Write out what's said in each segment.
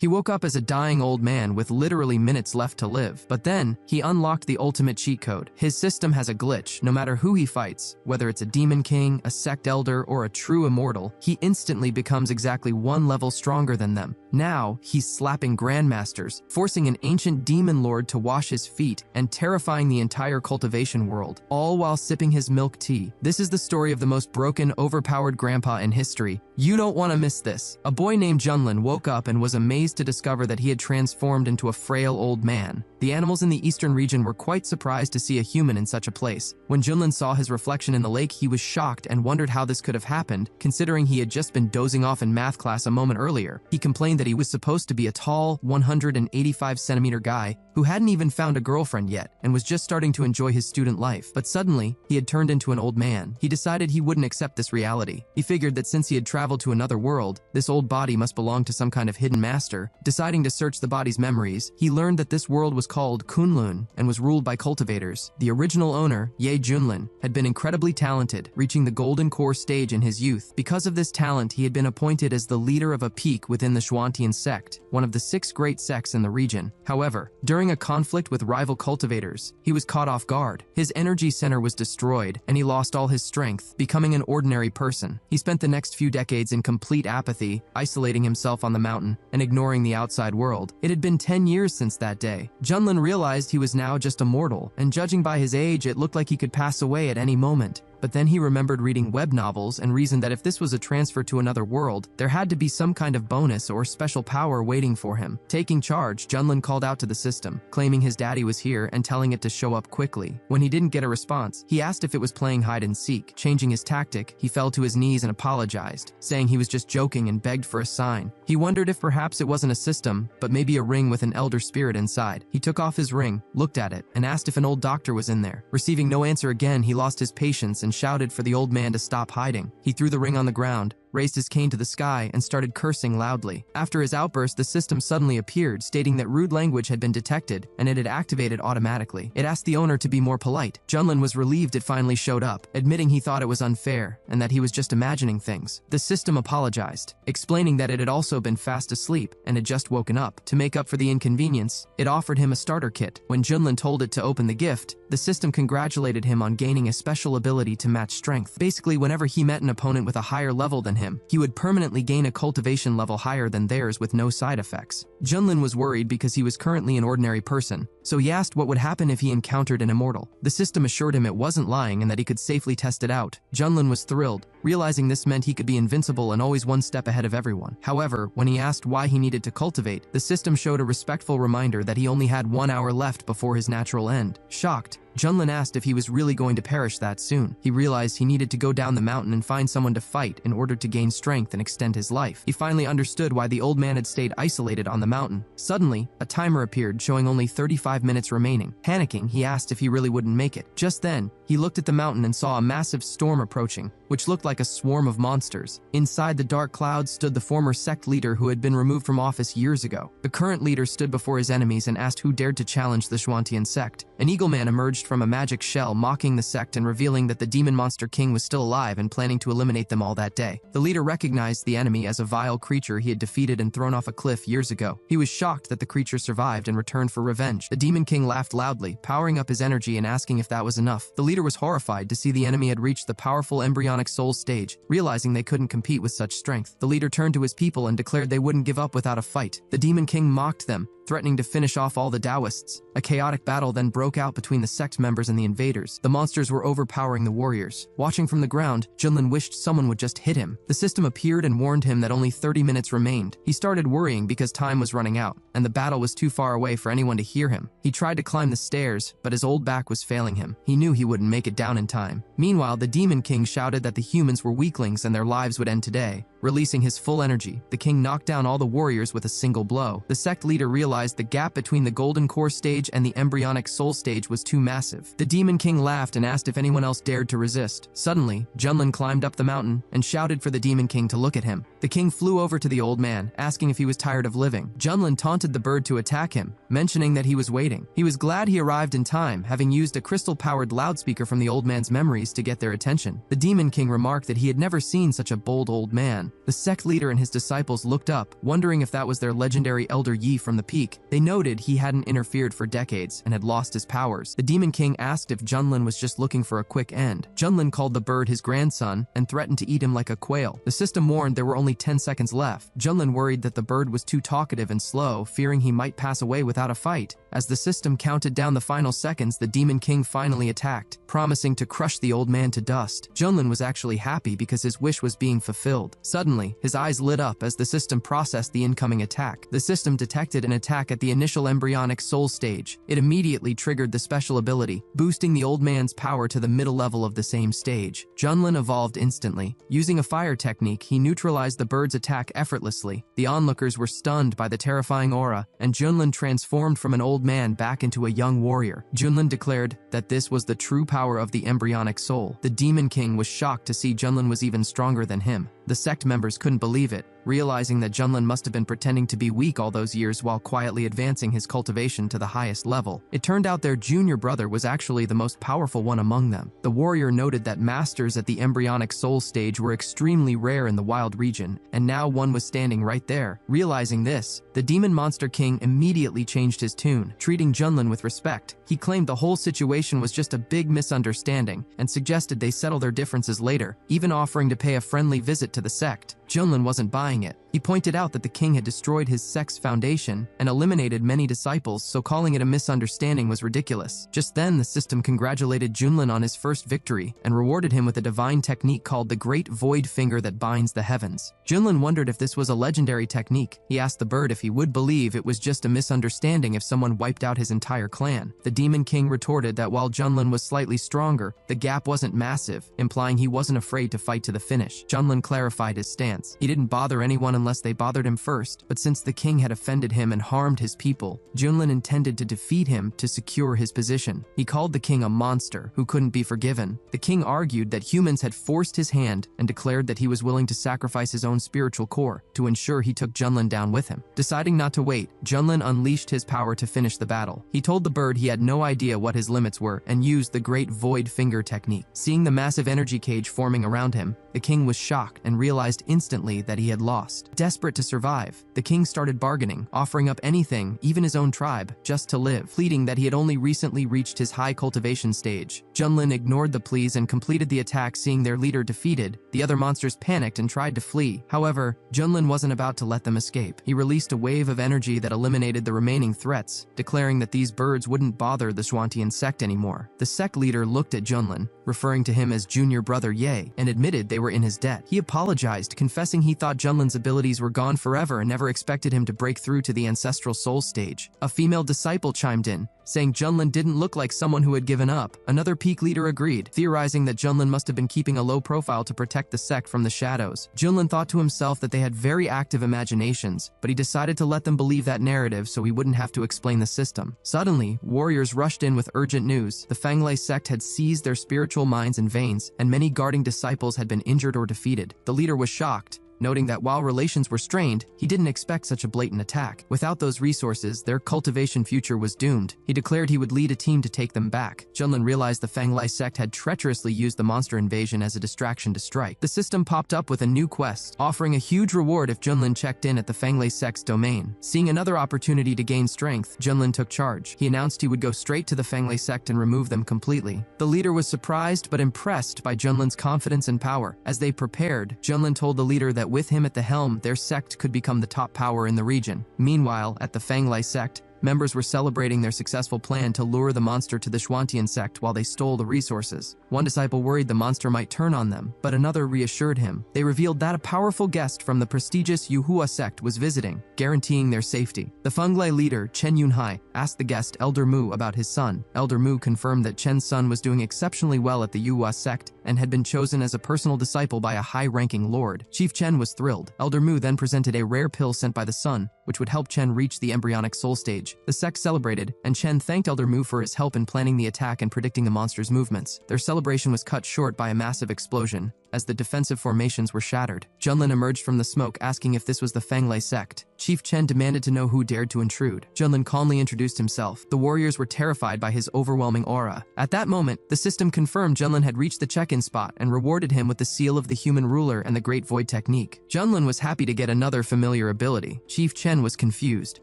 He woke up as a dying old man with literally minutes left to live. But then, he unlocked the ultimate cheat code. His system has a glitch. No matter who he fights, whether it's a demon king, a sect elder, or a true immortal, he instantly becomes exactly one level stronger than them. Now, he's slapping grandmasters, forcing an ancient demon lord to wash his feet, and terrifying the entire cultivation world, all while sipping his milk tea. This is the story of the most broken, overpowered grandpa in history. You don't want to miss this. A boy named Junlin woke up and was amazed to discover that he had transformed into a frail old man. The animals in the eastern region were quite surprised to see a human in such a place. When Junlin saw his reflection in the lake, he was shocked and wondered how this could have happened, considering he had just been dozing off in math class a moment earlier. He complained that he was supposed to be a tall, 185-centimeter guy who hadn't even found a girlfriend yet and was just starting to enjoy his student life. But suddenly, he had turned into an old man. He decided he wouldn't accept this reality. He figured that since he had traveled to another world, this old body must belong to some kind of hidden master. Deciding to search the body's memories, he learned that this world was called Kunlun and was ruled by cultivators. The original owner, Ye Junlin, had been incredibly talented, reaching the golden core stage in his youth. Because of this talent, he had been appointed as the leader of a peak within the Xuantian sect, one of the 6 great sects in the region. However, during a conflict with rival cultivators, he was caught off guard. His energy center was destroyed, and he lost all his strength, becoming an ordinary person. He spent the next few decades in complete apathy, isolating himself on the mountain and ignoring the outside world. It had been 10 years since that day. Junlin realized he was now just a mortal, and judging by his age, it looked like he could pass away at any moment. But then he remembered reading web novels and reasoned that if this was a transfer to another world, there had to be some kind of bonus or special power waiting for him. Taking charge, Junlin called out to the system, claiming his daddy was here and telling it to show up quickly. When he didn't get a response, he asked if it was playing hide and seek. Changing his tactic, he fell to his knees and apologized, saying he was just joking and begged for a sign. He wondered if perhaps it wasn't a system, but maybe a ring with an elder spirit inside. He took off his ring, looked at it, and asked if an old doctor was in there. Receiving no answer again, he lost his patience and shouted for the old man to stop hiding. He threw the ring on the ground, raised his cane to the sky, and started cursing loudly. After his outburst, the system suddenly appeared, stating that rude language had been detected and it had activated automatically. It asked the owner to be more polite. Junlin was relieved it finally showed up, admitting he thought it was unfair and that he was just imagining things. The system apologized, explaining that it had also been fast asleep and had just woken up. To make up for the inconvenience, it offered him a starter kit. When Junlin told it to open the gift, the system congratulated him on gaining a special ability to match strength. Basically, whenever he met an opponent with a higher level than him, he would permanently gain a cultivation level higher than theirs with no side effects. Junlin was worried because he was currently an ordinary person, so he asked what would happen if he encountered an immortal. The system assured him it wasn't lying and that he could safely test it out. Junlin was thrilled, realizing this meant he could be invincible and always one step ahead of everyone. However, when he asked why he needed to cultivate, the system showed a respectful reminder that he only had 1 hour left before his natural end. Shocked, Junlin asked if he was really going to perish that soon. He realized he needed to go down the mountain and find someone to fight in order to gain strength and extend his life. He finally understood why the old man had stayed isolated on the mountain. Suddenly, a timer appeared showing only 35 minutes remaining. Panicking, he asked if he really wouldn't make it. Just then, he looked at the mountain and saw a massive storm approaching, which looked like a swarm of monsters. Inside the dark clouds stood the former sect leader who had been removed from office years ago. The current leader stood before his enemies and asked who dared to challenge the Xuantian sect. An eagle man emerged from a magic shell, mocking the sect and revealing that the demon monster king was still alive and planning to eliminate them all that day. The leader recognized the enemy as a vile creature he had defeated and thrown off a cliff years ago. He was shocked that the creature survived and returned for revenge. The demon king laughed loudly, powering up his energy and asking if that was enough. The leader was horrified to see the enemy had reached the powerful embryonic soul stage. Realizing they couldn't compete with such strength, the leader turned to his people and declared they wouldn't give up without a fight. The demon king mocked them, threatening to finish off all the Taoists. A chaotic battle then broke out between the sect members and the invaders. The monsters were overpowering the warriors. Watching from the ground, Junlin wished someone would just hit him. The system appeared and warned him that only 30 minutes remained. He started worrying because time was running out, and the battle was too far away for anyone to hear him. He tried to climb the stairs, but his old back was failing him. He knew he wouldn't make it down in time. Meanwhile, the demon king shouted that the humans were weaklings and their lives would end today. Releasing his full energy, the king knocked down all the warriors with a single blow. The sect leader realized the gap between the golden core stage and the embryonic soul stage was too massive. The demon king laughed and asked if anyone else dared to resist. Suddenly, Junlin climbed up the mountain and shouted for the demon king to look at him. The king flew over to the old man, asking if he was tired of living. Junlin taunted the bird to attack him, mentioning that he was waiting. He was glad he arrived in time, having used a crystal-powered loudspeaker from the old man's memories to get their attention. The demon king remarked that he had never seen such a bold old man, explosion. The sect leader and his disciples looked up, wondering if that was their legendary Elder Yi from the peak. They noted he hadn't interfered for decades and had lost his powers. The Demon King asked if Junlin was just looking for a quick end. Junlin called the bird his grandson and threatened to eat him like a quail. The system warned there were only 10 seconds left. Junlin worried that the bird was too talkative and slow, fearing he might pass away without a fight. As the system counted down the final seconds, the Demon King finally attacked, promising to crush the old man to dust. Junlin was actually happy because his wish was being fulfilled. Suddenly, his eyes lit up as the system processed the incoming attack. The system detected an attack at the initial embryonic soul stage. It immediately triggered the special ability, boosting the old man's power to the middle level of the same stage. Junlin evolved instantly. Using a fire technique, he neutralized the bird's attack effortlessly. The onlookers were stunned by the terrifying aura, and Junlin transformed from an old man back into a young warrior. Junlin declared that this was the true power of the embryonic soul. The Demon King was shocked to see Junlin was even stronger than him. The sect members couldn't believe it, realizing that Junlin must have been pretending to be weak all those years while quietly advancing his cultivation to the highest level. It turned out their junior brother was actually the most powerful one among them. The warrior noted that masters at the embryonic soul stage were extremely rare in the wild region, and now one was standing right there. Realizing this, the Demon Monster King immediately changed his tune, treating Junlin with respect. He claimed the whole situation was just a big misunderstanding and suggested they settle their differences later, even offering to pay a friendly visit to the sect. Junlin wasn't buying it. He pointed out that the king had destroyed his sect's foundation and eliminated many disciples, so calling it a misunderstanding was ridiculous. Just then, the system congratulated Junlin on his first victory and rewarded him with a divine technique called the Great Void Finger that binds the heavens. Junlin wondered if this was a legendary technique. He asked the bird if he would believe it was just a misunderstanding if someone wiped out his entire clan. The Demon King retorted that while Junlin was slightly stronger, the gap wasn't massive, implying he wasn't afraid to fight to the finish. Junlin clarified his stance. He didn't bother anyone unless they bothered him first, but since the king had offended him and harmed his people, Junlin intended to defeat him to secure his position. He called the king a monster who couldn't be forgiven. The king argued that humans had forced his hand and declared that he was willing to sacrifice his own spiritual core to ensure he took Junlin down with him. Deciding not to wait, Junlin unleashed his power to finish the battle. He told the bird he had no idea what his limits were and used the Great Void Finger technique. Seeing the massive energy cage forming around him, the king was shocked and realized instantly that he had lost. Desperate to survive, the king started bargaining, offering up anything, even his own tribe, just to live, pleading that he had only recently reached his high cultivation stage. Junlin ignored the pleas and completed the attack. Seeing their leader defeated, the other monsters panicked and tried to flee. However, Junlin wasn't about to let them escape. He released a wave of energy that eliminated the remaining threats, declaring that these birds wouldn't bother the Shuantian sect anymore. The sect leader looked at Junlin, referring to him as junior brother Ye, and admitted they were in his debt. He apologized, confessing he thought Junlin's abilities were gone forever and never expected him to break through to the ancestral soul stage. A female disciple chimed in, saying Junlin didn't look like someone who had given up. Another peak leader agreed, theorizing that Junlin must have been keeping a low profile to protect the sect from the shadows. Junlin thought to himself that they had very active imaginations, but he decided to let them believe that narrative so he wouldn't have to explain the system. Suddenly, warriors rushed in with urgent news. The Fanglei sect had seized their spiritual minds and veins, and many guarding disciples had been injured or defeated. The leader was shocked, noting that while relations were strained, he didn't expect such a blatant attack. Without those resources, their cultivation future was doomed. He declared he would lead a team to take them back. Junlin realized the Fanglei sect had treacherously used the monster invasion as a distraction to strike. The system popped up with a new quest, offering a huge reward if Junlin checked in at the Fanglei sect's domain. Seeing another opportunity to gain strength, Junlin took charge. He announced he would go straight to the Fanglei sect and remove them completely. The leader was surprised but impressed by Junlin's confidence and power. As they prepared, Junlin told the leader that with him at the helm, their sect could become the top power in the region. Meanwhile, at the Fanglei sect, members were celebrating their successful plan to lure the monster to the Shuantian sect while they stole the resources. One disciple worried the monster might turn on them, but another reassured him. They revealed that a powerful guest from the prestigious Yuhua sect was visiting, guaranteeing their safety. The Fanglei leader, Chen Yunhai, asked the guest Elder Mu about his son. Elder Mu confirmed that Chen's son was doing exceptionally well at the Yuhua sect and had been chosen as a personal disciple by a high-ranking lord. Chief Chen was thrilled. Elder Mu then presented a rare pill sent by the sun, which would help Chen reach the embryonic soul stage. The sect celebrated, and Chen thanked Elder Mu for his help in planning the attack and predicting the monster's movements. Their celebration was cut short by a massive explosion, as the defensive formations were shattered. Junlin emerged from the smoke asking if this was the Fanglei sect. Chief Chen demanded to know who dared to intrude. Junlin calmly introduced himself. The warriors were terrified by his overwhelming aura. At that moment, the system confirmed Junlin had reached the check-in spot and rewarded him with the seal of the human ruler and the Great Void technique. Junlin was happy to get another familiar ability. Chief Chen was confused,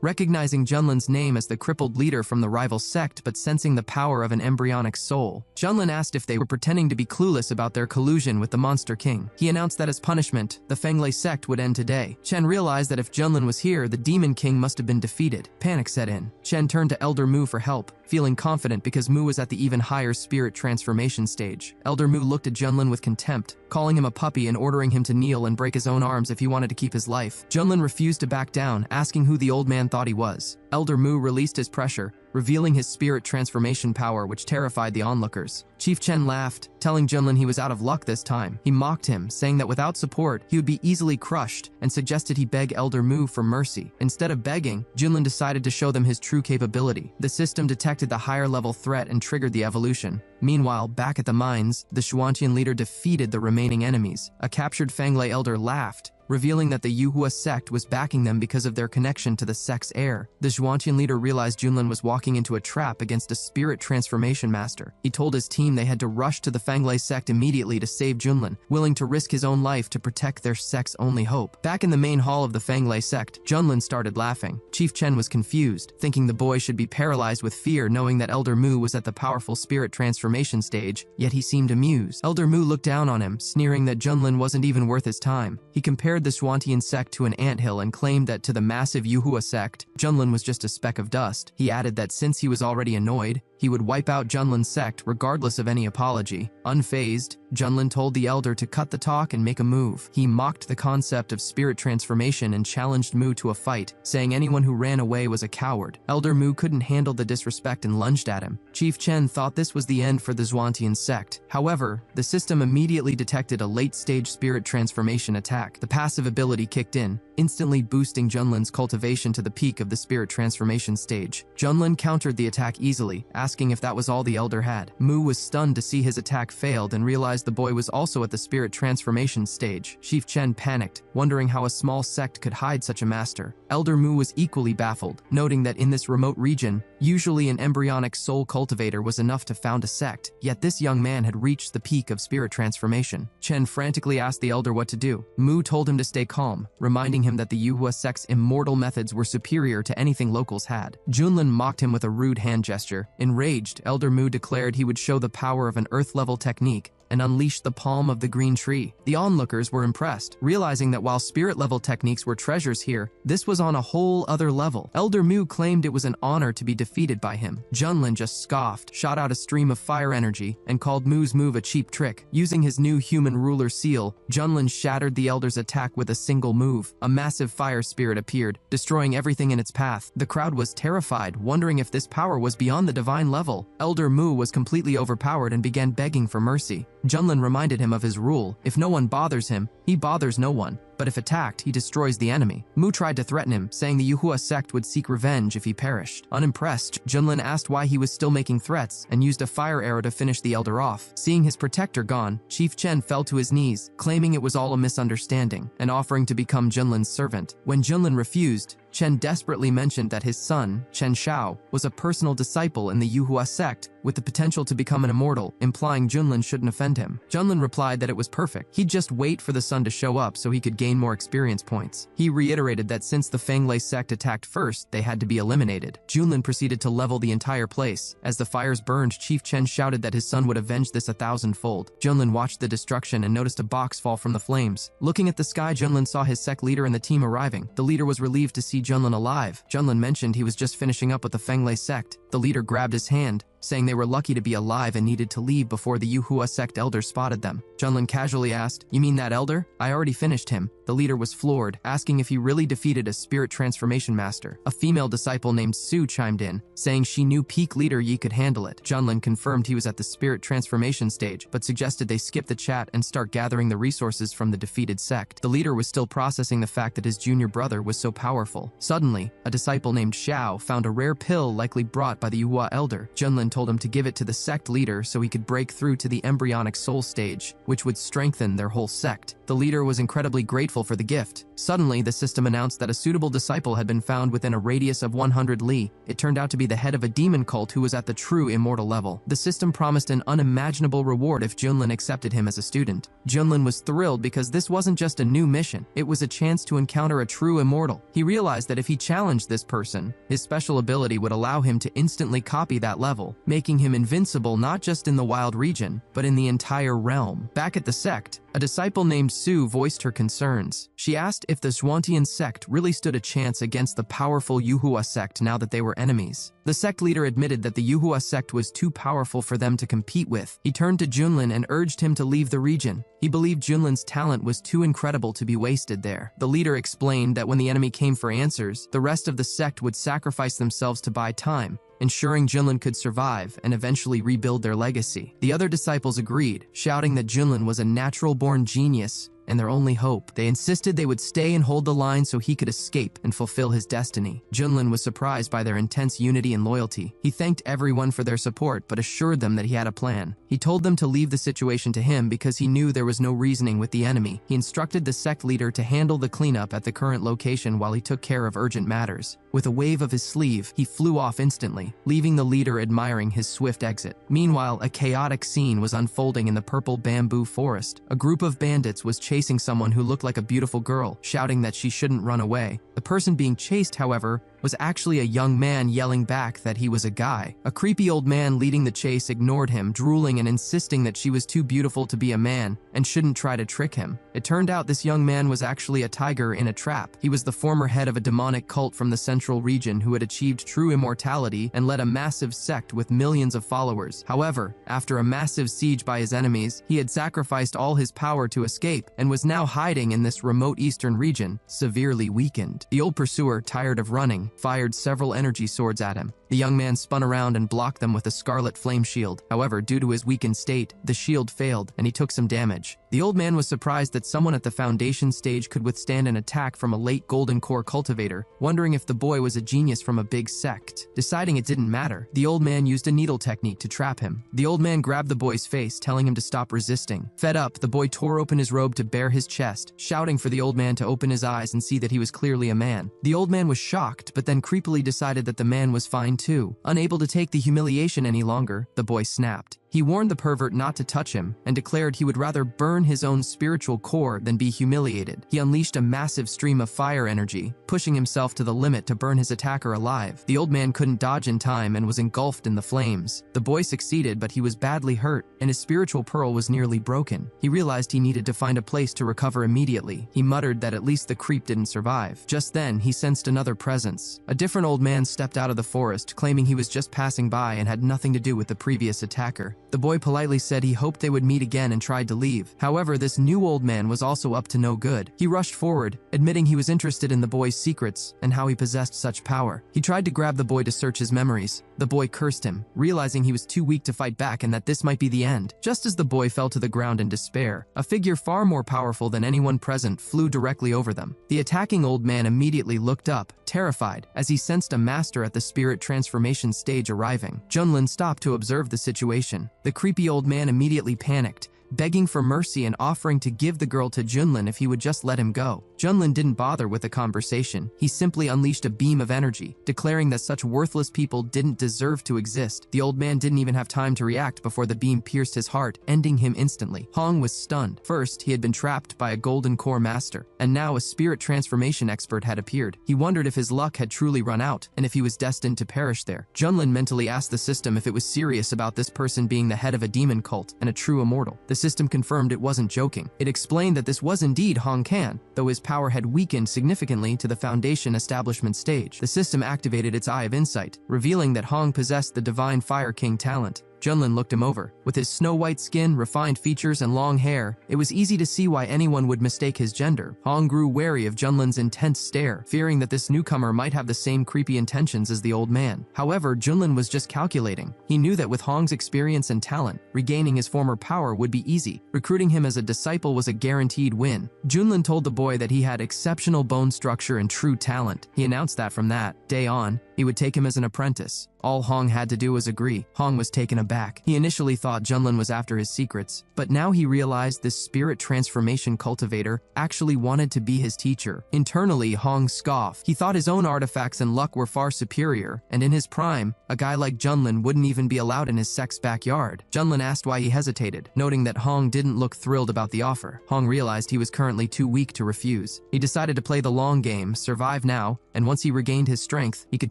recognizing Junlin's name as the crippled leader from the rival sect but sensing the power of an embryonic soul. Junlin asked if they were pretending to be clueless about their collusion with the Monster King. He announced that as punishment, the Fanglei sect would end today. Chen realized that if Junlin was here, the Demon King must have been defeated. Panic set in. Chen turned to Elder Mu for help, feeling confident because Mu was at the even higher spirit transformation stage. Elder Mu looked at Junlin with contempt, calling him a puppy and ordering him to kneel and break his own arms if he wanted to keep his life. Junlin refused to back down, asking who the old man thought he was. Elder Mu released his pressure, revealing his spirit transformation power, which terrified the onlookers. Chief Chen laughed, telling Junlin he was out of luck this time. He mocked him, saying that without support, he would be easily crushed, and suggested he beg Elder Mu for mercy. Instead of begging, Junlin decided to show them his true capability. The system detected the higher-level threat and triggered the evolution. Meanwhile, back at the mines, the Xuantian leader defeated the remaining enemies. A captured Fanglei elder laughed, revealing that the Yuhua sect was backing them because of their connection to the sect's heir. The Xuantian leader realized Junlin was walking into a trap against a spirit transformation master. He told his team they had to rush to the Fanglei sect immediately to save Junlin, willing to risk his own life to protect their sect's only hope. Back in the main hall of the Fanglei sect, Junlin started laughing. Chief Chen was confused, thinking the boy should be paralyzed with fear knowing that Elder Mu was at the powerful spirit transformation stage, yet he seemed amused. Elder Mu looked down on him, sneering that Junlin wasn't even worth his time. He compared the Xuantian sect to an anthill and claimed that to the massive Yuhua sect, Junlin was just a speck of dust. He added that since he was already annoyed, he would wipe out Junlin's sect regardless of any apology. Unfazed, Junlin told the elder to cut the talk and make a move. He mocked the concept of spirit transformation and challenged Mu to a fight, saying anyone who ran away was a coward. Elder Mu couldn't handle the disrespect and lunged at him. Chief Chen thought this was the end for the Xuantian sect. However, the system immediately detected a late-stage spirit transformation attack. The passive ability kicked in, instantly boosting Junlin's cultivation to the peak of the spirit transformation stage. Junlin countered the attack easily, asking if that was all the elder had. Mu was stunned to see his attack failed and realized the boy was also at the spirit transformation stage. Chief Chen panicked, wondering how a small sect could hide such a master. Elder Mu was equally baffled, noting that in this remote region, usually an embryonic soul cultivator was enough to found a sect, yet this young man had reached the peak of spirit transformation. Chen frantically asked the elder what to do. Mu told him to stay calm, reminding him that the Yuhua sect's immortal methods were superior to anything locals had. Junlin mocked him with a rude hand gesture. Enraged, Elder Mu declared he would show the power of an earth-level technique and unleashed the palm of the green tree. The onlookers were impressed, realizing that while spirit-level techniques were treasures here, this was on a whole other level. Elder Mu claimed it was an honor to be defeated by him. Junlin just scoffed, shot out a stream of fire energy, and called Mu's move a cheap trick. Using his new human ruler seal, Junlin shattered the elder's attack with a single move. A massive fire spirit appeared, destroying everything in its path. The crowd was terrified, wondering if this power was beyond the divine level. Elder Mu was completely overpowered and began begging for mercy. Junlin reminded him of his rule: if no one bothers him, he bothers no one. But if attacked, he destroys the enemy. Mu tried to threaten him, saying the Yuhua sect would seek revenge if he perished. Unimpressed, Junlin asked why he was still making threats and used a fire arrow to finish the elder off. Seeing his protector gone, Chief Chen fell to his knees, claiming it was all a misunderstanding, and offering to become Junlin's servant. When Junlin refused, Chen desperately mentioned that his son, Chen Shao, was a personal disciple in the Yuhua sect with the potential to become an immortal, implying Junlin shouldn't offend him. Junlin replied that it was perfect. He'd just wait for the son to show up so he could gain more experience points. He reiterated that since the Fanglei sect attacked first, they had to be eliminated. Junlin proceeded to level the entire place. As the fires burned, Chief Chen shouted that his son would avenge this 1,000-fold. Junlin watched the destruction and noticed a box fall from the flames. Looking at the sky, Junlin saw his sect leader and the team arriving. The leader was relieved to see Junlin alive. Junlin mentioned he was just finishing up with the Fanglei sect. The leader grabbed his hand, saying they were lucky to be alive and needed to leave before the Yuhua sect elder spotted them. Junlin casually asked, "You mean that elder? I already finished him." The leader was floored, asking if he really defeated a spirit transformation master. A female disciple named Su chimed in, saying she knew peak leader Yi could handle it. Junlin confirmed he was at the spirit transformation stage, but suggested they skip the chat and start gathering the resources from the defeated sect. The leader was still processing the fact that his junior brother was so powerful. Suddenly, a disciple named Xiao found a rare pill likely brought by the Yuhua elder. Junlin told him to give it to the sect leader so he could break through to the embryonic soul stage, which would strengthen their whole sect. The leader was incredibly grateful for the gift. Suddenly, the system announced that a suitable disciple had been found within a radius of 100 li. It turned out to be the head of a demon cult who was at the true immortal level. The system promised an unimaginable reward if Junlin accepted him as a student. Junlin was thrilled because this wasn't just a new mission, it was a chance to encounter a true immortal. He realized that if he challenged this person, his special ability would allow him to instantly copy that level, making him invincible not just in the wild region, but in the entire realm. Back at the sect, a disciple named Su voiced her concerns. She asked if the Zhuantian sect really stood a chance against the powerful Yuhua sect now that they were enemies. The sect leader admitted that the Yuhua sect was too powerful for them to compete with. He turned to Junlin and urged him to leave the region. He believed Junlin's talent was too incredible to be wasted there. The leader explained that when the enemy came for answers, the rest of the sect would sacrifice themselves to buy time, ensuring Junlin could survive and eventually rebuild their legacy. The other disciples agreed, shouting that Junlin was a natural-born genius and their only hope. They insisted they would stay and hold the line so he could escape and fulfill his destiny. Junlin was surprised by their intense unity and loyalty. He thanked everyone for their support, but assured them that he had a plan. He told them to leave the situation to him because he knew there was no reasoning with the enemy. He instructed the sect leader to handle the cleanup at the current location while he took care of urgent matters. With a wave of his sleeve, he flew off instantly, leaving the leader admiring his swift exit. Meanwhile, a chaotic scene was unfolding in the purple bamboo forest. A group of bandits was chasing someone who looked like a beautiful girl, shouting that she shouldn't run away. The person being chased, however, was actually a young man yelling back that he was a guy. A creepy old man leading the chase ignored him, drooling and insisting that she was too beautiful to be a man and shouldn't try to trick him. It turned out this young man was actually a tiger in a trap. He was the former head of a demonic cult from the central region who had achieved true immortality and led a massive sect with millions of followers. However, after a massive siege by his enemies, he had sacrificed all his power to escape and was now hiding in this remote eastern region, severely weakened. The old pursuer, tired of running, fired several energy swords at him. The young man spun around and blocked them with a scarlet flame shield. However, due to his weakened state, the shield failed and he took some damage. The old man was surprised that someone at the foundation stage could withstand an attack from a late golden core cultivator, wondering if the boy was a genius from a big sect. Deciding it didn't matter, the old man used a needle technique to trap him. The old man grabbed the boy's face, telling him to stop resisting. Fed up, the boy tore open his robe to bare his chest, shouting for the old man to open his eyes and see that he was clearly a man. The old man was shocked, but then creepily decided that the man was fine too. Unable to take the humiliation any longer, the boy snapped. He warned the pervert not to touch him and declared he would rather burn his own spiritual core than be humiliated. He unleashed a massive stream of fire energy, pushing himself to the limit to burn his attacker alive. The old man couldn't dodge in time and was engulfed in the flames. The boy succeeded, but he was badly hurt, and his spiritual pearl was nearly broken. He realized he needed to find a place to recover immediately. He muttered that at least the creep didn't survive. Just then, he sensed another presence. A different old man stepped out of the forest, claiming he was just passing by and had nothing to do with the previous attacker. The boy politely said he hoped they would meet again and tried to leave. However, this new old man was also up to no good. He rushed forward, admitting he was interested in the boy's secrets and how he possessed such power. He tried to grab the boy to search his memories. The boy cursed him, realizing he was too weak to fight back and that this might be the end. Just as the boy fell to the ground in despair, a figure far more powerful than anyone present flew directly over them. The attacking old man immediately looked up, terrified, as he sensed a master at the spirit transformation stage arriving. Junlin stopped to observe the situation. The creepy old man immediately panicked, begging for mercy and offering to give the girl to Junlin if he would just let him go. Junlin didn't bother with the conversation. He simply unleashed a beam of energy, declaring that such worthless people didn't deserve to exist. The old man didn't even have time to react before the beam pierced his heart, ending him instantly. Hong was stunned. First, he had been trapped by a golden core master, and now a spirit transformation expert had appeared. He wondered if his luck had truly run out, and if he was destined to perish there. Junlin mentally asked the system if it was serious about this person being the head of a demon cult and a true immortal. The system confirmed it wasn't joking. It explained that this was indeed Hong Kan, though his power had weakened significantly to the foundation establishment stage. The system activated its Eye of Insight, revealing that Hong possessed the Divine Fire King talent. Junlin looked him over. With his snow-white skin, refined features, and long hair, it was easy to see why anyone would mistake his gender. Hong grew wary of Junlin's intense stare, fearing that this newcomer might have the same creepy intentions as the old man. However, Junlin was just calculating. He knew that with Hong's experience and talent, regaining his former power would be easy. Recruiting him as a disciple was a guaranteed win. Junlin told the boy that he had exceptional bone structure and true talent. He announced that from that day on, he would take him as an apprentice. All Hong had to do was agree. Hong was taken aback. He initially thought Junlin was after his secrets, but now he realized this spirit transformation cultivator actually wanted to be his teacher. Internally, Hong scoffed. He thought his own artifacts and luck were far superior, and in his prime, a guy like Junlin wouldn't even be allowed in his sect's backyard. Junlin asked why he hesitated, noting that Hong didn't look thrilled about the offer. Hong realized he was currently too weak to refuse. He decided to play the long game, survive now, and once he regained his strength, he could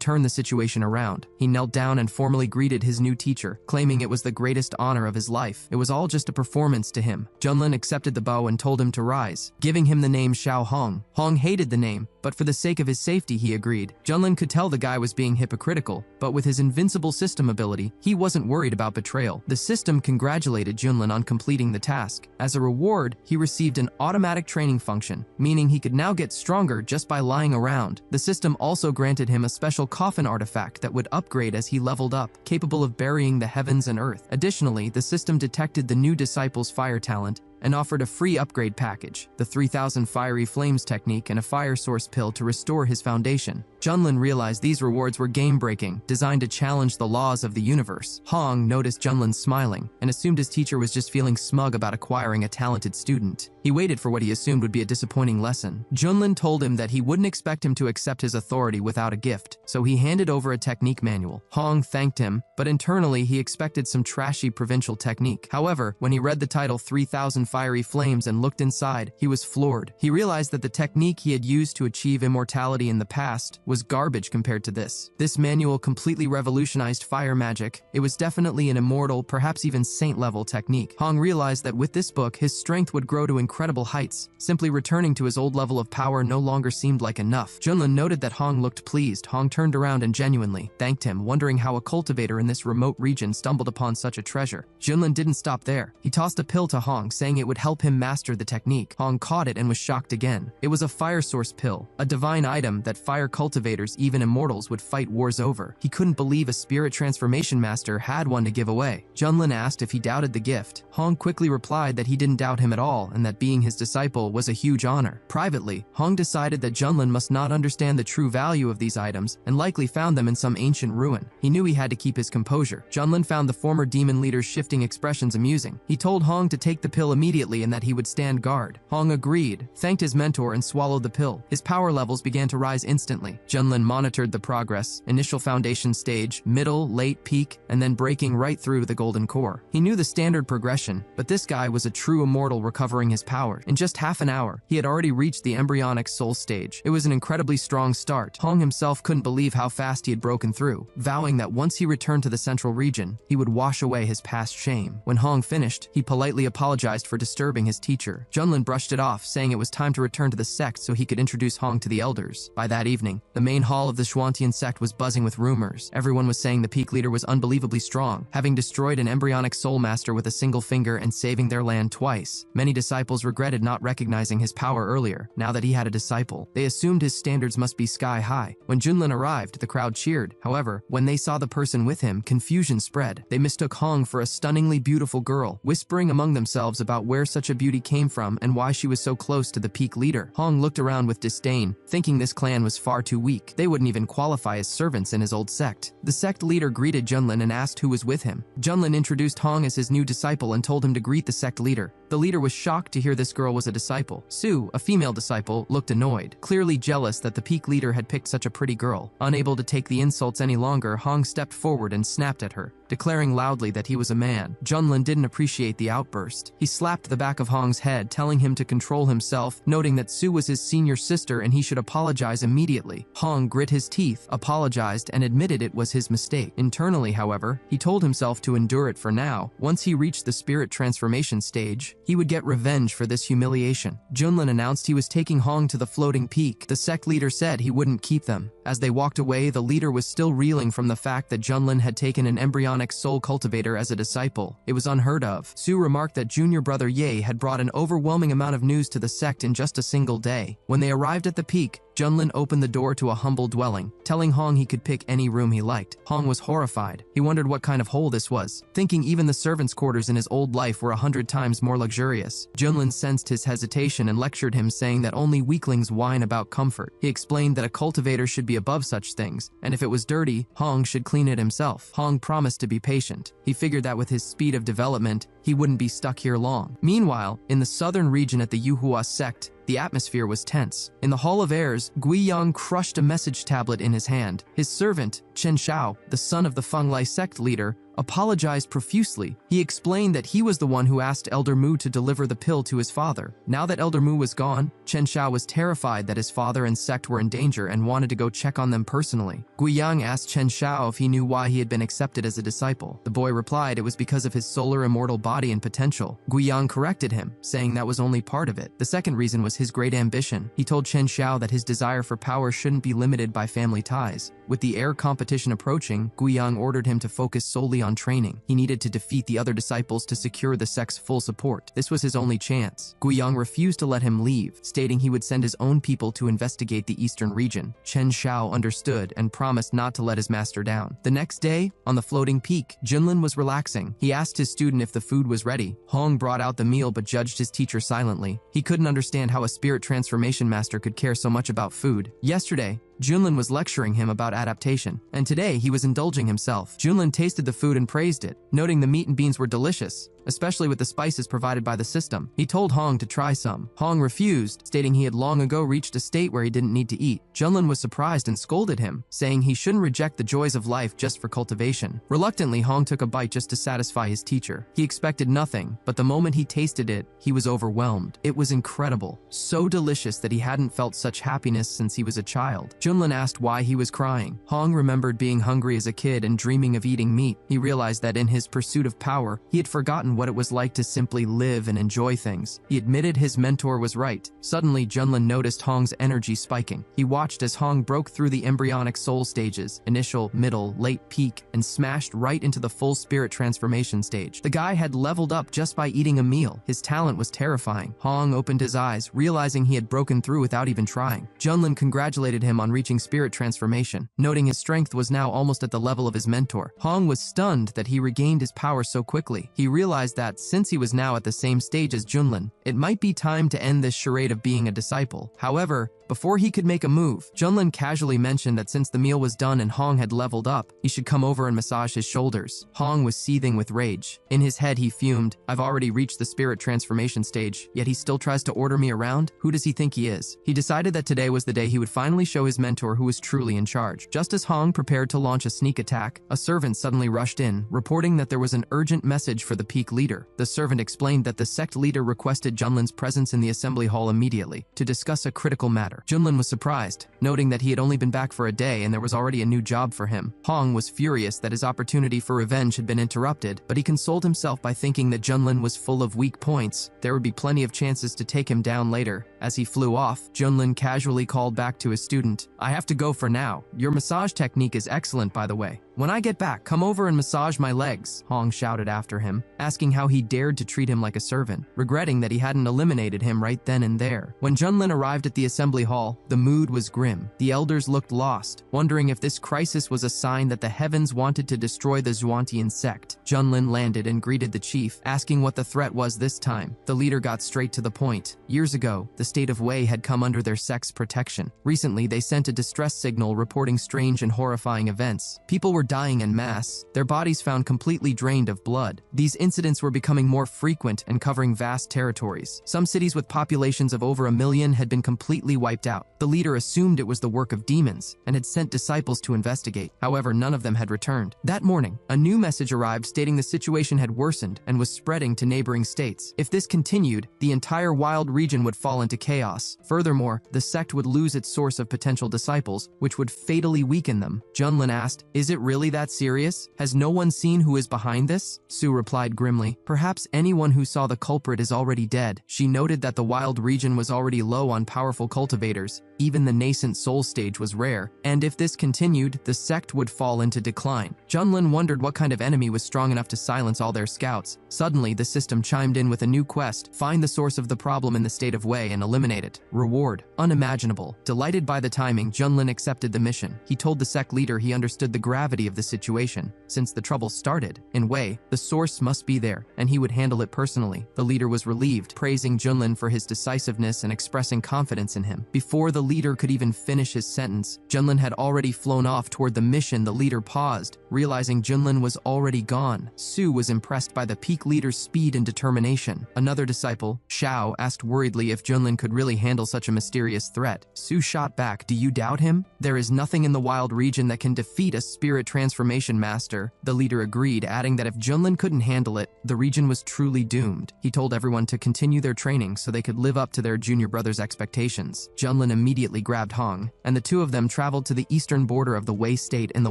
turn the situation around. He knelt down and formally greeted his new teacher, claiming it was the greatest honor of his life. It was all just a performance to him. Junlin accepted the bow and told him to rise, giving him the name Xiao Hong. Hong hated the name, but for the sake of his safety, he agreed. Junlin could tell the guy was being hypocritical, but with his invincible system ability, he wasn't worried about betrayal. The system congratulated Junlin on completing the task. As a reward, he received an automatic training function, meaning he could now get stronger just by lying around. The system also granted him a special coffin artifact that would upgrade as he leveled up, capable of burying the heavens and earth. Additionally, the system detected the new disciple's fire talent and offered a free upgrade package, the 3000 fiery flames technique and a fire source pill to restore his foundation. Junlin realized these rewards were game-breaking, designed to challenge the laws of the universe. Hong noticed Junlin smiling and assumed his teacher was just feeling smug about acquiring a talented student. He waited for what he assumed would be a disappointing lesson. Junlin told him that he wouldn't expect him to accept his authority without a gift, so he handed over a technique manual. Hong thanked him, but internally he expected some trashy provincial technique. However, when he read the title 3000 fiery flames and looked inside, he was floored. He realized that the technique he had used to achieve immortality in the past was garbage compared to this. This manual completely revolutionized fire magic. It was definitely an immortal, perhaps even saint-level technique. Hong realized that with this book, his strength would grow to incredible heights. Simply returning to his old level of power no longer seemed like enough. Junlin noted that Hong looked pleased. Hong turned around and genuinely thanked him, wondering how a cultivator in this remote region stumbled upon such a treasure. Junlin didn't stop there. He tossed a pill to Hong, saying it would help him master the technique. Hong caught it and was shocked again. It was a fire source pill, a divine item that fire cultivators, even immortals, would fight wars over. He couldn't believe a spirit transformation master had one to give away. Junlin asked if he doubted the gift. Hong quickly replied that he didn't doubt him at all and that being his disciple was a huge honor. Privately, Hong decided that Junlin must not understand the true value of these items and likely found them in some ancient ruin. He knew he had to keep his composure. Junlin found the former demon leader's shifting expressions amusing. He told Hong to take the pill immediately and that he would stand guard. Hong agreed, thanked his mentor, and swallowed the pill. His power levels began to rise instantly. Junlin monitored the progress, initial foundation stage, middle, late, peak, and then breaking right through the golden core. He knew the standard progression, but this guy was a true immortal recovering his power. In just half an hour, he had already reached the embryonic soul stage. It was an incredibly strong start. Hong himself couldn't believe how fast he had broken through, vowing that once he returned to the central region, he would wash away his past shame. When Hong finished, he politely apologized for disturbing his teacher. Junlin brushed it off, saying it was time to return to the sect so he could introduce Hong to the elders. By that evening, the main hall of the Xuantian sect was buzzing with rumors. Everyone was saying the peak leader was unbelievably strong, having destroyed an embryonic soul master with a single finger and saving their land twice. Many disciples regretted not recognizing his power earlier. Now that he had a disciple, they assumed his standards must be sky high. When Junlin arrived, the crowd cheered. However, when they saw the person with him, confusion spread. They mistook Hong for a stunningly beautiful girl, whispering among themselves about where such a beauty came from and why she was so close to the peak leader. Hong looked around with disdain, thinking this clan was far too weak. They wouldn't even qualify as servants in his old sect. The sect leader greeted Junlin and asked who was with him. Junlin introduced Hong as his new disciple and told him to greet the sect leader. The leader was shocked to hear this girl was a disciple. Su, a female disciple, looked annoyed, clearly jealous that the peak leader had picked such a pretty girl. Unable to take the insults any longer, Hong stepped forward and snapped at her, declaring loudly that he was a man. Junlin didn't appreciate the outburst. He slapped the back of Hong's head, telling him to control himself, noting that Su was his senior sister and he should apologize immediately. Hong grit his teeth, apologized, and admitted it was his mistake. Internally, however, he told himself to endure it for now. Once he reached the spirit transformation stage, He would get revenge for this humiliation. Junlin announced he was taking Hong to the floating peak. The sect leader said he wouldn't keep them. As they walked away, the leader was still reeling from the fact that Junlin had taken an embryonic soul cultivator as a disciple. It was unheard of. Su remarked that junior brother Ye had brought an overwhelming amount of news to the sect in just a single day. When they arrived at the peak, Junlin opened the door to a humble dwelling, telling Hong he could pick any room he liked. Hong was horrified. He wondered what kind of hole this was, thinking even the servants' quarters in his old life were 100 times more luxurious. Junlin sensed his hesitation and lectured him, saying that only weaklings whine about comfort. He explained that a cultivator should be above such things, and if it was dirty, Hong should clean it himself. Hong promised to be patient. He figured that with his speed of development, he wouldn't be stuck here long. Meanwhile, in the southern region at the Yuhua sect, the atmosphere was tense. In the Hall of Airs, Guiyang crushed a message tablet in his hand. His servant, Chen Shao, the son of the Fenglai sect leader, apologized profusely. He explained that he was the one who asked Elder Mu to deliver the pill to his father. Now that Elder Mu was gone, Chen Shao was terrified that his father and sect were in danger and wanted to go check on them personally. Guiyang asked Chen Shao if he knew why he had been accepted as a disciple. The boy replied it was because of his solar immortal body and potential. Guiyang corrected him, saying that was only part of it. The second reason was his great ambition. He told Chen Shao that his desire for power shouldn't be limited by family ties. With the air competition approaching, Guiyang ordered him to focus solely on training. He needed to defeat the other disciples to secure the sect's full support. This was his only chance. Guiyang refused to let him leave, stating he would send his own people to investigate the eastern region. Chen Shao understood and promised not to let his master down. The next day, on the floating peak, Junlin was relaxing. He asked his student if the food was ready. Hong brought out the meal but judged his teacher silently. He couldn't understand how a spirit transformation master could care so much about food. Yesterday, Junlin was lecturing him about adaptation, and today he was indulging himself. Junlin tasted the food and praised it, noting the meat and beans were delicious, especially with the spices provided by the system. He told Hong to try some. Hong refused, stating he had long ago reached a state where he didn't need to eat. Junlin was surprised and scolded him, saying he shouldn't reject the joys of life just for cultivation. Reluctantly, Hong took a bite just to satisfy his teacher. He expected nothing, but the moment he tasted it, he was overwhelmed. It was incredible, so delicious that he hadn't felt such happiness since he was a child. Junlin asked why he was crying. Hong remembered being hungry as a kid and dreaming of eating meat. He realized that in his pursuit of power, he had forgotten what it was like to simply live and enjoy things. He admitted his mentor was right. Suddenly, Junlin noticed Hong's energy spiking. He watched as Hong broke through the embryonic soul stages, initial, middle, late peak, and smashed right into the full spirit transformation stage. The guy had leveled up just by eating a meal. His talent was terrifying. Hong opened his eyes, realizing he had broken through without even trying. Junlin congratulated him on reaching spirit transformation, noting his strength was now almost at the level of his mentor. Hong was stunned that he regained his power so quickly. He realized that, since he was now at the same stage as Junlin, it might be time to end this charade of being a disciple. However, before he could make a move, Junlin casually mentioned that since the meal was done and Hong had leveled up, he should come over and massage his shoulders. Hong was seething with rage. In his head, he fumed, "I've already reached the spirit transformation stage, yet he still tries to order me around? Who does he think he is?" He decided that today was the day he would finally show his mentor who was truly in charge. Just as Hong prepared to launch a sneak attack, a servant suddenly rushed in, reporting that there was an urgent message for the peak leader. The servant explained that the sect leader requested Junlin's presence in the assembly hall immediately to discuss a critical matter. Junlin was surprised, noting that he had only been back for a day and there was already a new job for him. Hong was furious that his opportunity for revenge had been interrupted, but he consoled himself by thinking that Junlin was full of weak points. There would be plenty of chances to take him down later. As he flew off, Junlin casually called back to his student, "I have to go for now. Your massage technique is excellent, by the way. When I get back, come over and massage my legs," Hong shouted after him, asking how he dared to treat him like a servant, regretting that he hadn't eliminated him right then and there. When Junlin arrived at the assembly hall, the mood was grim. The elders looked lost, wondering if this crisis was a sign that the heavens wanted to destroy the Zhuantian sect. Junlin landed and greeted the chief, asking what the threat was this time. The leader got straight to the point. Years ago, the state of Wei had come under their sect's protection. Recently, they sent a distress signal reporting strange and horrifying events. People were dying en masse, their bodies found completely drained of blood. These incidents were becoming more frequent and covering vast territories. Some cities with populations of over 1 million had been completely wiped out. The leader assumed it was the work of demons and had sent disciples to investigate. However, none of them had returned. That morning, a new message arrived stating the situation had worsened and was spreading to neighboring states. If this continued, the entire wild region would fall into chaos. Furthermore, the sect would lose its source of potential disciples, which would fatally weaken them. Junlin asked, "Is it really that serious? Has no one seen who is behind this?" Su replied grimly, "Perhaps anyone who saw the culprit is already dead." She noted that the wild region was already low on powerful cultivators. Even the nascent soul stage was rare, and if this continued, the sect would fall into decline. Junlin wondered what kind of enemy was strong enough to silence all their scouts. Suddenly, the system chimed in with a new quest: find the source of the problem in the state of Wei and eliminate it. Reward: unimaginable. Delighted by the timing, Junlin accepted the mission. He told the sect leader he understood the gravity of the situation. Since the trouble started in Wei, the source must be there, and he would handle it personally. The leader was relieved, praising Junlin for his decisiveness and expressing confidence in him. Before the leader could even finish his sentence, Junlin had already flown off toward the mission. The leader paused, realizing Junlin was already gone. Su was impressed by the peak leader's speed and determination. Another disciple, Xiao, asked worriedly if Junlin could really handle such a mysterious threat. Su shot back, "Do you doubt him? There is nothing in the wild region that can defeat a spirit transformation master." The leader agreed, adding that if Junlin couldn't handle it, the region was truly doomed. He told everyone to continue their training so they could live up to their junior brother's expectations. Junlin immediately grabbed Hong, and the two of them traveled to the eastern border of the Wei state in the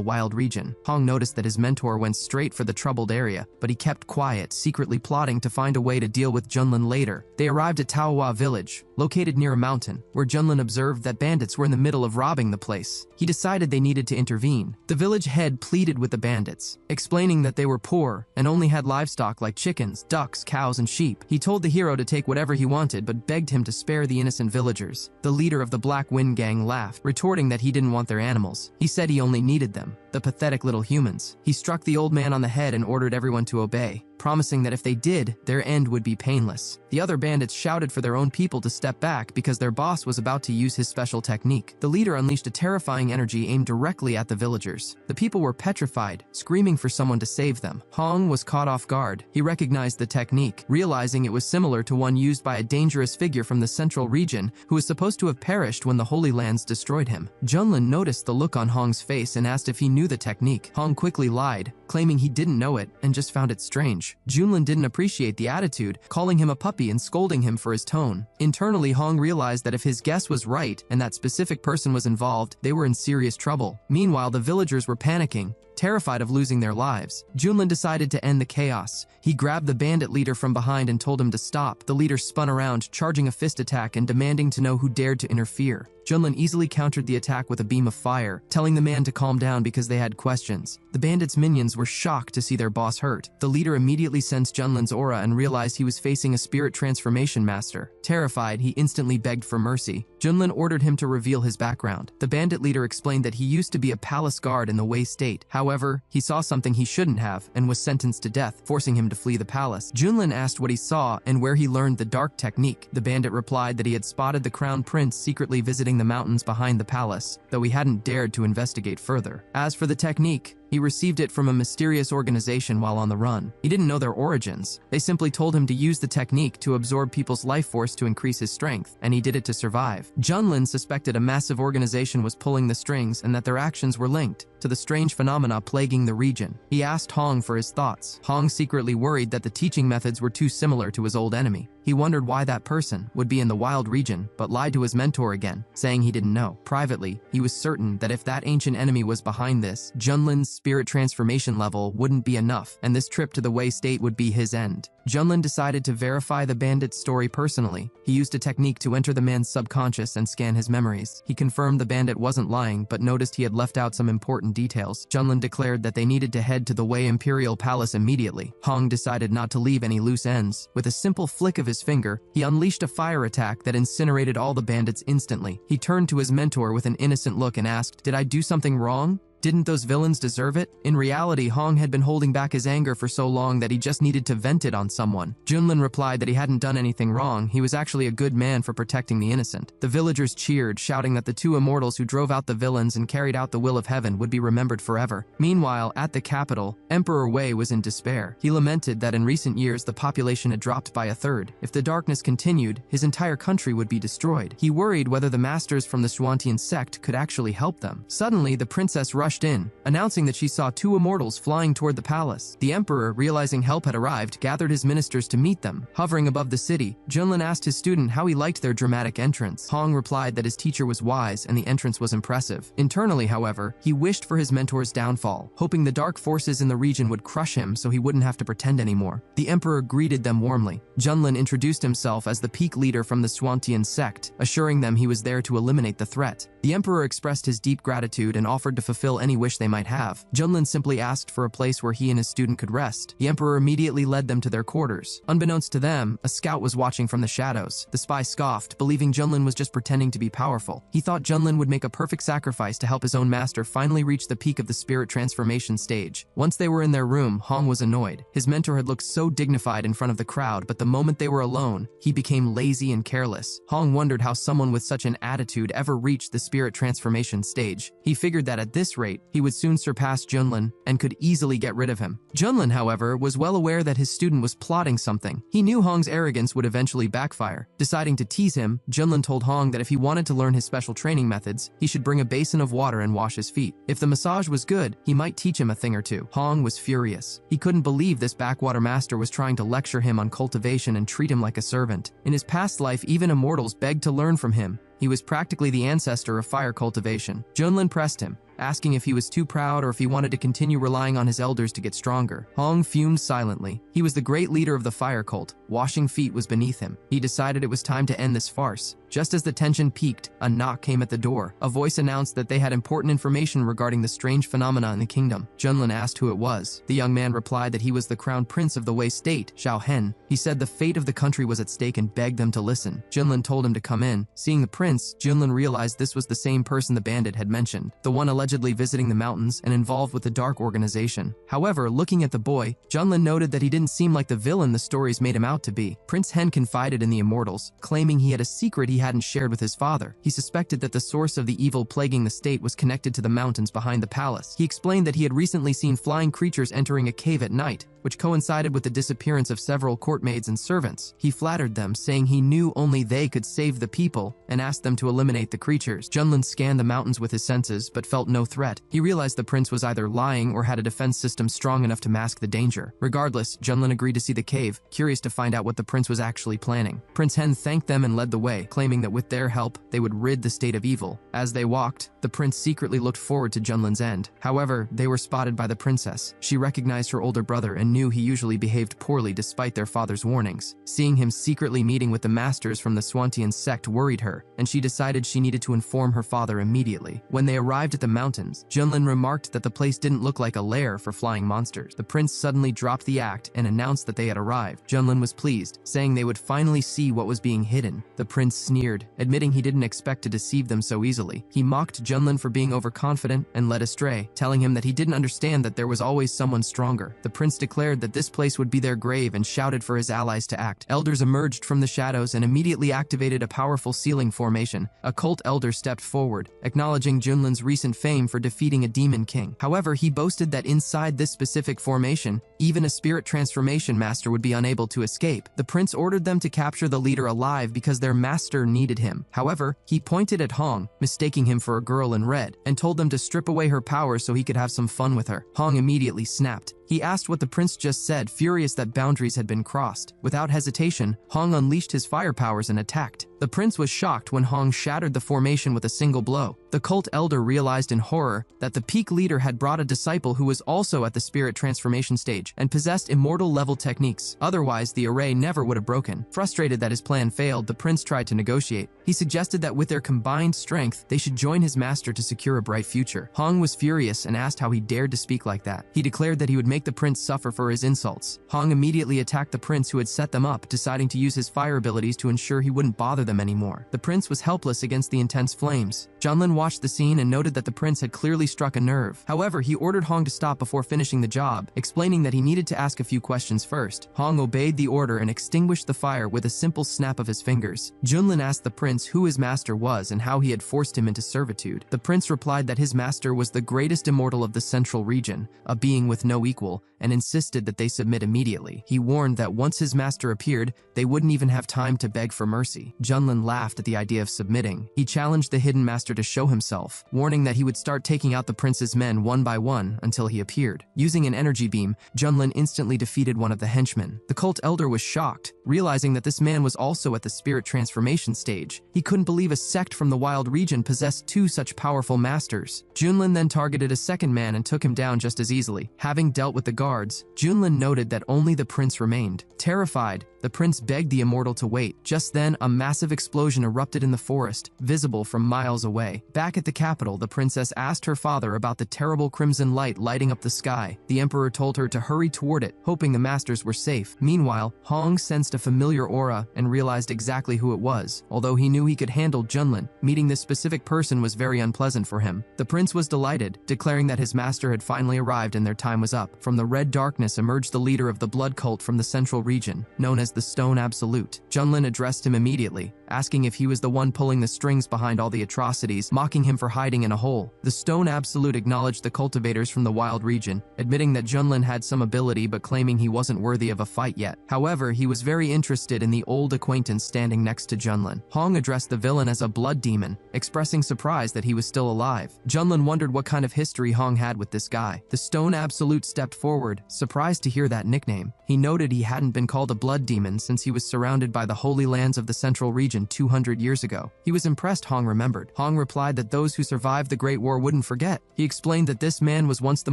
wild region. Hong noticed that his mentor went straight for the troubled area, but he kept quiet, secretly plotting to find a way to deal with Junlin later. They arrived at Taohua village, located near a mountain, where Junlin observed that bandits were in the middle of robbing the place. He decided they needed to intervene. The village head pleaded with the bandits, explaining that they were poor and only had livestock like chickens, ducks, cows, and sheep. He told the hero to take whatever he wanted, but begged him to spare the innocent villagers. The leader of the Black Wind gang laughed, retorting that he didn't want their animals. He said he only needed them, the pathetic little humans. He struck the old man on the head and ordered everyone to obey, promising that if they did, their end would be painless. The other bandits shouted for their own people to step back because their boss was about to use his special technique. The leader unleashed a terrifying energy aimed directly at the villagers. The people were petrified, screaming for someone to save them. Hong was caught off guard. He recognized the technique, realizing it was similar to one used by a dangerous figure from the central region who was supposed to have perished when the Holy Lands destroyed him. Junlin noticed the look on Hong's face and asked if he knew the technique. Hong quickly lied, claiming he didn't know it and just found it strange. Junlin didn't appreciate the attitude, calling him a puppy and scolding him for his tone. Internally, Hong realized that if his guess was right and that specific person was involved, they were in serious trouble. Meanwhile, the villagers were panicking, terrified of losing their lives. Junlin decided to end the chaos. He grabbed the bandit leader from behind and told him to stop. The leader spun around, charging a fist attack and demanding to know who dared to interfere. Junlin easily countered the attack with a beam of fire, telling the man to calm down because they had questions. The bandits' minions were shocked to see their boss hurt. The leader immediately sensed Junlin's aura and realized he was facing a spirit transformation master. Terrified, he instantly begged for mercy. Junlin ordered him to reveal his background. The bandit leader explained that he used to be a palace guard in the Wei state. However, he saw something he shouldn't have and was sentenced to death, forcing him to flee the palace. Junlin asked what he saw and where he learned the dark technique. The bandit replied that he had spotted the crown prince secretly visiting the mountains behind the palace, though he hadn't dared to investigate further. As for the technique, he received it from a mysterious organization while on the run. He didn't know their origins. They simply told him to use the technique to absorb people's life force to increase his strength, and he did it to survive. Junlin suspected a massive organization was pulling the strings and that their actions were linked to the strange phenomena plaguing the region. He asked Hong for his thoughts. Hong secretly worried that the teaching methods were too similar to his old enemy. He wondered why that person would be in the wild region, but lied to his mentor again, saying he didn't know. Privately, he was certain that if that ancient enemy was behind this, Junlin's spirit transformation level wouldn't be enough, and this trip to the Wei state would be his end. Junlin decided to verify the bandit's story personally. He used a technique to enter the man's subconscious and scan his memories. He confirmed the bandit wasn't lying, but noticed he had left out some important details. Junlin declared that they needed to head to the Wei Imperial Palace immediately. Hong decided not to leave any loose ends. With a simple flick of his finger, he unleashed a fire attack that incinerated all the bandits instantly. He turned to his mentor with an innocent look and asked, "Did I do something wrong? Didn't those villains deserve it?" In reality, Hong had been holding back his anger for so long that he just needed to vent it on someone. Junlin replied that he hadn't done anything wrong. He was actually a good man for protecting the innocent. The villagers cheered, shouting that the two immortals who drove out the villains and carried out the will of heaven would be remembered forever. Meanwhile, at the capital, Emperor Wei was in despair. He lamented that in recent years the population had dropped by a third. If the darkness continued, his entire country would be destroyed. He worried whether the masters from the Xuantian sect could actually help them. Suddenly, the princess rushed rushed in, announcing that she saw two immortals flying toward the palace. The emperor, realizing help had arrived, gathered his ministers to meet them. Hovering above the city, Junlin asked his student how he liked their dramatic entrance. Hong replied that his teacher was wise and the entrance was impressive. Internally, however, he wished for his mentor's downfall, hoping the dark forces in the region would crush him so he wouldn't have to pretend anymore. The emperor greeted them warmly. Junlin introduced himself as the peak leader from the Swantian sect, assuring them he was there to eliminate the threat. The emperor expressed his deep gratitude and offered to fulfill any wish they might have. Junlin simply asked for a place where he and his student could rest. The emperor immediately led them to their quarters. Unbeknownst to them, a scout was watching from the shadows. The spy scoffed, believing Junlin was just pretending to be powerful. He thought Junlin would make a perfect sacrifice to help his own master finally reach the peak of the spirit transformation stage. Once they were in their room, Hong was annoyed. His mentor had looked so dignified in front of the crowd, but the moment they were alone, he became lazy and careless. Hong wondered how someone with such an attitude ever reached the spirit transformation stage. He figured that at this rate, he would soon surpass Junlin and could easily get rid of him. Junlin, however, was well aware that his student was plotting something. He knew Hong's arrogance would eventually backfire. Deciding to tease him, Junlin told Hong that if he wanted to learn his special training methods, he should bring a basin of water and wash his feet. If the massage was good, he might teach him a thing or two. Hong was furious. He couldn't believe this backwater master was trying to lecture him on cultivation and treat him like a servant. In his past life, even immortals begged to learn from him. He was practically the ancestor of fire cultivation. Junlin pressed him, asking if he was too proud or if he wanted to continue relying on his elders to get stronger. Hong fumed silently. He was the great leader of the fire cult. Washing feet was beneath him. He decided it was time to end this farce. Just as the tension peaked, a knock came at the door. A voice announced that they had important information regarding the strange phenomena in the kingdom. Junlin asked who it was. The young man replied that he was the crown prince of the Wei state, Xiao Hen. He said the fate of the country was at stake and begged them to listen. Junlin told him to come in. Seeing the prince, Junlin realized this was the same person the bandit had mentioned, the one allegedly visiting the mountains and involved with the dark organization. However, looking at the boy, Junlin noted that he didn't seem like the villain the stories made him out to be. Prince Hen confided in the immortals, claiming he had a secret he hadn't shared with his father. He suspected that the source of the evil plaguing the state was connected to the mountains behind the palace. He explained that he had recently seen flying creatures entering a cave at night, which coincided with the disappearance of several courtmaids and servants. He flattered them, saying he knew only they could save the people, and asked them to eliminate the creatures. Junlin scanned the mountains with his senses, but felt no threat. He realized the prince was either lying or had a defense system strong enough to mask the danger. Regardless, Junlin agreed to see the cave, curious to find out what the prince was actually planning. Prince Hen thanked them and led the way, claiming that with their help, they would rid the state of evil. As they walked, the prince secretly looked forward to Junlin's end. However, they were spotted by the princess. She recognized her older brother and knew he usually behaved poorly despite their father's warnings. Seeing him secretly meeting with the masters from the Swantian sect worried her, and she decided she needed to inform her father immediately. When they arrived at the mountains, Junlin remarked that the place didn't look like a lair for flying monsters. The prince suddenly dropped the act and announced that they had arrived. Junlin was pleased, saying they would finally see what was being hidden. The prince sneered, admitting he didn't expect to deceive them so easily. He mocked Junlin for being overconfident and led astray, telling him that he didn't understand that there was always someone stronger. The prince declared that this place would be their grave and shouted for his allies to act. Elders emerged from the shadows and immediately activated a powerful sealing formation. A cult elder stepped forward, acknowledging Junlin's recent fame for defeating a demon king. However, he boasted that inside this specific formation, even a spirit transformation master would be unable to escape. The prince ordered them to capture the leader alive because their master needed him. However, he pointed at Hong, mistaking him for a girl in red, and told them to strip away her powers so he could have some fun with her. Hong immediately snapped. He asked what the prince just said, furious that boundaries had been crossed. Without hesitation, Hong unleashed his fire powers and attacked. The prince was shocked when Hong shattered the formation with a single blow. The cult elder realized in horror that the peak leader had brought a disciple who was also at the spirit transformation stage and possessed immortal-level techniques. Otherwise, the array never would have broken. Frustrated that his plan failed, the prince tried to negotiate. He suggested that with their combined strength, they should join his master to secure a bright future. Hong was furious and asked how he dared to speak like that. He declared that he would make the prince suffer for his insults. Hong immediately attacked the prince who had set them up, deciding to use his fire abilities to ensure he wouldn't bother them anymore. The prince was helpless against the intense flames. Junlin watched the scene and noted that the prince had clearly struck a nerve. However, he ordered Hong to stop before finishing the job, explaining that he needed to ask a few questions first. Hong obeyed the order and extinguished the fire with a simple snap of his fingers. Junlin asked the prince who his master was and how he had forced him into servitude. The prince replied that his master was the greatest immortal of the central region, a being with no equal, and insisted that they submit immediately. He warned that once his master appeared, they wouldn't even have time to beg for mercy. Junlin Junlin laughed at the idea of submitting. He challenged the hidden master to show himself, warning that he would start taking out the prince's men one by one until he appeared. Using an energy beam, Junlin instantly defeated one of the henchmen. The cult elder was shocked, realizing that this man was also at the spirit transformation stage. He couldn't believe a sect from the wild region possessed two such powerful masters. Junlin then targeted a second man and took him down just as easily. Having dealt with the guards, Junlin noted that only the prince remained. Terrified, the prince begged the immortal to wait. Just then, a massive explosion erupted in the forest, visible from miles away. Back at the capital, the princess asked her father about the terrible crimson light lighting up the sky. The emperor told her to hurry toward it, hoping the masters were safe. Meanwhile, Hong sensed a familiar aura and realized exactly who it was. Although he knew he could handle Junlin, meeting this specific person was very unpleasant for him. The prince was delighted, declaring that his master had finally arrived and their time was up. From the red darkness emerged the leader of the blood cult from the central region, known as the Stone Absolute. Junlin addressed him immediately, asking if he was the one pulling the strings behind all the atrocities, mocking him for hiding in a hole. The Stone Absolute acknowledged the cultivators from the wild region, admitting that Junlin had some ability but claiming he wasn't worthy of a fight yet. However, he was very interested in the old acquaintance standing next to Junlin. Hong addressed the villain as a blood demon, expressing surprise that he was still alive. Junlin wondered what kind of history Hong had with this guy. The Stone Absolute stepped forward, surprised to hear that nickname. He noted he hadn't been called a blood demon since he was surrounded by the holy lands of the central region 200 years ago. He was impressed, Hong remembered. Hong replied that those who survived the Great War wouldn't forget. He explained that this man was once the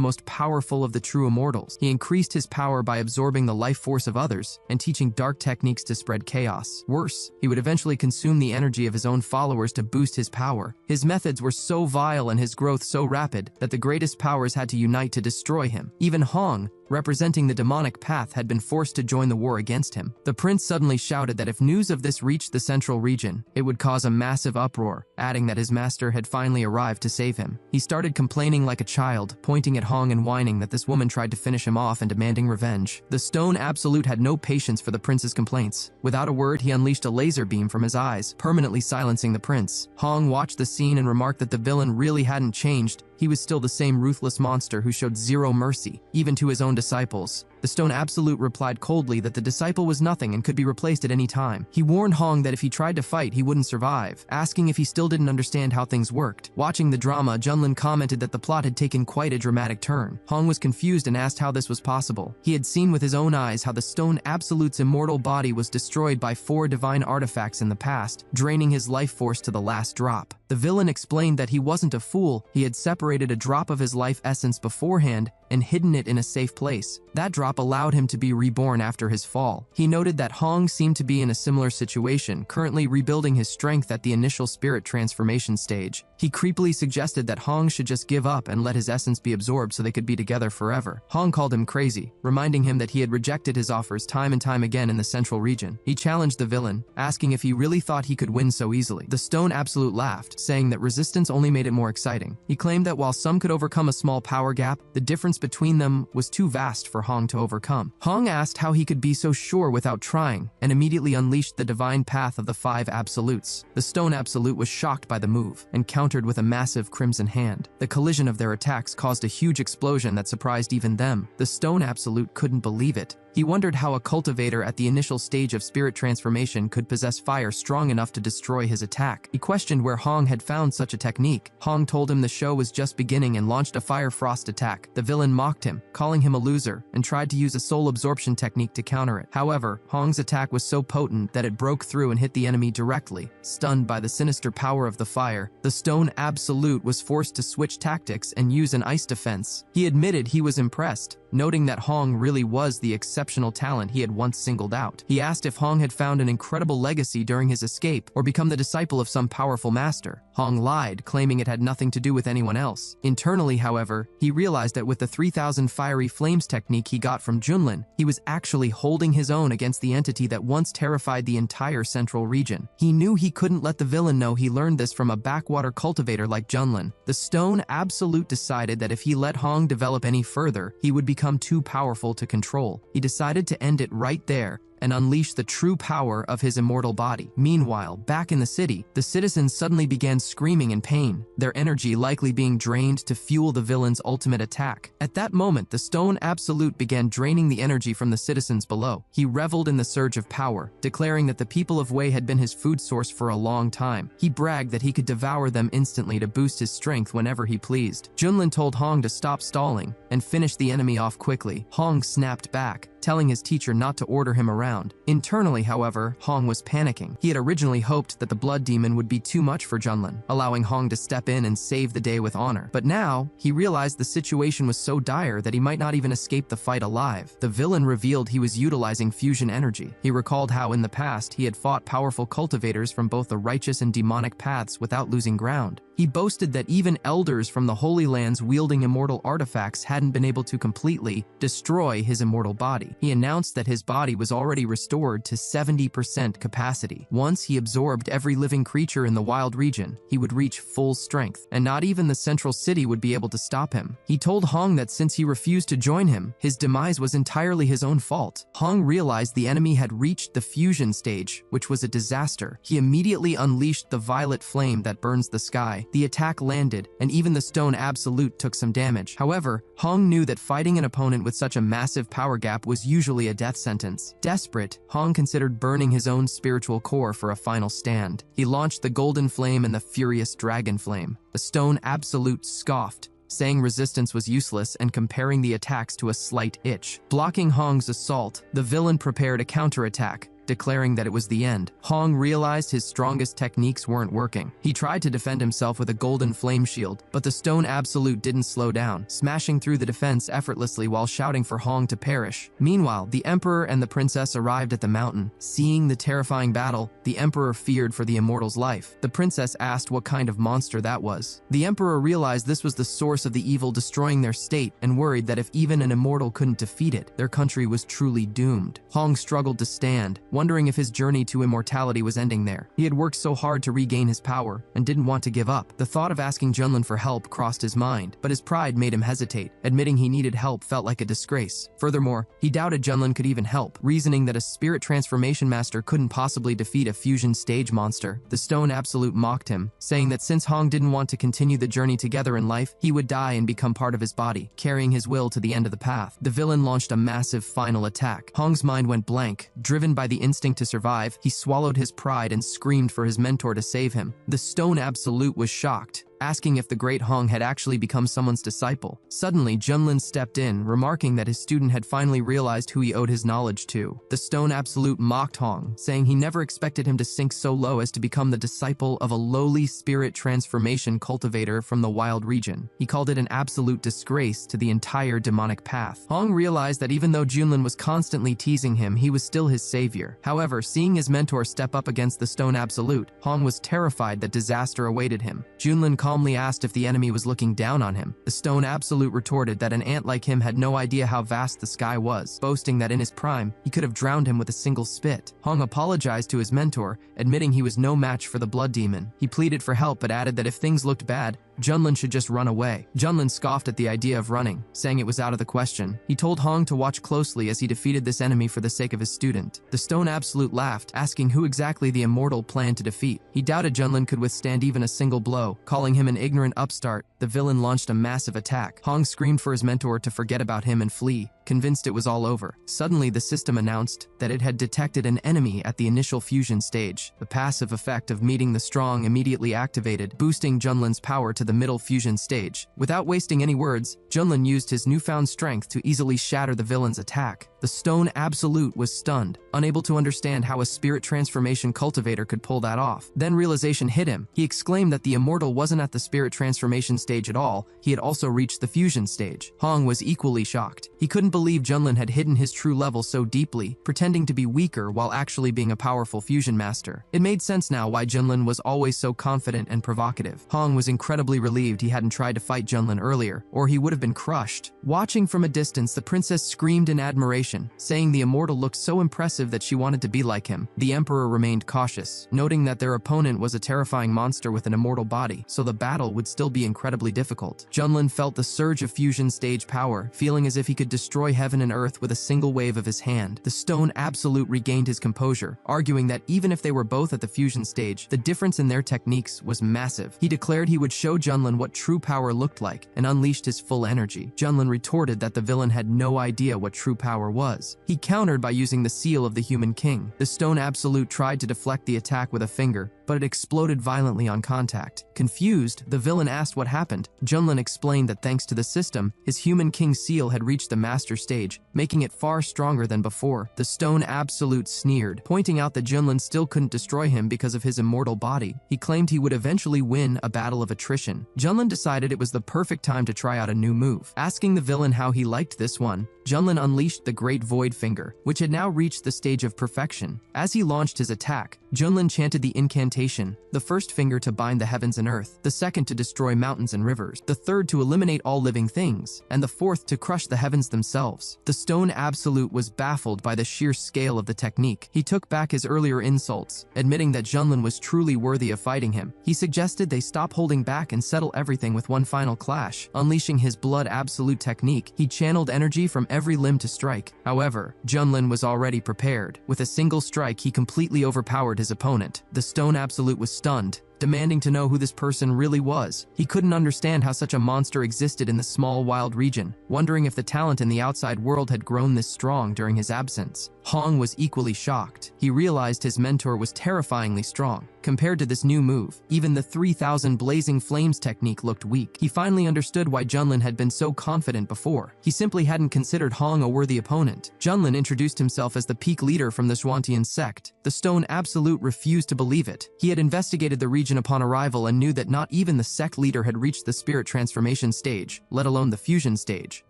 most powerful of the true immortals. He increased his power by absorbing the life force of others and teaching dark techniques to spread chaos. Worse, he would eventually consume the energy of his own followers to boost his power. His methods were so vile and his growth so rapid that the greatest powers had to unite to destroy him. Even Hong, representing the demonic path, had been forced to join the war against him. The prince suddenly shouted that if news of this reached the central region, it would cause a massive uproar, adding that his master had finally arrived to save him. He started complaining like a child, pointing at Hong and whining that this woman tried to finish him off and demanding revenge. The Stone Absolute had no patience for the prince's complaints. Without a word, he unleashed a laser beam from his eyes, permanently silencing the prince. Hong watched the scene and remarked that the villain really hadn't changed. He was still the same ruthless monster who showed zero mercy, even to his own disciples. The Stone Absolute replied coldly that the disciple was nothing and could be replaced at any time. He warned Hong that if he tried to fight, he wouldn't survive, asking if he still didn't understand how things worked. Watching the drama, Junlin commented that the plot had taken quite a dramatic turn. Hong was confused and asked how this was possible. He had seen with his own eyes how the Stone Absolute's immortal body was destroyed by 4 divine artifacts in the past, draining his life force to the last drop. The villain explained that he wasn't a fool. He had separated a drop of his life essence beforehand and hidden it in a safe place. That drop allowed him to be reborn after his fall. He noted that Hong seemed to be in a similar situation, currently rebuilding his strength at the initial spirit transformation stage. He creepily suggested that Hong should just give up and let his essence be absorbed so they could be together forever. Hong called him crazy, reminding him that he had rejected his offers time and time again in the central region. He challenged the villain, asking if he really thought he could win so easily. The Stone Absolute laughed, saying that resistance only made it more exciting. He claimed that while some could overcome a small power gap, the difference between them was too vast for Hong to overcome. Hong asked how he could be so sure without trying, and immediately unleashed the divine path of the 5 absolutes. The Stone Absolute was shocked by the move, and countered with a massive crimson hand. The collision of their attacks caused a huge explosion that surprised even them. The Stone Absolute couldn't believe it. He wondered how a cultivator at the initial stage of spirit transformation could possess fire strong enough to destroy his attack. He questioned where Hong had found such a technique. Hong told him the show was just beginning and launched a fire frost attack. The villain mocked him, calling him a loser, and tried to use a soul absorption technique to counter it. However, Hong's attack was so potent that it broke through and hit the enemy directly. Stunned by the sinister power of the fire, the Stone Absolute was forced to switch tactics and use an ice defense. He admitted he was impressed, noting that Hong really was the exceptional talent he had once singled out. He asked if Hong had found an incredible legacy during his escape or become the disciple of some powerful master. Hong lied, claiming it had nothing to do with anyone else. Internally, however, he realized that with the 3000 fiery flames technique he got from Junlin, he was actually holding his own against the entity that once terrified the entire central region. He knew he couldn't let the villain know he learned this from a backwater cultivator like Junlin. The Stone Absolute decided that if he let Hong develop any further, he would become too powerful to control. He decided to end it right there, and unleash the true power of his immortal body. Meanwhile, back in the city, the citizens suddenly began screaming in pain, their energy likely being drained to fuel the villain's ultimate attack. At that moment, the Stone Absolute began draining the energy from the citizens below. He reveled in the surge of power, declaring that the people of Wei had been his food source for a long time. He bragged that he could devour them instantly to boost his strength whenever he pleased. Junlin told Hong to stop stalling and finish the enemy off quickly. Hong snapped back, telling his teacher not to order him around. Internally, however, Hong was panicking. He had originally hoped that the blood demon would be too much for Junlin, allowing Hong to step in and save the day with honor. But now, he realized the situation was so dire that he might not even escape the fight alive. The villain revealed he was utilizing fusion energy. He recalled how in the past he had fought powerful cultivators from both the righteous and demonic paths without losing ground. He boasted that even elders from the Holy Lands wielding immortal artifacts hadn't been able to completely destroy his immortal body. He announced that his body was already restored to 70% capacity. Once he absorbed every living creature in the wild region, he would reach full strength, and not even the central city would be able to stop him. He told Hong that since he refused to join him, his demise was entirely his own fault. Hong realized the enemy had reached the fusion stage, which was a disaster. He immediately unleashed the violet flame that burns the sky. The attack landed, and even the Stone Absolute took some damage. However, Hong knew that fighting an opponent with such a massive power gap was usually a death sentence. Desperate, Hong considered burning his own spiritual core for a final stand. He launched the Golden Flame and the Furious Dragon Flame. The Stone Absolute scoffed, saying resistance was useless and comparing the attacks to a slight itch. Blocking Hong's assault, the villain prepared a counterattack, declaring that it was the end. Hong realized his strongest techniques weren't working. He tried to defend himself with a golden flame shield, but the Stone Absolute didn't slow down, smashing through the defense effortlessly while shouting for Hong to perish. Meanwhile, the Emperor and the Princess arrived at the mountain. Seeing the terrifying battle, the Emperor feared for the immortal's life. The Princess asked what kind of monster that was. The Emperor realized this was the source of the evil destroying their state and worried that if even an immortal couldn't defeat it, their country was truly doomed. Hong struggled to stand, wondering if his journey to immortality was ending there. He had worked so hard to regain his power and didn't want to give up. The thought of asking Junlin for help crossed his mind, but his pride made him hesitate. Admitting he needed help felt like a disgrace. Furthermore, he doubted Junlin could even help, reasoning that a spirit transformation master couldn't possibly defeat a fusion stage monster. The Stone Absolute mocked him, saying that since Hong didn't want to continue the journey together in life, he would die and become part of his body, carrying his will to the end of the path. The villain launched a massive final attack. Hong's mind went blank. Driven by the instinct to survive, he swallowed his pride and screamed for his mentor to save him. The Stone Absolute was shocked, asking if the great Hong had actually become someone's disciple. Suddenly, Junlin stepped in, remarking that his student had finally realized who he owed his knowledge to. The Stone Absolute mocked Hong, saying he never expected him to sink so low as to become the disciple of a lowly spirit transformation cultivator from the wild region. He called it an absolute disgrace to the entire demonic path. Hong realized that even though Junlin was constantly teasing him, he was still his savior. However, seeing his mentor step up against the Stone Absolute, Hong was terrified that disaster awaited him. Junlin calmly asked if the enemy was looking down on him. The Stone Absolute retorted that an ant like him had no idea how vast the sky was, boasting that in his prime, he could have drowned him with a single spit. Hong apologized to his mentor, admitting he was no match for the blood demon. He pleaded for help but added that if things looked bad, Junlin should just run away. Junlin scoffed at the idea of running, saying it was out of the question. He told Hong to watch closely as he defeated this enemy for the sake of his student. The Stone Absolute laughed, asking who exactly the immortal planned to defeat. He doubted Junlin could withstand even a single blow. Calling him an ignorant upstart, the villain launched a massive attack. Hong screamed for his mentor to forget about him and flee, convinced it was all over. Suddenly, the system announced that it had detected an enemy at the initial fusion stage. The passive effect of meeting the strong immediately activated, boosting Junlin's power to the middle fusion stage. Without wasting any words, Junlin used his newfound strength to easily shatter the villain's attack. The Stone Absolute was stunned, unable to understand how a spirit transformation cultivator could pull that off. Then realization hit him. He exclaimed that the immortal wasn't at the spirit transformation stage at all, he had also reached the fusion stage. Hong was equally shocked. He couldn't believe Junlin had hidden his true level so deeply, pretending to be weaker while actually being a powerful fusion master. It made sense now why Junlin was always so confident and provocative. Hong was incredibly relieved he hadn't tried to fight Junlin earlier, or he would have been crushed. Watching from a distance, the princess screamed in admiration, admiration, saying the immortal looked so impressive that she wanted to be like him. The emperor remained cautious, noting that their opponent was a terrifying monster with an immortal body, so the battle would still be incredibly difficult. Junlin felt the surge of fusion stage power, feeling as if he could destroy heaven and earth with a single wave of his hand. The stone absolute regained his composure, arguing that even if they were both at the fusion stage, the difference in their techniques was massive. He declared he would show Junlin what true power looked like and unleashed his full energy. Junlin retorted that the villain had no idea what true power was. He countered by using the seal of the human king. The stone absolute tried to deflect the attack with a finger, but it exploded violently on contact. Confused, the villain asked what happened. Junlin explained that thanks to the system, his human king seal had reached the master stage, making it far stronger than before. The stone absolute sneered, pointing out that Junlin still couldn't destroy him because of his immortal body. He claimed he would eventually win a battle of attrition. Junlin decided it was the perfect time to try out a new move. Asking the villain how he liked this one, Junlin unleashed the Great Void Finger, which had now reached the stage of perfection. As he launched his attack, Junlin chanted the incantation, the first finger to bind the heavens and earth, the second to destroy mountains and rivers, the third to eliminate all living things, and the fourth to crush the heavens themselves. The stone absolute was baffled by the sheer scale of the technique. He took back his earlier insults, admitting that Junlin was truly worthy of fighting him. He suggested they stop holding back and settle everything with one final clash. Unleashing his blood absolute technique, he channeled energy from every limb to strike. However, Junlin was already prepared. With a single strike, he completely overpowered his opponent. The stone absolute was stunned, demanding to know who this person really was. He couldn't understand how such a monster existed in the small wild region, wondering if the talent in the outside world had grown this strong during his absence. Hong was equally shocked. He realized his mentor was terrifyingly strong. Compared to this new move, even the 3,000 blazing flames technique looked weak. He finally understood why Junlin had been so confident before. He simply hadn't considered Hong a worthy opponent. Junlin introduced himself as the peak leader from the Xuantian sect. The stone absolute refused to believe it. He had investigated the region upon arrival and knew that not even the sect leader had reached the spirit transformation stage, let alone the fusion stage.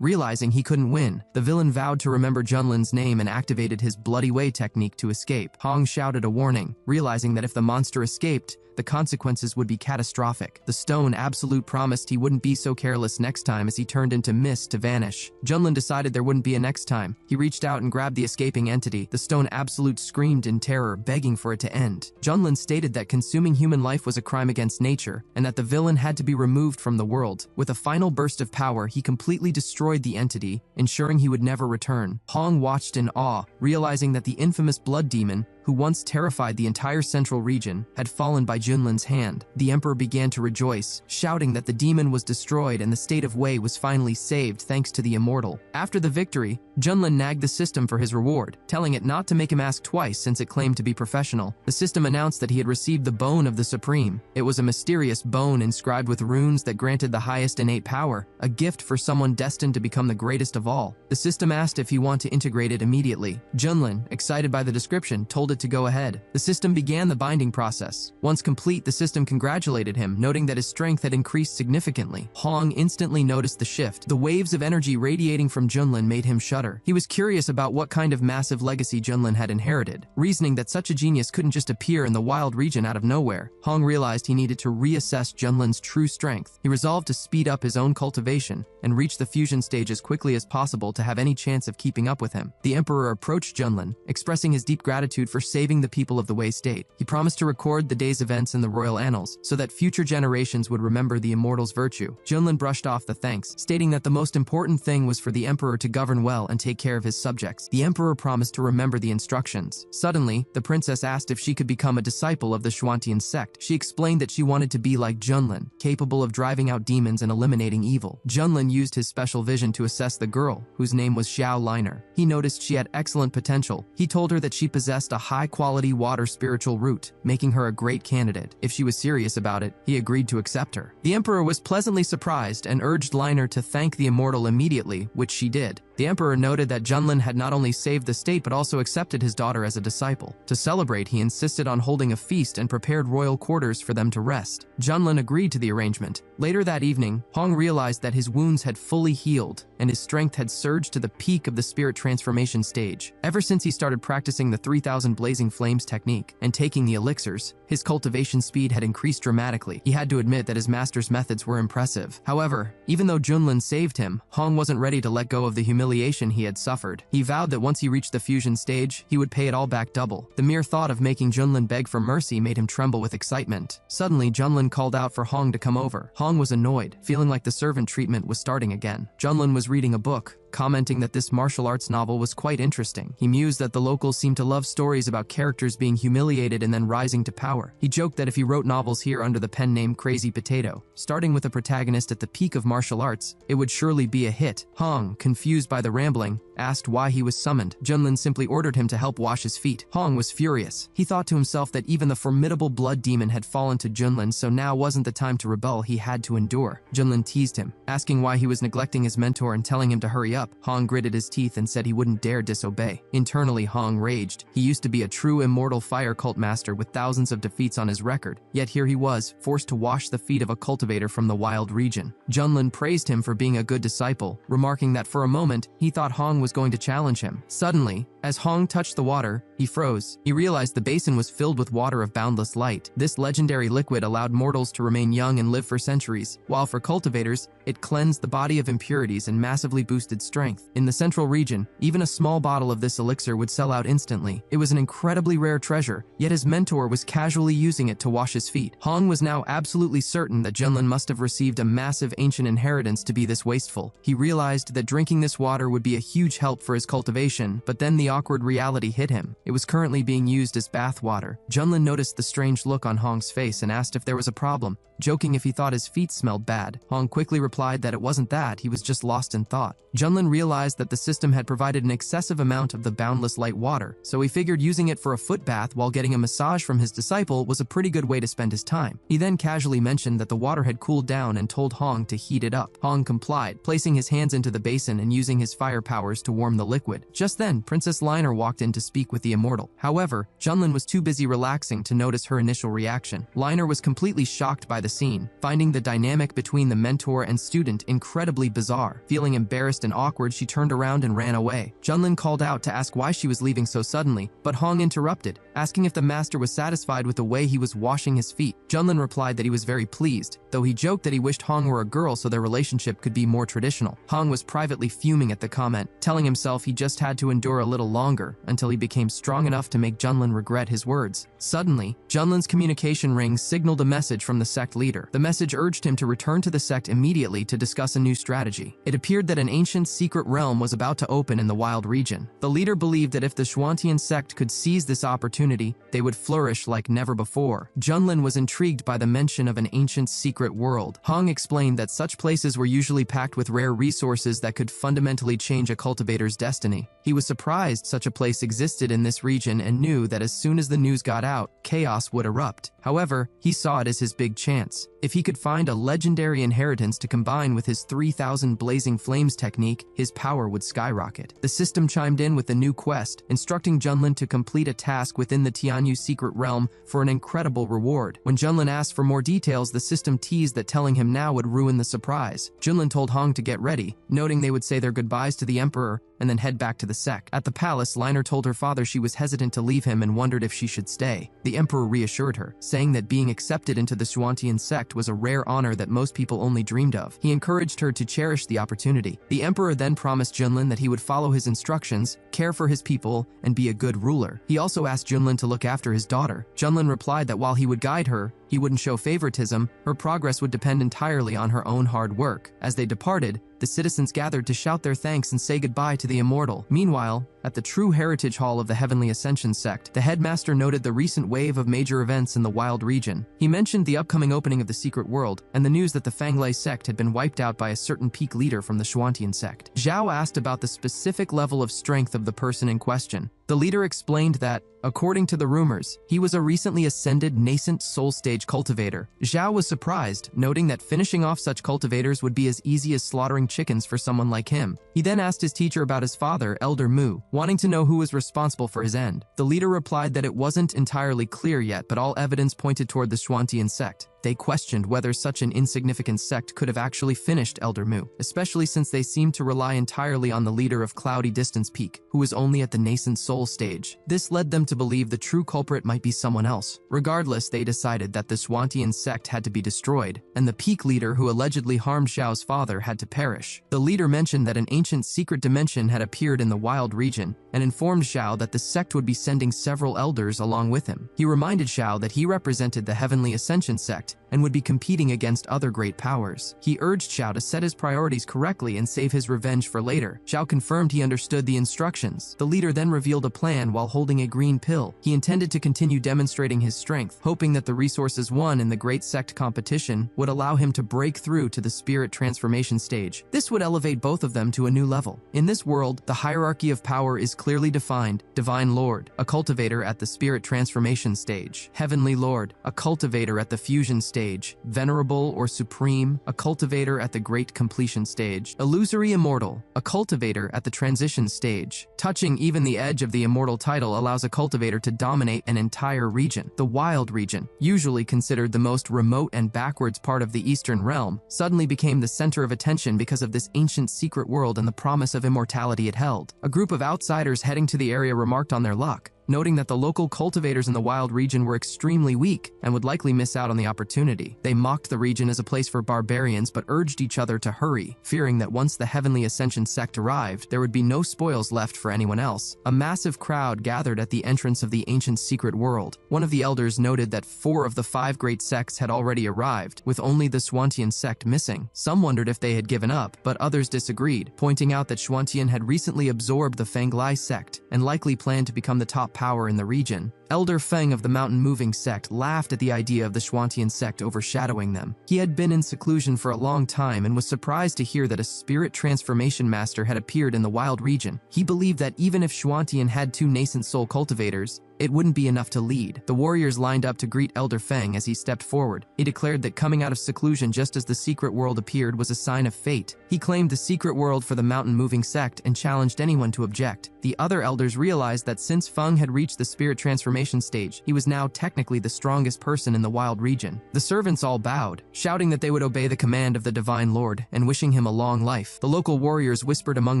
Realizing he couldn't win, the villain vowed to remember Junlin's name and activated his bloody way technique to escape. Hong shouted a warning, realizing that if the monster escaped, the consequences would be catastrophic. The stone absolute promised he wouldn't be so careless next time as he turned into mist to vanish. Junlin decided there wouldn't be a next time. He reached out and grabbed the escaping entity. The stone absolute screamed in terror, begging for it to end. Junlin stated that consuming human life was a crime against nature, and that the villain had to be removed from the world. With a final burst of power, he completely destroyed the entity, ensuring he would never return. Hong watched in awe, realizing that the infamous blood demon, who once terrified the entire central region, had fallen by Junlin's hand. The emperor began to rejoice, shouting that the demon was destroyed and the state of Wei was finally saved thanks to the immortal. After the victory, Junlin nagged the system for his reward, telling it not to make him ask twice since it claimed to be professional. The system announced that he had received the Bone of the Supreme. It was a mysterious bone inscribed with runes that granted the highest innate power, a gift for someone destined to become the greatest of all. The system asked if he wanted to integrate it immediately. Junlin, excited by the description, told it to go ahead. The system began the binding process. Once complete, the system congratulated him, noting that his strength had increased significantly. Hong instantly noticed the shift. The waves of energy radiating from Junlin made him shudder. He was curious about what kind of massive legacy Junlin had inherited. Reasoning that such a genius couldn't just appear in the wild region out of nowhere, Hong realized he needed to reassess Junlin's true strength. He resolved to speed up his own cultivation and reach the fusion stage as quickly as possible to have any chance of keeping up with him. The emperor approached Junlin, expressing his deep gratitude for saving the people of the Wei state. He promised to record the day's events in the royal annals so that future generations would remember the immortal's virtue. Junlin brushed off the thanks, stating that the most important thing was for the emperor to govern well and take care of his subjects. The emperor promised to remember the instructions. Suddenly, the princess asked if she could become a disciple of the Xuantian sect. She explained that she wanted to be like Junlin, capable of driving out demons and eliminating evil. Junlin used his special vision to assess the girl, whose name was Xiao Liner. He noticed she had excellent potential. He told her that she possessed a high-quality water spiritual root, making her a great candidate. If she was serious about it, he agreed to accept her. The emperor was pleasantly surprised and urged Liner to thank the immortal immediately, which she did. The emperor noted that Junlin had not only saved the state but also accepted his daughter as a disciple. To celebrate, he insisted on holding a feast and prepared royal quarters for them to rest. Junlin agreed to the arrangement. Later that evening, Hong realized that his wounds had fully healed and his strength had surged to the peak of the spirit transformation stage. Ever since he started practicing the 3,000 blazing flames technique and taking the elixirs, his cultivation speed had increased dramatically. He had to admit that his master's methods were impressive. However, even though Junlin saved him, Hong wasn't ready to let go of the humiliation humiliation he had suffered. He vowed that once he reached the fusion stage, he would pay it all back double. The mere thought of making Junlin beg for mercy made him tremble with excitement. Suddenly, Junlin called out for Hong to come over. Hong was annoyed, feeling like the servant treatment was starting again. Junlin was reading a book, commenting that this martial arts novel was quite interesting. He mused that the locals seemed to love stories about characters being humiliated and then rising to power. He joked that if he wrote novels here under the pen name Crazy Potato, starting with a protagonist at the peak of martial arts, it would surely be a hit. Hong, confused by the rambling, asked why he was summoned. Junlin simply ordered him to help wash his feet. Hong was furious. He thought to himself that even the formidable blood demon had fallen to Junlin, so now wasn't the time to rebel, he had to endure. Junlin teased him, asking why he was neglecting his mentor and telling him to hurry up. Hong gritted his teeth and said he wouldn't dare disobey. Internally, Hong raged. He used to be a true immortal fire cult master with thousands of defeats on his record, yet here he was, forced to wash the feet of a cultivator from the wild region. Junlin praised him for being a good disciple, remarking that for a moment, he thought Hong was going to challenge him. Suddenly, as Hong touched the water, he froze. He realized the basin was filled with water of boundless light. This legendary liquid allowed mortals to remain young and live for centuries, while for cultivators, it cleansed the body of impurities and massively boosted strength. In the central region, even a small bottle of this elixir would sell out instantly. It was an incredibly rare treasure, yet his mentor was casually using it to wash his feet. Hong was now absolutely certain that Junlin must have received a massive ancient inheritance to be this wasteful. He realized that drinking this water would be a huge help for his cultivation, but then the awkward reality hit him. It was currently being used as bath water. Junlin noticed the strange look on Hong's face and asked if there was a problem, joking if he thought his feet smelled bad. Hong quickly replied that it wasn't that, he was just lost in thought. Junlin realized that the system had provided an excessive amount of the boundless light water, so he figured using it for a foot bath while getting a massage from his disciple was a pretty good way to spend his time. He then casually mentioned that the water had cooled down and told Hong to heat it up. Hong complied, placing his hands into the basin and using his fire powers to warm the liquid. Just then, Princess Liner walked in to speak with the immortal. However, Junlin was too busy relaxing to notice her initial reaction. Liner was completely shocked by the scene, finding the dynamic between the mentor and student incredibly bizarre. Feeling embarrassed and awkward, she turned around and ran away. Junlin called out to ask why she was leaving so suddenly, but Hong interrupted, asking if the master was satisfied with the way he was washing his feet. Junlin replied that he was very pleased, though he joked that he wished Hong were a girl so their relationship could be more traditional. Hong was privately fuming at the comment, telling himself he just had to endure a little longer until he became strong enough to make Junlin regret his words. Suddenly, Junlin's communication ring signaled a message from the sect leader. The message urged him to return to the sect immediately to discuss a new strategy. It appeared that an ancient secret realm was about to open in the wild region. The leader believed that if the Xuantian sect could seize this opportunity, they would flourish like never before. Junlin was intrigued by the mention of an ancient secret world. Hong explained that such places were usually packed with rare resources that could fundamentally change a cultivator's destiny. He was surprised such a place existed in this region and knew that as soon as the news got out, chaos would erupt. However, he saw it as his big chance. If he could find a legendary inheritance to combine with his 3000 blazing flames technique, his power would skyrocket. The system chimed in with a new quest, instructing Junlin to complete a task within the Tianyu secret realm for an incredible reward. When Junlin asked for more details, the system teased that telling him now would ruin the surprise. Junlin told Hong to get ready, noting they would say their goodbyes to the emperor and then head back to the sect. At the palace, Liner told her father she was hesitant to leave him and wondered if she should stay. The emperor reassured her, saying that being accepted into the Xuantian sect was a rare honor that most people only dreamed of. He encouraged her to cherish the opportunity. The emperor then promised Junlin that he would follow his instructions, care for his people, and be a good ruler. He also asked Junlin to look after his daughter. Junlin replied that while he would guide her, he wouldn't show favoritism. Her progress would depend entirely on her own hard work. As they departed, the citizens gathered to shout their thanks and say goodbye to the immortal. Meanwhile, at the True Heritage Hall of the Heavenly Ascension sect, the headmaster noted the recent wave of major events in the wild region. He mentioned the upcoming opening of the secret world and the news that the Fanglei sect had been wiped out by a certain peak leader from the Xuantian sect. Zhao asked about the specific level of strength of the person in question. The leader explained that, according to the rumors, he was a recently ascended nascent soul stage cultivator. Zhao was surprised, noting that finishing off such cultivators would be as easy as slaughtering chickens for someone like him. He then asked his teacher about his father, Elder Mu, wanting to know who was responsible for his end. The leader replied that it wasn't entirely clear yet, but all evidence pointed toward the Xuantian sect. They questioned whether such an insignificant sect could have actually finished Elder Mu, especially since they seemed to rely entirely on the leader of Cloudy Distance Peak, who was only at the nascent soul stage. This led them to believe the true culprit might be someone else. Regardless, they decided that the Swantian sect had to be destroyed, and the Peak leader who allegedly harmed Xiao's father had to perish. The leader mentioned that an ancient secret dimension had appeared in the wild region, and informed Xiao that the sect would be sending several elders along with him. He reminded Xiao that he represented the Heavenly Ascension sect and would be competing against other great powers. He urged Xiao to set his priorities correctly and save his revenge for later. Xiao confirmed he understood the instructions. The leader then revealed a plan while holding a green pill. He intended to continue demonstrating his strength, hoping that the resources won in the great sect competition would allow him to break through to the spirit transformation stage. This would elevate both of them to a new level. In this world, the hierarchy of power is clearly defined. Divine Lord, a cultivator at the spirit transformation stage. Heavenly Lord, a cultivator at the fusion stage. Venerable or supreme, a cultivator at the great completion stage. Illusory Immortal, a cultivator at the transition stage. Touching even the edge of the immortal title allows a cultivator to dominate an entire region. The wild region, usually considered the most remote and backwards part of the Eastern realm, suddenly became the center of attention because of this ancient secret world and the promise of immortality it held. A group of outsiders heading to the area remarked on their luck, noting that the local cultivators in the wild region were extremely weak and would likely miss out on the opportunity. They mocked the region as a place for barbarians but urged each other to hurry, fearing that once the Heavenly Ascension sect arrived, there would be no spoils left for anyone else. A massive crowd gathered at the entrance of the ancient secret world. One of the elders noted that 4 of the 5 great sects had already arrived, with only the Swantian sect missing. Some wondered if they had given up, but others disagreed, pointing out that Swantian had recently absorbed the Fanglai sect and likely planned to become the top power in the region. Elder Feng of the Mountain Moving sect laughed at the idea of the Swantian sect overshadowing them. He had been in seclusion for a long time and was surprised to hear that a spirit transformation master had appeared in the wild region. He believed that even if Swantian had 2 nascent soul cultivators, it wouldn't be enough to lead. The warriors lined up to greet Elder Feng as he stepped forward. He declared that coming out of seclusion just as the secret world appeared was a sign of fate. He claimed the secret world for the Mountain Moving sect and challenged anyone to object. The other elders realized that since Feng had reached the spirit transformation stage, he was now technically the strongest person in the wild region. The servants all bowed, shouting that they would obey the command of the Divine Lord and wishing him a long life. The local warriors whispered among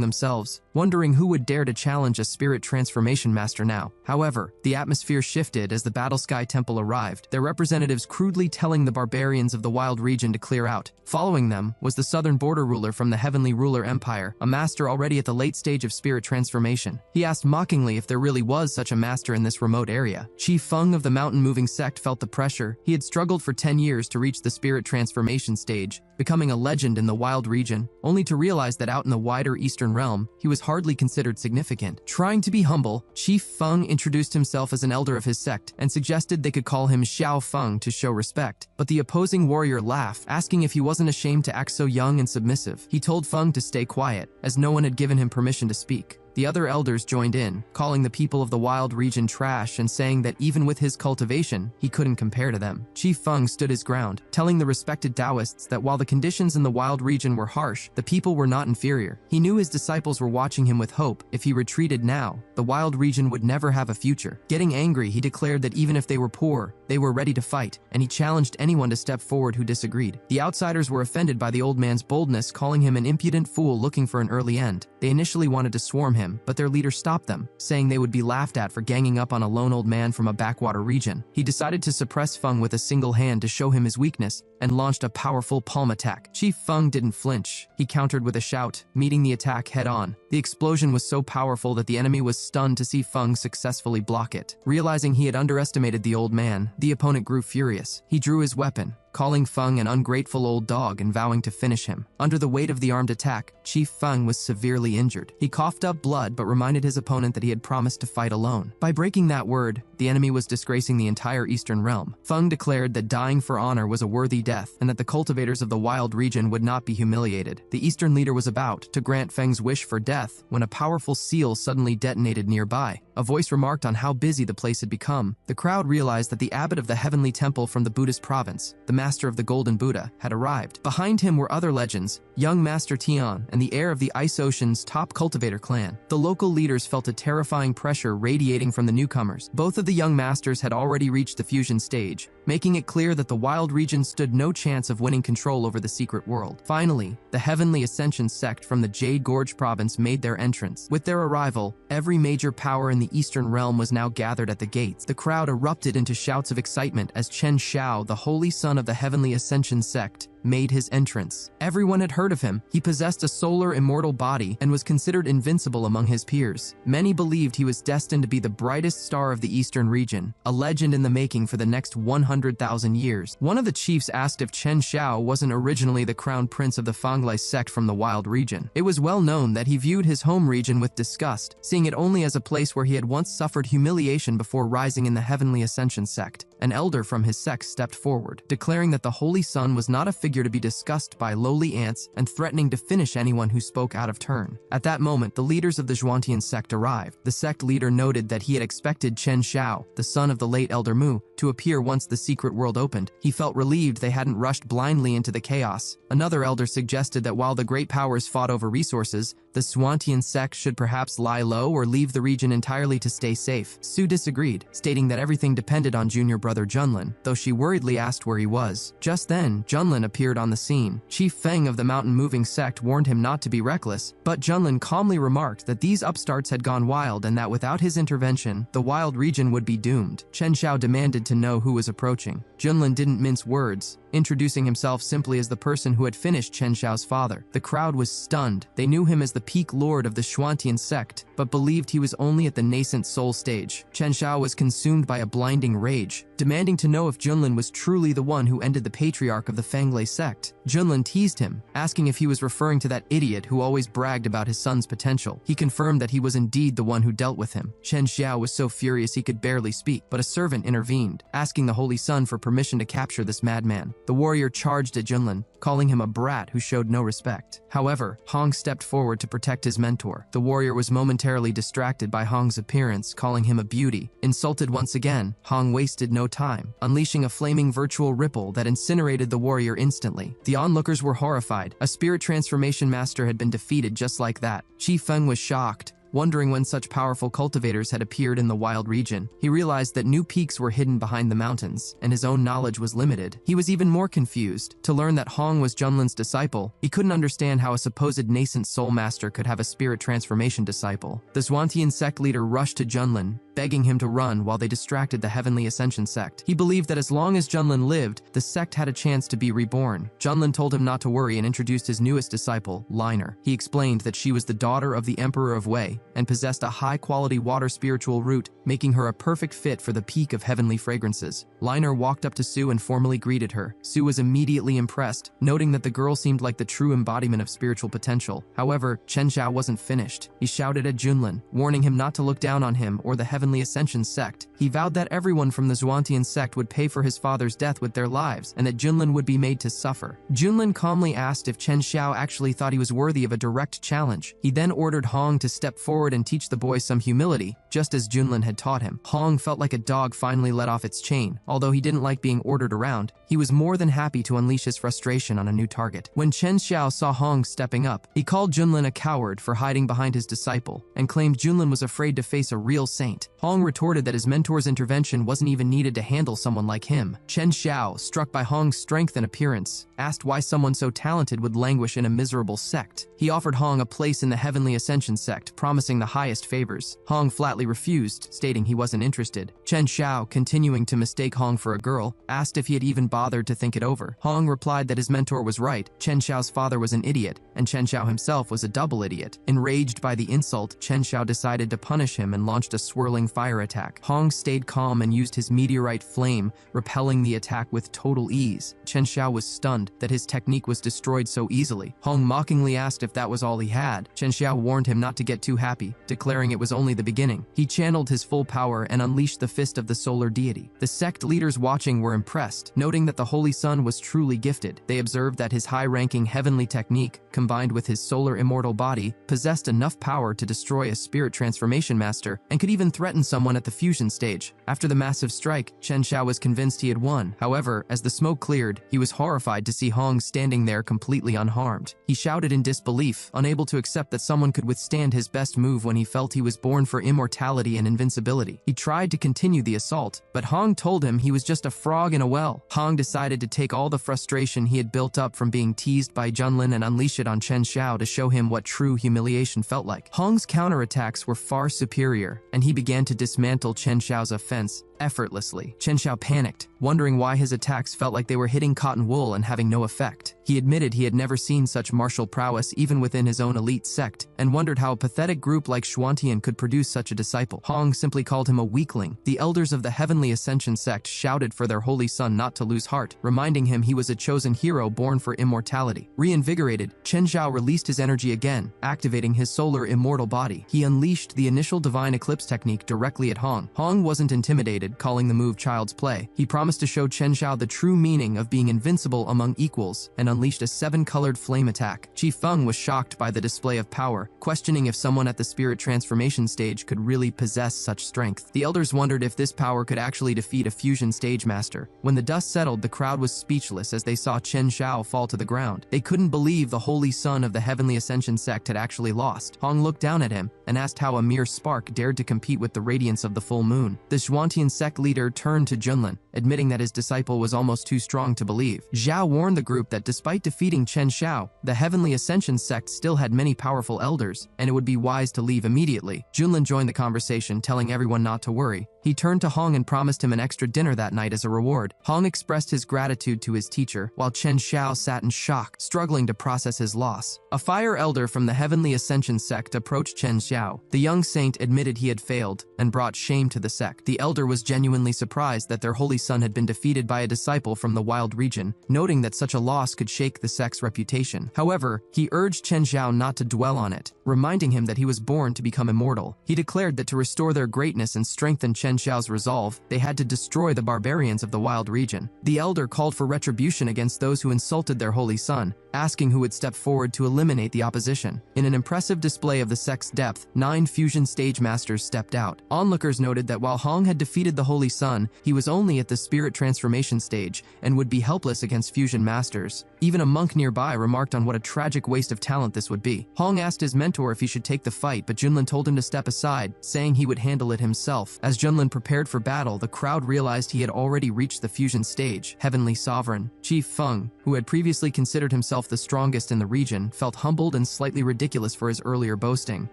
themselves, wondering who would dare to challenge a spirit transformation master now. However, the atmosphere shifted as the Battle Sky Temple arrived, their representatives crudely telling the barbarians of the wild region to clear out. Following them was the southern border ruler from the Heavenly Ruler Empire, a master already at the late stage of spirit transformation. He asked mockingly if there really was such a master in this remote area. Chief Feng of the Mountain Moving sect felt the pressure. He had struggled for 10 years to reach the spirit transformation stage, becoming a legend in the wild region, only to realize that out in the wider Eastern realm, he was hardly considered significant. Trying to be humble, Chief Feng introduced himself as an elder of his sect and suggested they could call him Xiao Feng to show respect. But the opposing warrior laughed, asking if he wasn't ashamed to act so young and submissive. He told Feng to stay quiet, as no one had given him permission to speak. The other elders joined in, calling the people of the wild region trash and saying that even with his cultivation, he couldn't compare to them. Chief Feng stood his ground, telling the respected Taoists that while the conditions in the wild region were harsh, the people were not inferior. He knew his disciples were watching him with hope. If he retreated now, the wild region would never have a future. Getting angry, he declared that even if they were poor, they were ready to fight, and he challenged anyone to step forward who disagreed. The outsiders were offended by the old man's boldness, calling him an impudent fool looking for an early end. They initially wanted to swarm him, but their leader stopped them, saying they would be laughed at for ganging up on a lone old man from a backwater region. He decided to suppress Feng with a single hand to show him his weakness, and launched a powerful palm attack. Chief Feng didn't flinch. He countered with a shout, meeting the attack head-on. The explosion was so powerful that the enemy was stunned to see Feng successfully block it. Realizing he had underestimated the old man, the opponent grew furious. He drew his weapon, calling Feng an ungrateful old dog and vowing to finish him. Under the weight of the armed attack, Chief Feng was severely injured. He coughed up blood but reminded his opponent that he had promised to fight alone. By breaking that word, the enemy was disgracing the entire Eastern realm. Feng declared that dying for honor was a worthy death and that the cultivators of the wild region would not be humiliated. The Eastern leader was about to grant Feng's wish for death when a powerful seal suddenly detonated nearby. A voice remarked on how busy the place had become. The crowd realized that the abbot of the heavenly temple from the Buddhist province, the master of the Golden Buddha, had arrived. Behind him were other legends, young Master Tian and the heir of the Ice Ocean's top cultivator clan. The local leaders felt a terrifying pressure radiating from the newcomers. Both of the young masters had already reached the fusion stage, making it clear that the wild region stood no chance of winning control over the secret world. Finally, the Heavenly Ascension sect from the Jade Gorge province made their entrance. With their arrival, every major power in the Eastern realm was now gathered at the gates. The crowd erupted into shouts of excitement as Chen Xiao, the holy son of the Heavenly Ascension sect, made his entrance. Everyone had heard of him. He possessed a solar immortal body and was considered invincible among his peers. Many believed he was destined to be the brightest star of the Eastern region, a legend in the making for the next 100,000 years. One of the chiefs asked if Chen Xiao wasn't originally the crown prince of the Fanglai sect from the wild region. It was well known that he viewed his home region with disgust, seeing it only as a place where he had once suffered humiliation before rising in the Heavenly Ascension sect. An elder from his sect stepped forward, declaring that the Holy Sun was not a figure to be discussed by lowly ants and threatening to finish anyone who spoke out of turn. At that moment, the leaders of the Zhuantian sect arrived. The sect leader noted that he had expected Chen Xiao, the son of the late Elder Mu, to appear once the secret world opened. He felt relieved they hadn't rushed blindly into the chaos. Another elder suggested that while the great powers fought over resources, the Zhuantian sect should perhaps lie low or leave the region entirely to stay safe. Su disagreed, stating that everything depended on junior brother Junlin, though she worriedly asked where he was. Just then, Junlin appeared on the scene. Chief Feng of the mountain-moving sect warned him not to be reckless, but Junlin calmly remarked that these upstarts had gone wild and that without his intervention, the wild region would be doomed. Chen Xiao demanded to know who was approaching. Junlin didn't mince words, introducing himself simply as the person who had finished Chen Xiao's father. The crowd was stunned. They knew him as the peak lord of the Zhuantian sect, but believed he was only at the nascent soul stage. Chen Xiao was consumed by a blinding rage, demanding to know if Junlin was truly the one who ended the patriarch of the Fanglai sect. Junlin teased him, asking if he was referring to that idiot who always bragged about his son's potential. He confirmed that he was indeed the one who dealt with him. Chen Xiao was so furious he could barely speak, but a servant intervened, asking the Holy Sun for permission to capture this madman. The warrior charged at Junlin, calling him a brat who showed no respect. However, Hong stepped forward to protect his mentor. The warrior was momentarily distracted by Hong's appearance, calling him a beauty. Insulted once again, Hong wasted no time, unleashing a flaming virtual ripple that incinerated the warrior instantly. The onlookers were horrified. A spirit transformation master had been defeated just like that. Chi Feng was shocked, wondering when such powerful cultivators had appeared in the wild region. He realized that new peaks were hidden behind the mountains, and his own knowledge was limited. He was even more confused. To learn that Hong was Junlin's disciple, he couldn't understand how a supposed nascent soul master could have a spirit transformation disciple. The Zhuantian sect leader rushed to Junlin, begging him to run while they distracted the Heavenly Ascension sect. He believed that as long as Junlin lived, the sect had a chance to be reborn. Junlin told him not to worry and introduced his newest disciple, Liner. He explained that she was the daughter of the Emperor of Wei and possessed a high-quality water spiritual root, making her a perfect fit for the peak of heavenly fragrances. Liner walked up to Su and formally greeted her. Su was immediately impressed, noting that the girl seemed like the true embodiment of spiritual potential. However, Chen Xiao wasn't finished. He shouted at Junlin, warning him not to look down on him or the Heavenly Ascension sect. He vowed that everyone from the Zhuantian sect would pay for his father's death with their lives, and that Junlin would be made to suffer. Junlin calmly asked if Chen Xiao actually thought he was worthy of a direct challenge. He then ordered Hong to step forward and teach the boy some humility, just as Junlin had taught him. Hong felt like a dog finally let off its chain. Although he didn't like being ordered around, he was more than happy to unleash his frustration on a new target. When Chen Xiao saw Hong stepping up, he called Junlin a coward for hiding behind his disciple, and claimed Junlin was afraid to face a real saint. Hong retorted that his mentor's intervention wasn't even needed to handle someone like him. Chen Xiao, struck by Hong's strength and appearance, asked why someone so talented would languish in a miserable sect. He offered Hong a place in the Heavenly Ascension sect, promising the highest favors. Hong flatly refused, stating he wasn't interested. Chen Xiao, continuing to mistake Hong for a girl, asked if he had even bothered to think it over. Hong replied that his mentor was right. Chen Xiao's father was an idiot, and Chen Xiao himself was a double idiot. Enraged by the insult, Chen Xiao decided to punish him and launched a swirling fire attack. Hong stayed calm and used his meteorite flame, repelling the attack with total ease. Chen Xiao was stunned that his technique was destroyed so easily. Hong mockingly asked if that was all he had. Chen Xiao warned him not to get too happy, declaring it was only the beginning. He channeled his full power and unleashed the fist of the solar deity. The sect leaders watching were impressed, noting that the Holy Sun was truly gifted. They observed that his high-ranking heavenly technique, combined with his solar immortal body, possessed enough power to destroy a spirit transformation master and could even threaten someone at the fusion stage. After the massive strike, Chen Xiao was convinced he had won. However, as the smoke cleared, he was horrified to see Hong standing there completely unharmed. He shouted in disbelief, unable to accept that someone could withstand his best move when he felt he was born for immortality and invincibility. He tried to continue the assault, but Hong told him he was just a frog in a well. Hong decided to take all the frustration he had built up from being teased by Junlin and unleash it on Chen Xiao to show him what true humiliation felt like. Hong's counterattacks were far superior, and he began to dismantle Chen Xiao's offense effortlessly. Chen Xiao panicked, wondering why his attacks felt like they were hitting cotton wool and having no effect. He admitted he had never seen such martial prowess even within his own elite sect, and wondered how a pathetic group like Xuantian could produce such a disciple. Hong simply called him a weakling. The elders of the Heavenly Ascension sect shouted for their holy son not to lose heart, reminding him he was a chosen hero born for immortality. Reinvigorated, Chen Xiao released his energy again, activating his solar immortal body. He unleashed the initial divine eclipse technique directly at Hong. Hong wasn't intimidated, calling the move child's play. He promised to show Chen Xiao the true meaning of being invincible among equals and unleashed a 7-colored flame attack. Qi Feng was shocked by the display of power, questioning if someone at the spirit transformation stage could really possess such strength. The elders wondered if this power could actually defeat a fusion stage master. When the dust settled, the crowd was speechless as they saw Chen Xiao fall to the ground. They couldn't believe the holy son of the Heavenly Ascension sect had actually lost. Hong looked down at him and asked how a mere spark dared to compete with the radiance of the full moon. The Xuantian sect leader turned to Junlin, admitting that his disciple was almost too strong to believe. Zhao warned the group that despite defeating Chen Xiao, the Heavenly Ascension sect still had many powerful elders, and it would be wise to leave immediately. Junlin joined the conversation, telling everyone not to worry. He turned to Hong and promised him an extra dinner that night as a reward. Hong expressed his gratitude to his teacher, while Chen Xiao sat in shock, struggling to process his loss. A fire elder from the Heavenly Ascension sect approached Chen Xiao. The young saint admitted he had failed and brought shame to the sect. The elder was genuinely surprised that their holy son had been defeated by a disciple from the wild region, noting that such a loss could shake the sect's reputation. However, he urged Chen Xiao not to dwell on it, reminding him that he was born to become immortal. He declared that to restore their greatness and strengthen Chen Xiao's resolve, they had to destroy the barbarians of the wild region. The elder called for retribution against those who insulted their holy son, asking who would step forward to eliminate the opposition. In an impressive display of the sect's depth, 9 fusion stage masters stepped out. Onlookers noted that while Hong had defeated the holy son, he was only at the spirit transformation stage and would be helpless against fusion masters. Even a monk nearby remarked on what a tragic waste of talent this would be. Hong asked his mentor if he should take the fight, but Junlin told him to step aside, saying he would handle it himself. As Junlin prepared for battle, the crowd realized he had already reached the fusion stage. Heavenly Sovereign Qi Feng, who had previously considered himself the strongest in the region, felt humbled and slightly ridiculous for his earlier boasting.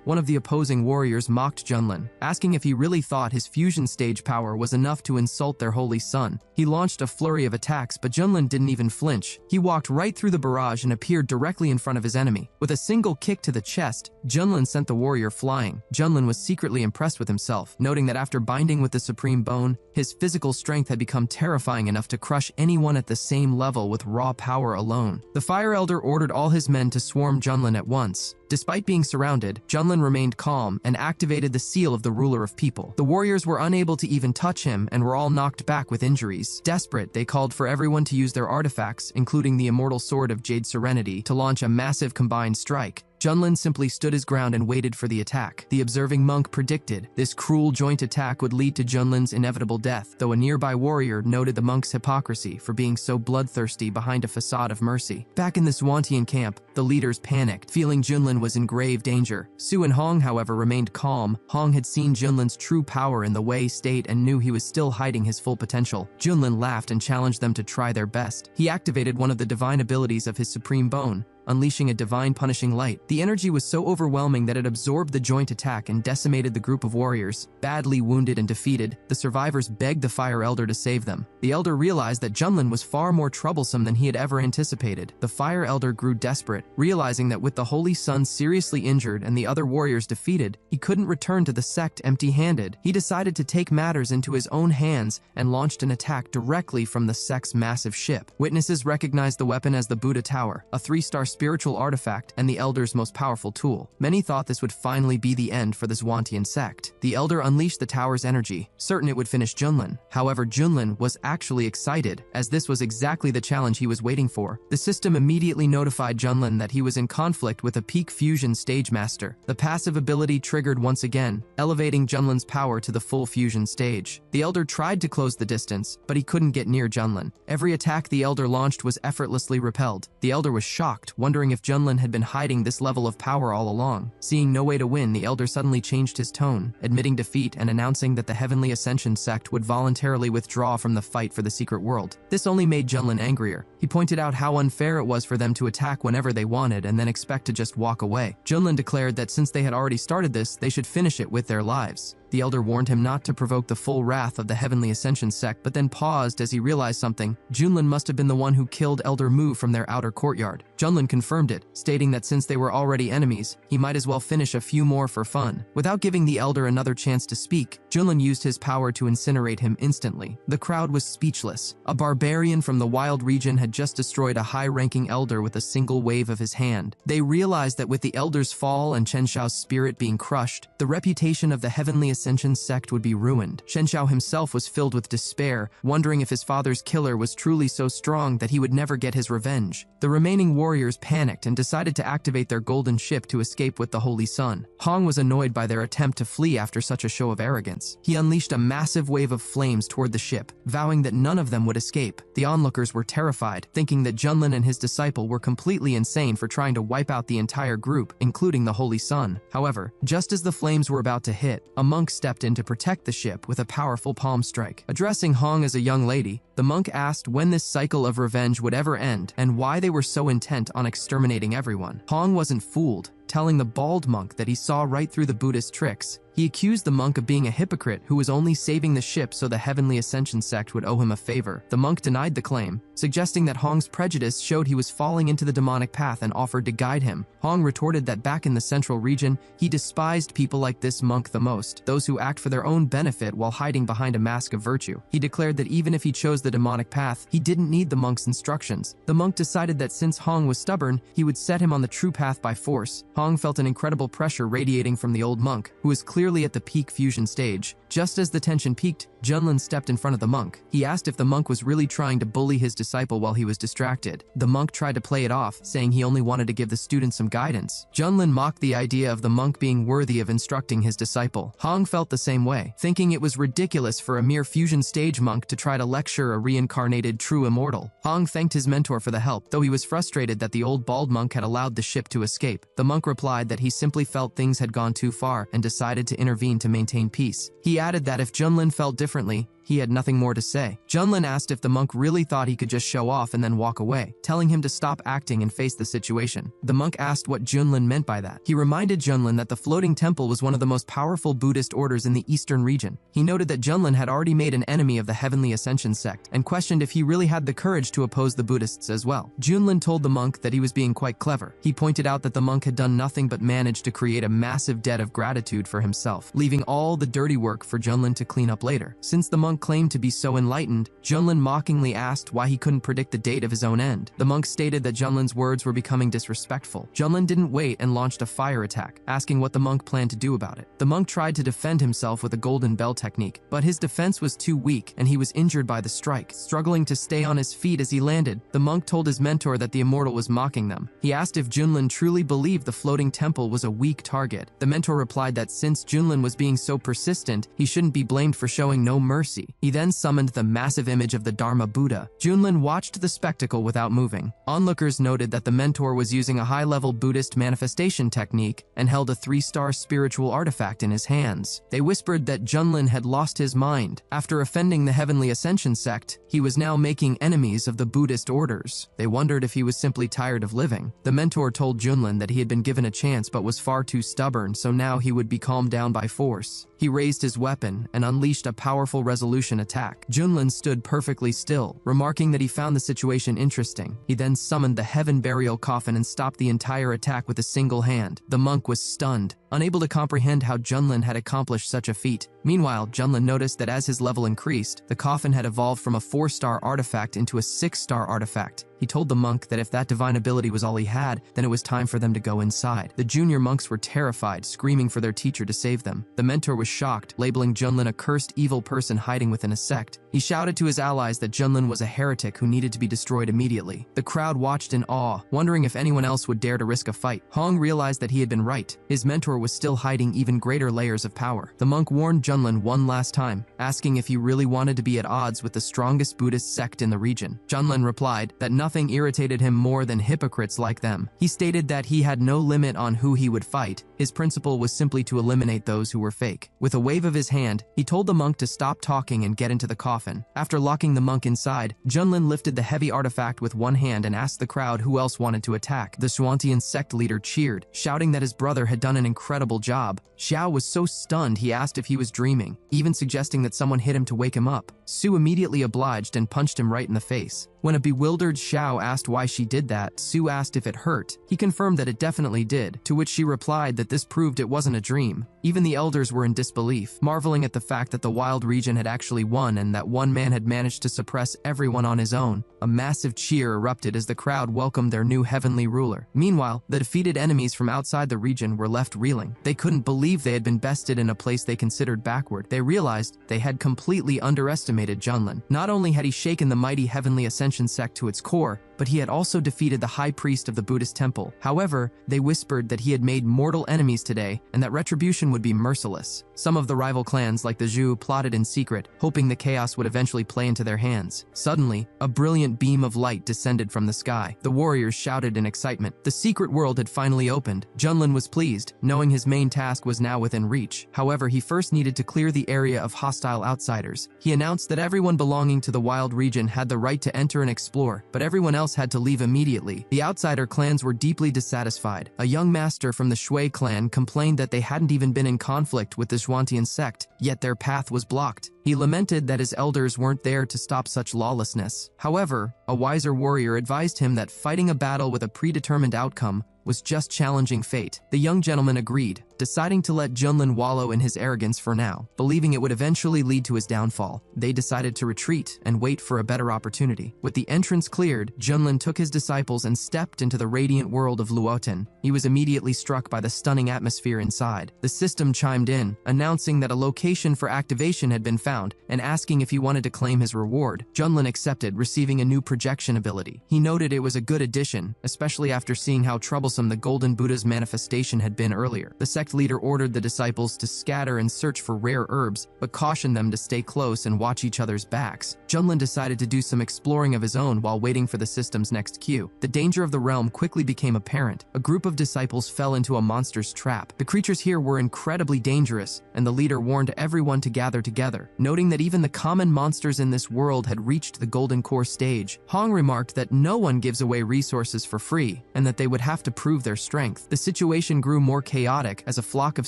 One of the opposing warriors mocked Junlin, asking if he really thought his fusion stage power was enough to insult their holy son. He launched a flurry of attacks, but Junlin didn't even flinch. He walked right through the barrage and appeared directly in front of his enemy. With a single kick to the chest, Junlin sent the warrior flying. Junlin was secretly impressed with himself, noting that after binding with the supreme bone, his physical strength had become terrifying enough to crush anyone at the same level with raw power alone. The fire elder ordered all his men to swarm Junlin at once. Despite being surrounded, Junlin remained calm and activated the seal of the ruler of people. The warriors were unable to even touch him and were all knocked back with injuries. Desperate, they called for everyone to use their artifacts, including the immortal sword of Jade Serenity, to launch a massive combined strike. Junlin simply stood his ground and waited for the attack. The observing monk predicted this cruel joint attack would lead to Junlin's inevitable death, though a nearby warrior noted the monk's hypocrisy for being so bloodthirsty behind a facade of mercy. Back in the Xuantian camp, the leaders panicked, feeling Junlin was in grave danger. Su and Hong, however, remained calm. Hong had seen Junlin's true power in the Wei state and knew he was still hiding his full potential. Junlin laughed and challenged them to try their best. He activated one of the divine abilities of his supreme bone, unleashing a divine punishing light. The energy was so overwhelming that it absorbed the joint attack and decimated the group of warriors. Badly wounded and defeated, the survivors begged the Fire Elder to save them. The Elder realized that Junlin was far more troublesome than he had ever anticipated. The Fire Elder grew desperate, realizing that with the Holy Sun seriously injured and the other warriors defeated, he couldn't return to the sect empty-handed. He decided to take matters into his own hands and launched an attack directly from the sect's massive ship. Witnesses recognized the weapon as the Buddha Tower, a 3-star spiritual artifact and the Elder's most powerful tool. Many thought this would finally be the end for the Zwantian sect. The Elder unleashed the tower's energy, certain it would finish Junlin. However, Junlin was actually excited, as this was exactly the challenge he was waiting for. The system immediately notified Junlin that he was in conflict with a peak fusion stage master. The passive ability triggered once again, elevating Junlin's power to the full fusion stage. The Elder tried to close the distance, but he couldn't get near Junlin. Every attack the Elder launched was effortlessly repelled. The Elder was shocked, wondering if Junlin had been hiding this level of power all along. Seeing no way to win, the Elder suddenly changed his tone, admitting defeat and announcing that the Heavenly Ascension sect would voluntarily withdraw from the fight for the secret world. This only made Junlin angrier. He pointed out how unfair it was for them to attack whenever they wanted and then expect to just walk away. Junlin declared that since they had already started this, they should finish it with their lives. The Elder warned him not to provoke the full wrath of the Heavenly Ascension sect, but then paused as he realized something. Junlin must have been the one who killed Elder Mu from their outer courtyard. Junlin confirmed it, stating that since they were already enemies, he might as well finish a few more for fun. Without giving the Elder another chance to speak, Junlin used his power to incinerate him instantly. The crowd was speechless. A barbarian from the wild region had just destroyed a high-ranking Elder with a single wave of his hand. They realized that with the Elder's fall and Chen Shao's spirit being crushed, the reputation of the Heavenly Ascension sect would be ruined. Chen Shao himself was filled with despair, wondering if his father's killer was truly so strong that he would never get his revenge. The remaining warriors panicked and decided to activate their golden ship to escape with the Holy Sun. Hong was annoyed by their attempt to flee after such a show of arrogance. He unleashed a massive wave of flames toward the ship, vowing that none of them would escape. The onlookers were terrified, thinking that Junlin and his disciple were completely insane for trying to wipe out the entire group, including the Holy Sun. However, just as the flames were about to hit, a monk stepped in to protect the ship with a powerful palm strike. Addressing Hong as a young lady, the monk asked when this cycle of revenge would ever end and why they were so intent on exterminating everyone. Hong wasn't fooled, telling the bald monk that he saw right through the Buddhist tricks. He accused the monk of being a hypocrite who was only saving the ship so the Heavenly Ascension sect would owe him a favor. The monk denied the claim, suggesting that Hong's prejudice showed he was falling into the demonic path and offered to guide him. Hong retorted that back in the central region, he despised people like this monk the most, those who act for their own benefit while hiding behind a mask of virtue. He declared that even if he chose the demonic path, he didn't need the monk's instructions. The monk decided that since Hong was stubborn, he would set him on the true path by force. Hong felt an incredible pressure radiating from the old monk, who was clearly at the peak fusion stage. Just as the tension peaked, Junlin stepped in front of the monk. He asked if the monk was really trying to bully his disciple while he was distracted. The monk tried to play it off, saying he only wanted to give the student some guidance. Junlin mocked the idea of the monk being worthy of instructing his disciple. Hong felt the same way, thinking it was ridiculous for a mere fusion stage monk to try to lecture a reincarnated true immortal. Hong thanked his mentor for the help, though he was frustrated that the old bald monk had allowed the ship to escape. The monk replied that he simply felt things had gone too far and decided to intervene to maintain peace. He added that if Junlin felt differently, he had nothing more to say. Junlin asked if the monk really thought he could just show off and then walk away, telling him to stop acting and face the situation. The monk asked what Junlin meant by that. He reminded Junlin that the floating temple was one of the most powerful Buddhist orders in the eastern region. He noted that Junlin had already made an enemy of the Heavenly Ascension sect and questioned if he really had the courage to oppose the Buddhists as well. Junlin told the monk that he was being quite clever. He pointed out that the monk had done nothing but manage to create a massive debt of gratitude for himself, leaving all the dirty work for Junlin to clean up later. Since the monk claimed to be so enlightened, Junlin mockingly asked why he couldn't predict the date of his own end. The monk stated that Junlin's words were becoming disrespectful. Junlin didn't wait and launched a fire attack, asking what the monk planned to do about it. The monk tried to defend himself with a golden bell technique, but his defense was too weak and he was injured by the strike. Struggling to stay on his feet as he landed, the monk told his mentor that the immortal was mocking them. He asked if Junlin truly believed the floating temple was a weak target. The mentor replied that since Junlin was being so persistent, he shouldn't be blamed for showing no mercy. reality. He then summoned the massive image of the Dharma Buddha. Junlin watched the spectacle without moving. Onlookers noted that the mentor was using a high-level Buddhist manifestation technique and held a 3-star spiritual artifact in his hands. They whispered that Junlin had lost his mind. After offending the Heavenly Ascension sect, he was now making enemies of the Buddhist orders. They wondered if he was simply tired of living. The mentor told Junlin that he had been given a chance but was far too stubborn, so now he would be calmed down by force. He raised his weapon and unleashed a powerful resolution attack. Junlin stood perfectly still, remarking that he found the situation interesting. He then summoned the Heaven Burial Coffin and stopped the entire attack with a single hand. The monk was stunned, unable to comprehend how Junlin had accomplished such a feat. Meanwhile, Junlin noticed that as his level increased, the coffin had evolved from a 4-star artifact into a 6-star artifact. He told the monk that if that divine ability was all he had, then it was time for them to go inside. The junior monks were terrified, screaming for their teacher to save them. The mentor was shocked, labeling Junlin a cursed evil person hiding within a sect. He shouted to his allies that Junlin was a heretic who needed to be destroyed immediately. The crowd watched in awe, wondering if anyone else would dare to risk a fight. Hong realized that he had been right. His mentor was still hiding even greater layers of power. The monk warned Junlin one last time, asking if he really wanted to be at odds with the strongest Buddhist sect in the region. Junlin replied that nothing irritated him more than hypocrites like them. He stated that he had no limit on who he would fight. His principle was simply to eliminate those who were fake. With a wave of his hand, he told the monk to stop talking and get into the coffin. After locking the monk inside, Junlin lifted the heavy artifact with one hand and asked the crowd who else wanted to attack. The Xuantian sect leader cheered, shouting that his brother had done an incredible job. Xiao was so stunned he asked if he was dreaming, even suggesting that someone hit him to wake him up. Su immediately obliged and punched him right in the face. When a bewildered Xiao asked why she did that, Su asked if it hurt. He confirmed that it definitely did, to which she replied that this proved it wasn't a dream. Even the elders were in disbelief, marveling at the fact that the wild region had actually won and that one man had managed to suppress everyone on his own. A massive cheer erupted as the crowd welcomed their new heavenly ruler. Meanwhile, the defeated enemies from outside the region were left reeling. They couldn't believe they had been bested in a place they considered backward. They realized they had completely underestimated Junlin. Not only had he shaken the mighty Heavenly Ascension sect to its core, but he had also defeated the high priest of the Buddhist temple. However, they whispered that he had made mortal enemies today and that retribution would be merciless. Some of the rival clans, like the Zhu, plotted in secret, hoping the chaos would eventually play into their hands. Suddenly, a brilliant beam of light descended from the sky. The warriors shouted in excitement. The secret world had finally opened. Junlin was pleased, knowing his main task was now within reach. However, he first needed to clear the area of hostile outsiders. He announced that everyone belonging to the wild region had the right to enter and explore, but everyone else had to leave immediately. The outsider clans were deeply dissatisfied. A young master from the Shui clan complained that they hadn't even been in conflict with the Xuantian sect, yet their path was blocked. He lamented that his elders weren't there to stop such lawlessness. However, a wiser warrior advised him that fighting a battle with a predetermined outcome was just challenging fate. The young gentleman agreed, deciding to let Junlin wallow in his arrogance for now, believing it would eventually lead to his downfall. They decided to retreat and wait for a better opportunity. With the entrance cleared, Junlin took his disciples and stepped into the radiant world of Luotan. He was immediately struck by the stunning atmosphere inside. The system chimed in, announcing that a location for activation had been found and asking if he wanted to claim his reward. Junlin accepted, receiving a new projection ability. He noted it was a good addition, especially after seeing how troublesome the Golden Buddha's manifestation had been earlier. The sect leader ordered the disciples to scatter and search for rare herbs, but cautioned them to stay close and watch each other's backs. Junlin decided to do some exploring of his own while waiting for the system's next cue. The danger of the realm quickly became apparent. A group of disciples fell into a monster's trap. The creatures here were incredibly dangerous, and the leader warned everyone to gather together. Noting that even the common monsters in this world had reached the Golden Core stage, Hong remarked that no one gives away resources for free, and that they would have to prove their strength. The situation grew more chaotic as a flock of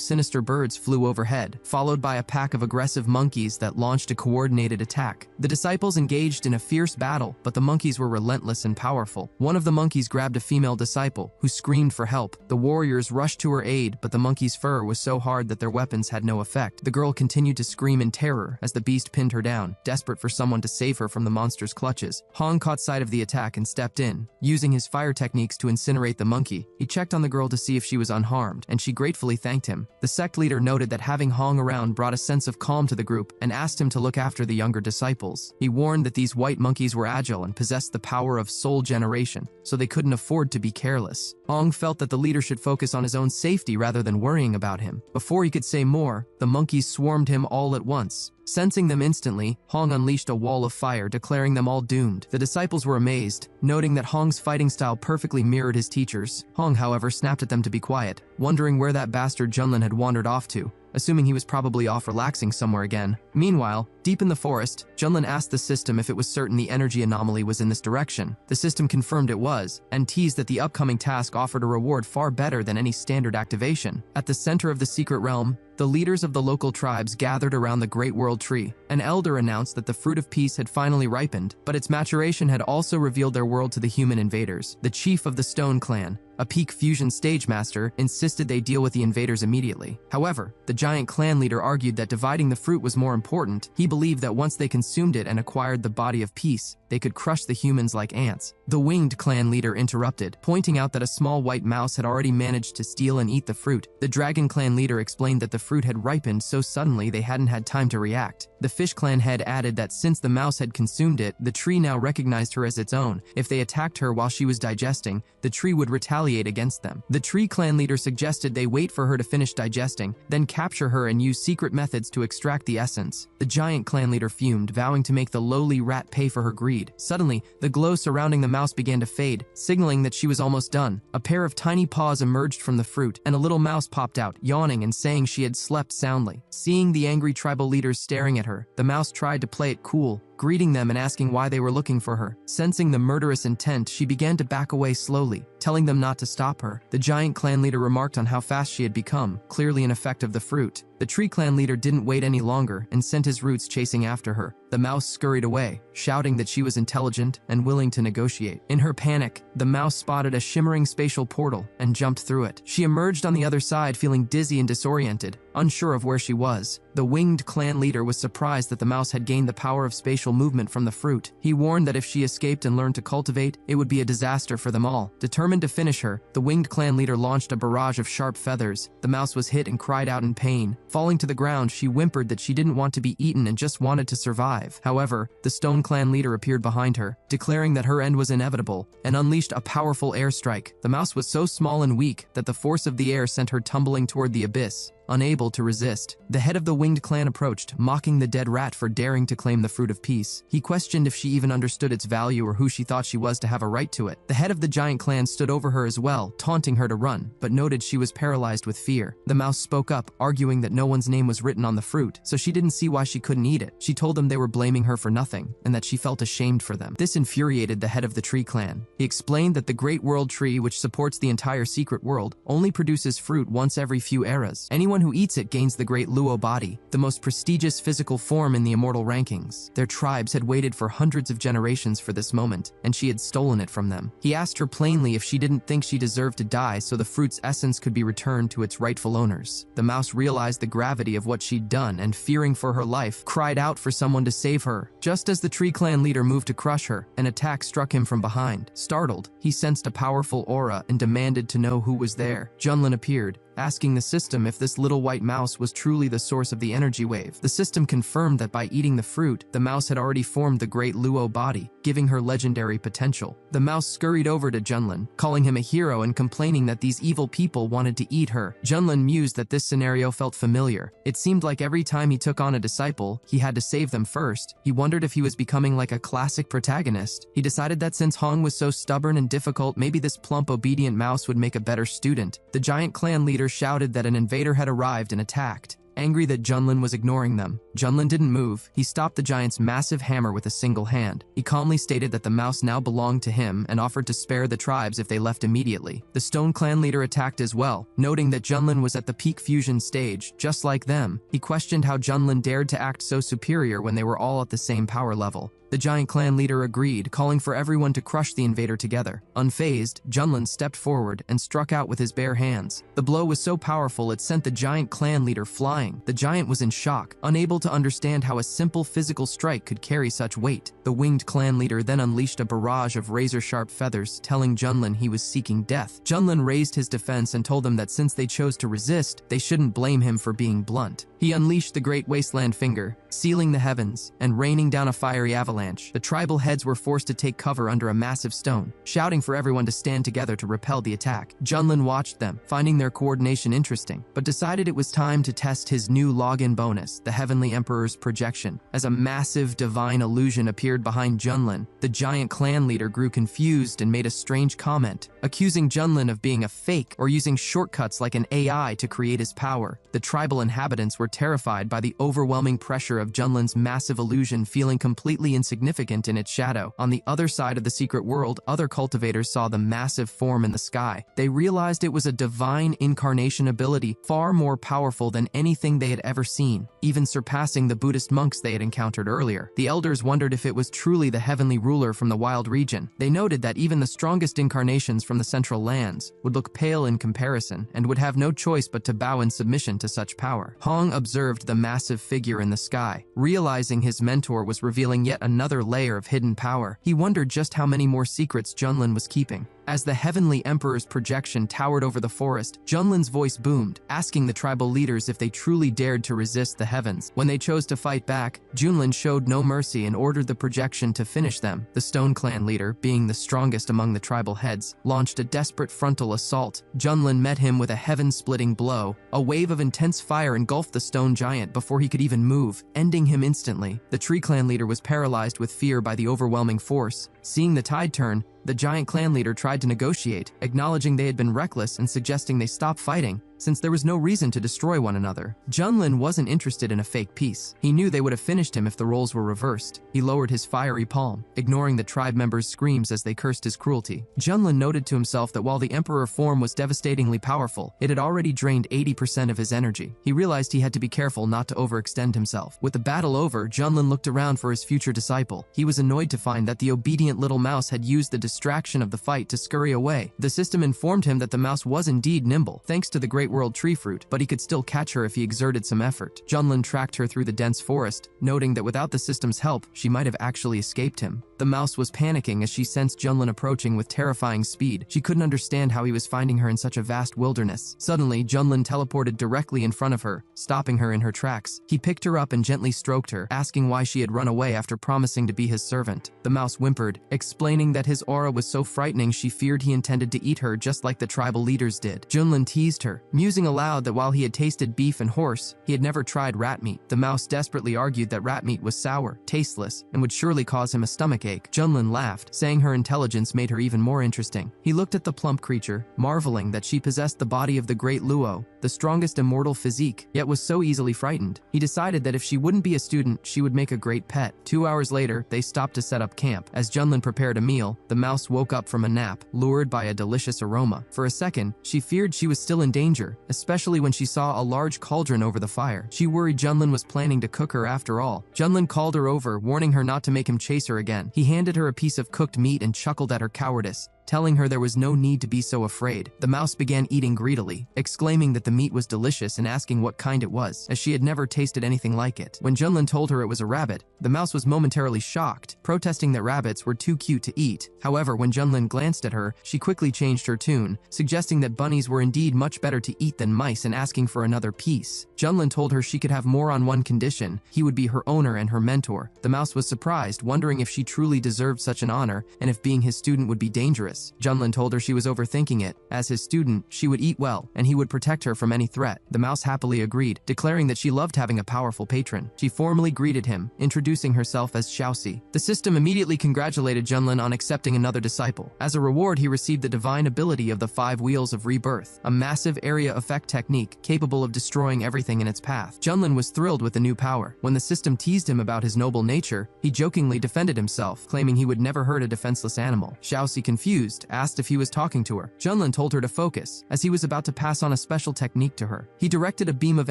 sinister birds flew overhead, followed by a pack of aggressive monkeys that launched a coordinated attack. The disciples engaged in a fierce battle, but the monkeys were relentless and powerful. One of the monkeys grabbed a female disciple, who screamed for help. The warriors rushed to her aid, but the monkey's fur was so hard that their weapons had no effect. The girl continued to scream in terror as the beast pinned her down, desperate for someone to save her from the monster's clutches. Hong caught sight of the attack and stepped in, using his fire techniques to incinerate the monkey. He checked on the girl to see if she was unharmed, and she gratefully thanked him. The sect leader noted that having Hong around brought a sense of calm to the group and asked him to look after the younger disciples. He warned that these white monkeys were agile and possessed the power of soul generation, so they couldn't afford to be careless. Hong felt that the leader should focus on his own safety rather than worrying about him. Before he could say more, the monkeys swarmed him all at once. Sensing them instantly, Hong unleashed a wall of fire, declaring them all doomed. The disciples were amazed, noting that Hong's fighting style perfectly mirrored his teacher's. Hong, however, snapped at them to be quiet, wondering where that bastard Junlin had wandered off to, assuming he was probably off relaxing somewhere again. Meanwhile, deep in the forest, Junlin asked the system if it was certain the energy anomaly was in this direction. The system confirmed it was, and teased that the upcoming task offered a reward far better than any standard activation. At the center of the secret realm, the leaders of the local tribes gathered around the Great World Tree. An elder announced that the fruit of peace had finally ripened, but its maturation had also revealed their world to the human invaders. The chief of the Stone Clan, a peak fusion stage master, insisted they deal with the invaders immediately. However, the giant clan leader argued that dividing the fruit was more important. He believed that once they consumed it and acquired the body of peace, they could crush the humans like ants. The winged clan leader interrupted, pointing out that a small white mouse had already managed to steal and eat the fruit. The dragon clan leader explained that the fruit had ripened so suddenly they hadn't had time to react. The fish clan head added that since the mouse had consumed it, the tree now recognized her as its own. If they attacked her while she was digesting, the tree would retaliate against them. The tree clan leader suggested they wait for her to finish digesting, then capture her and use secret methods to extract the essence. The giant clan leader fumed, vowing to make the lowly rat pay for her greed. Suddenly, the glow surrounding the mouse began to fade, signaling that she was almost done. A pair of tiny paws emerged from the fruit, and a little mouse popped out, yawning and saying she had slept soundly. Seeing the angry tribal leaders staring at her, the mouse tried to play it cool, greeting them and asking why they were looking for her. Sensing the murderous intent, she began to back away slowly, telling them not to stop her. The giant clan leader remarked on how fast she had become, clearly an effect of the fruit. The tree clan leader didn't wait any longer and sent his roots chasing after her. The mouse scurried away, shouting that she was intelligent and willing to negotiate. In her panic, the mouse spotted a shimmering spatial portal and jumped through it. She emerged on the other side feeling dizzy and disoriented, unsure of where she was. The winged clan leader was surprised that the mouse had gained the power of spatial movement from the fruit. He warned that if she escaped and learned to cultivate, it would be a disaster for them all. Determined to finish her, the winged clan leader launched a barrage of sharp feathers. The mouse was hit and cried out in pain. Falling to the ground, she whimpered that she didn't want to be eaten and just wanted to survive. However, the stone clan leader appeared behind her, declaring that her end was inevitable, and unleashed a powerful airstrike. The mouse was so small and weak that the force of the air sent her tumbling toward the abyss. Unable to resist, the head of the winged clan approached, mocking the dead rat for daring to claim the fruit of peace. He questioned if she even understood its value or who she thought she was to have a right to it. The head of the giant clan stood over her as well, taunting her to run, but noted she was paralyzed with fear. The mouse spoke up, arguing that no one's name was written on the fruit, so she didn't see why she couldn't eat it. She told them they were blaming her for nothing, and that she felt ashamed for them. This infuriated the head of the tree clan. He explained that the Great World Tree, which supports the entire secret world, only produces fruit once every few eras. Anyone who eats it gains the Great Luo body, the most prestigious physical form in the immortal rankings. Their tribes had waited for hundreds of generations for this moment, and she had stolen it from them. He asked her plainly if she didn't think she deserved to die so the fruit's essence could be returned to its rightful owners. The mouse realized the gravity of what she'd done and, fearing for her life, cried out for someone to save her. Just as the tree clan leader moved to crush her, an attack struck him from behind. Startled, he sensed a powerful aura and demanded to know who was there. Junlin appeared, asking the system if this little white mouse was truly the source of the energy wave. The system confirmed that by eating the fruit, the mouse had already formed the Great Luo body, giving her legendary potential. The mouse scurried over to Junlin, calling him a hero and complaining that these evil people wanted to eat her. Junlin mused that this scenario felt familiar. It seemed like every time he took on a disciple, he had to save them first. He wondered if he was becoming like a classic protagonist. He decided that since Hong was so stubborn and difficult, maybe this plump, obedient mouse would make a better student. The giant clan leader shouted that an invader had arrived and attacked. Angry that Junlin was ignoring them, Junlin didn't move. He stopped the giant's massive hammer with a single hand. He calmly stated that the mouse now belonged to him and offered to spare the tribes if they left immediately. The Stone Clan leader attacked as well, noting that Junlin was at the peak fusion stage, just like them. He questioned how Junlin dared to act so superior when they were all at the same power level. The giant clan leader agreed, calling for everyone to crush the invader together. Unfazed, Junlin stepped forward and struck out with his bare hands. The blow was so powerful it sent the giant clan leader flying. The giant was in shock, unable to understand how a simple physical strike could carry such weight. The winged clan leader then unleashed a barrage of razor-sharp feathers, telling Junlin he was seeking death. Junlin raised his defense and told them that since they chose to resist, they shouldn't blame him for being blunt. He unleashed the Great Wasteland Finger, sealing the heavens and raining down a fiery avalanche avalanche. The tribal heads were forced to take cover under a massive stone, shouting for everyone to stand together to repel the attack. Junlin watched them, finding their coordination interesting, but decided it was time to test his new login bonus, the Heavenly Emperor's projection. As a massive divine illusion appeared behind Junlin, the giant clan leader grew confused and made a strange comment, accusing Junlin of being a fake or using shortcuts like an AI to create his power. The tribal inhabitants were terrified by the overwhelming pressure of Junlin's massive illusion, feeling completely insignificant in its shadow. On the other side of the secret world, other cultivators saw the massive form in the sky. They realized it was a divine incarnation ability, far more powerful than anything they had ever seen, even surpassing the Buddhist monks they had encountered earlier. The elders wondered if it was truly the heavenly ruler from the wild region. They noted that even the strongest incarnations from the central lands would look pale in comparison and would have no choice but to bow in submission to such power. Hong observed the massive figure in the sky. Realizing his mentor was revealing yet another layer of hidden power, he wondered just how many more secrets Junlin was keeping. As the Heavenly Emperor's projection towered over the forest, Junlin's voice boomed, asking the tribal leaders if they truly dared to resist the heavens. When they chose to fight back, Junlin showed no mercy and ordered the projection to finish them. The Stone Clan leader, being the strongest among the tribal heads, launched a desperate frontal assault. Junlin met him with a heaven-splitting blow. A wave of intense fire engulfed the stone giant before he could even move, ending him instantly. The Tree Clan leader was paralyzed with fear by the overwhelming force. Seeing the tide turn, the giant clan leader tried to negotiate, acknowledging they had been reckless and suggesting they stop fighting, since there was no reason to destroy one another. Junlin wasn't interested in a fake peace. He knew they would have finished him if the roles were reversed. He lowered his fiery palm, ignoring the tribe members' screams as they cursed his cruelty. Junlin noted to himself that while the emperor form was devastatingly powerful, it had already drained 80% of his energy. He realized he had to be careful not to overextend himself. With the battle over, Junlin looked around for his future disciple. He was annoyed to find that the obedient little mouse had used the distraction of the fight to scurry away. The system informed him that the mouse was indeed nimble, thanks to the Great World Tree Fruit, but he could still catch her if he exerted some effort. Junlin tracked her through the dense forest, noting that without the system's help, she might have actually escaped him. The mouse was panicking as she sensed Junlin approaching with terrifying speed. She couldn't understand how he was finding her in such a vast wilderness. Suddenly, Junlin teleported directly in front of her, stopping her in her tracks. He picked her up and gently stroked her, asking why she had run away after promising to be his servant. The mouse whimpered, explaining that his aura was so frightening she feared he intended to eat her just like the tribal leaders did. Junlin teased her, musing aloud that while he had tasted beef and horse, he had never tried rat meat. The mouse desperately argued that rat meat was sour, tasteless, and would surely cause him a stomachache. Junlin laughed, saying her intelligence made her even more interesting. He looked at the plump creature, marveling that she possessed the body of the great Luo, the strongest immortal physique, yet was so easily frightened. He decided that if she wouldn't be a student, she would make a great pet. 2 hours later, they stopped to set up camp. As Junlin prepared a meal, the mouse woke up from a nap, lured by a delicious aroma. For a second, she feared she was still in danger, especially when she saw a large cauldron over the fire. She worried Junlin was planning to cook her after all. Junlin called her over, warning her not to make him chase her again. He handed her a piece of cooked meat and chuckled at her cowardice, telling her there was no need to be so afraid. The mouse began eating greedily, exclaiming that the meat was delicious and asking what kind it was, as she had never tasted anything like it. When Junlin told her it was a rabbit, the mouse was momentarily shocked, protesting that rabbits were too cute to eat. However, when Junlin glanced at her, she quickly changed her tune, suggesting that bunnies were indeed much better to eat than mice and asking for another piece. Junlin told her she could have more on one condition: he would be her owner and her mentor. The mouse was surprised, wondering if she truly deserved such an honor and if being his student would be dangerous. Junlin told her she was overthinking it. As his student, she would eat well, and he would protect her from any threat. The mouse happily agreed, declaring that she loved having a powerful patron. She formally greeted him, introducing herself as Xiaoxi. The system immediately congratulated Junlin on accepting another disciple. As a reward, he received the divine ability of the 5 Wheels of Rebirth, a massive area effect technique capable of destroying everything in its path. Junlin was thrilled with the new power. When the system teased him about his noble nature, he jokingly defended himself, claiming he would never hurt a defenseless animal. Xiaoxi, confused, asked if he was talking to her. Junlin told her to focus, as he was about to pass on a special technique to her. He directed a beam of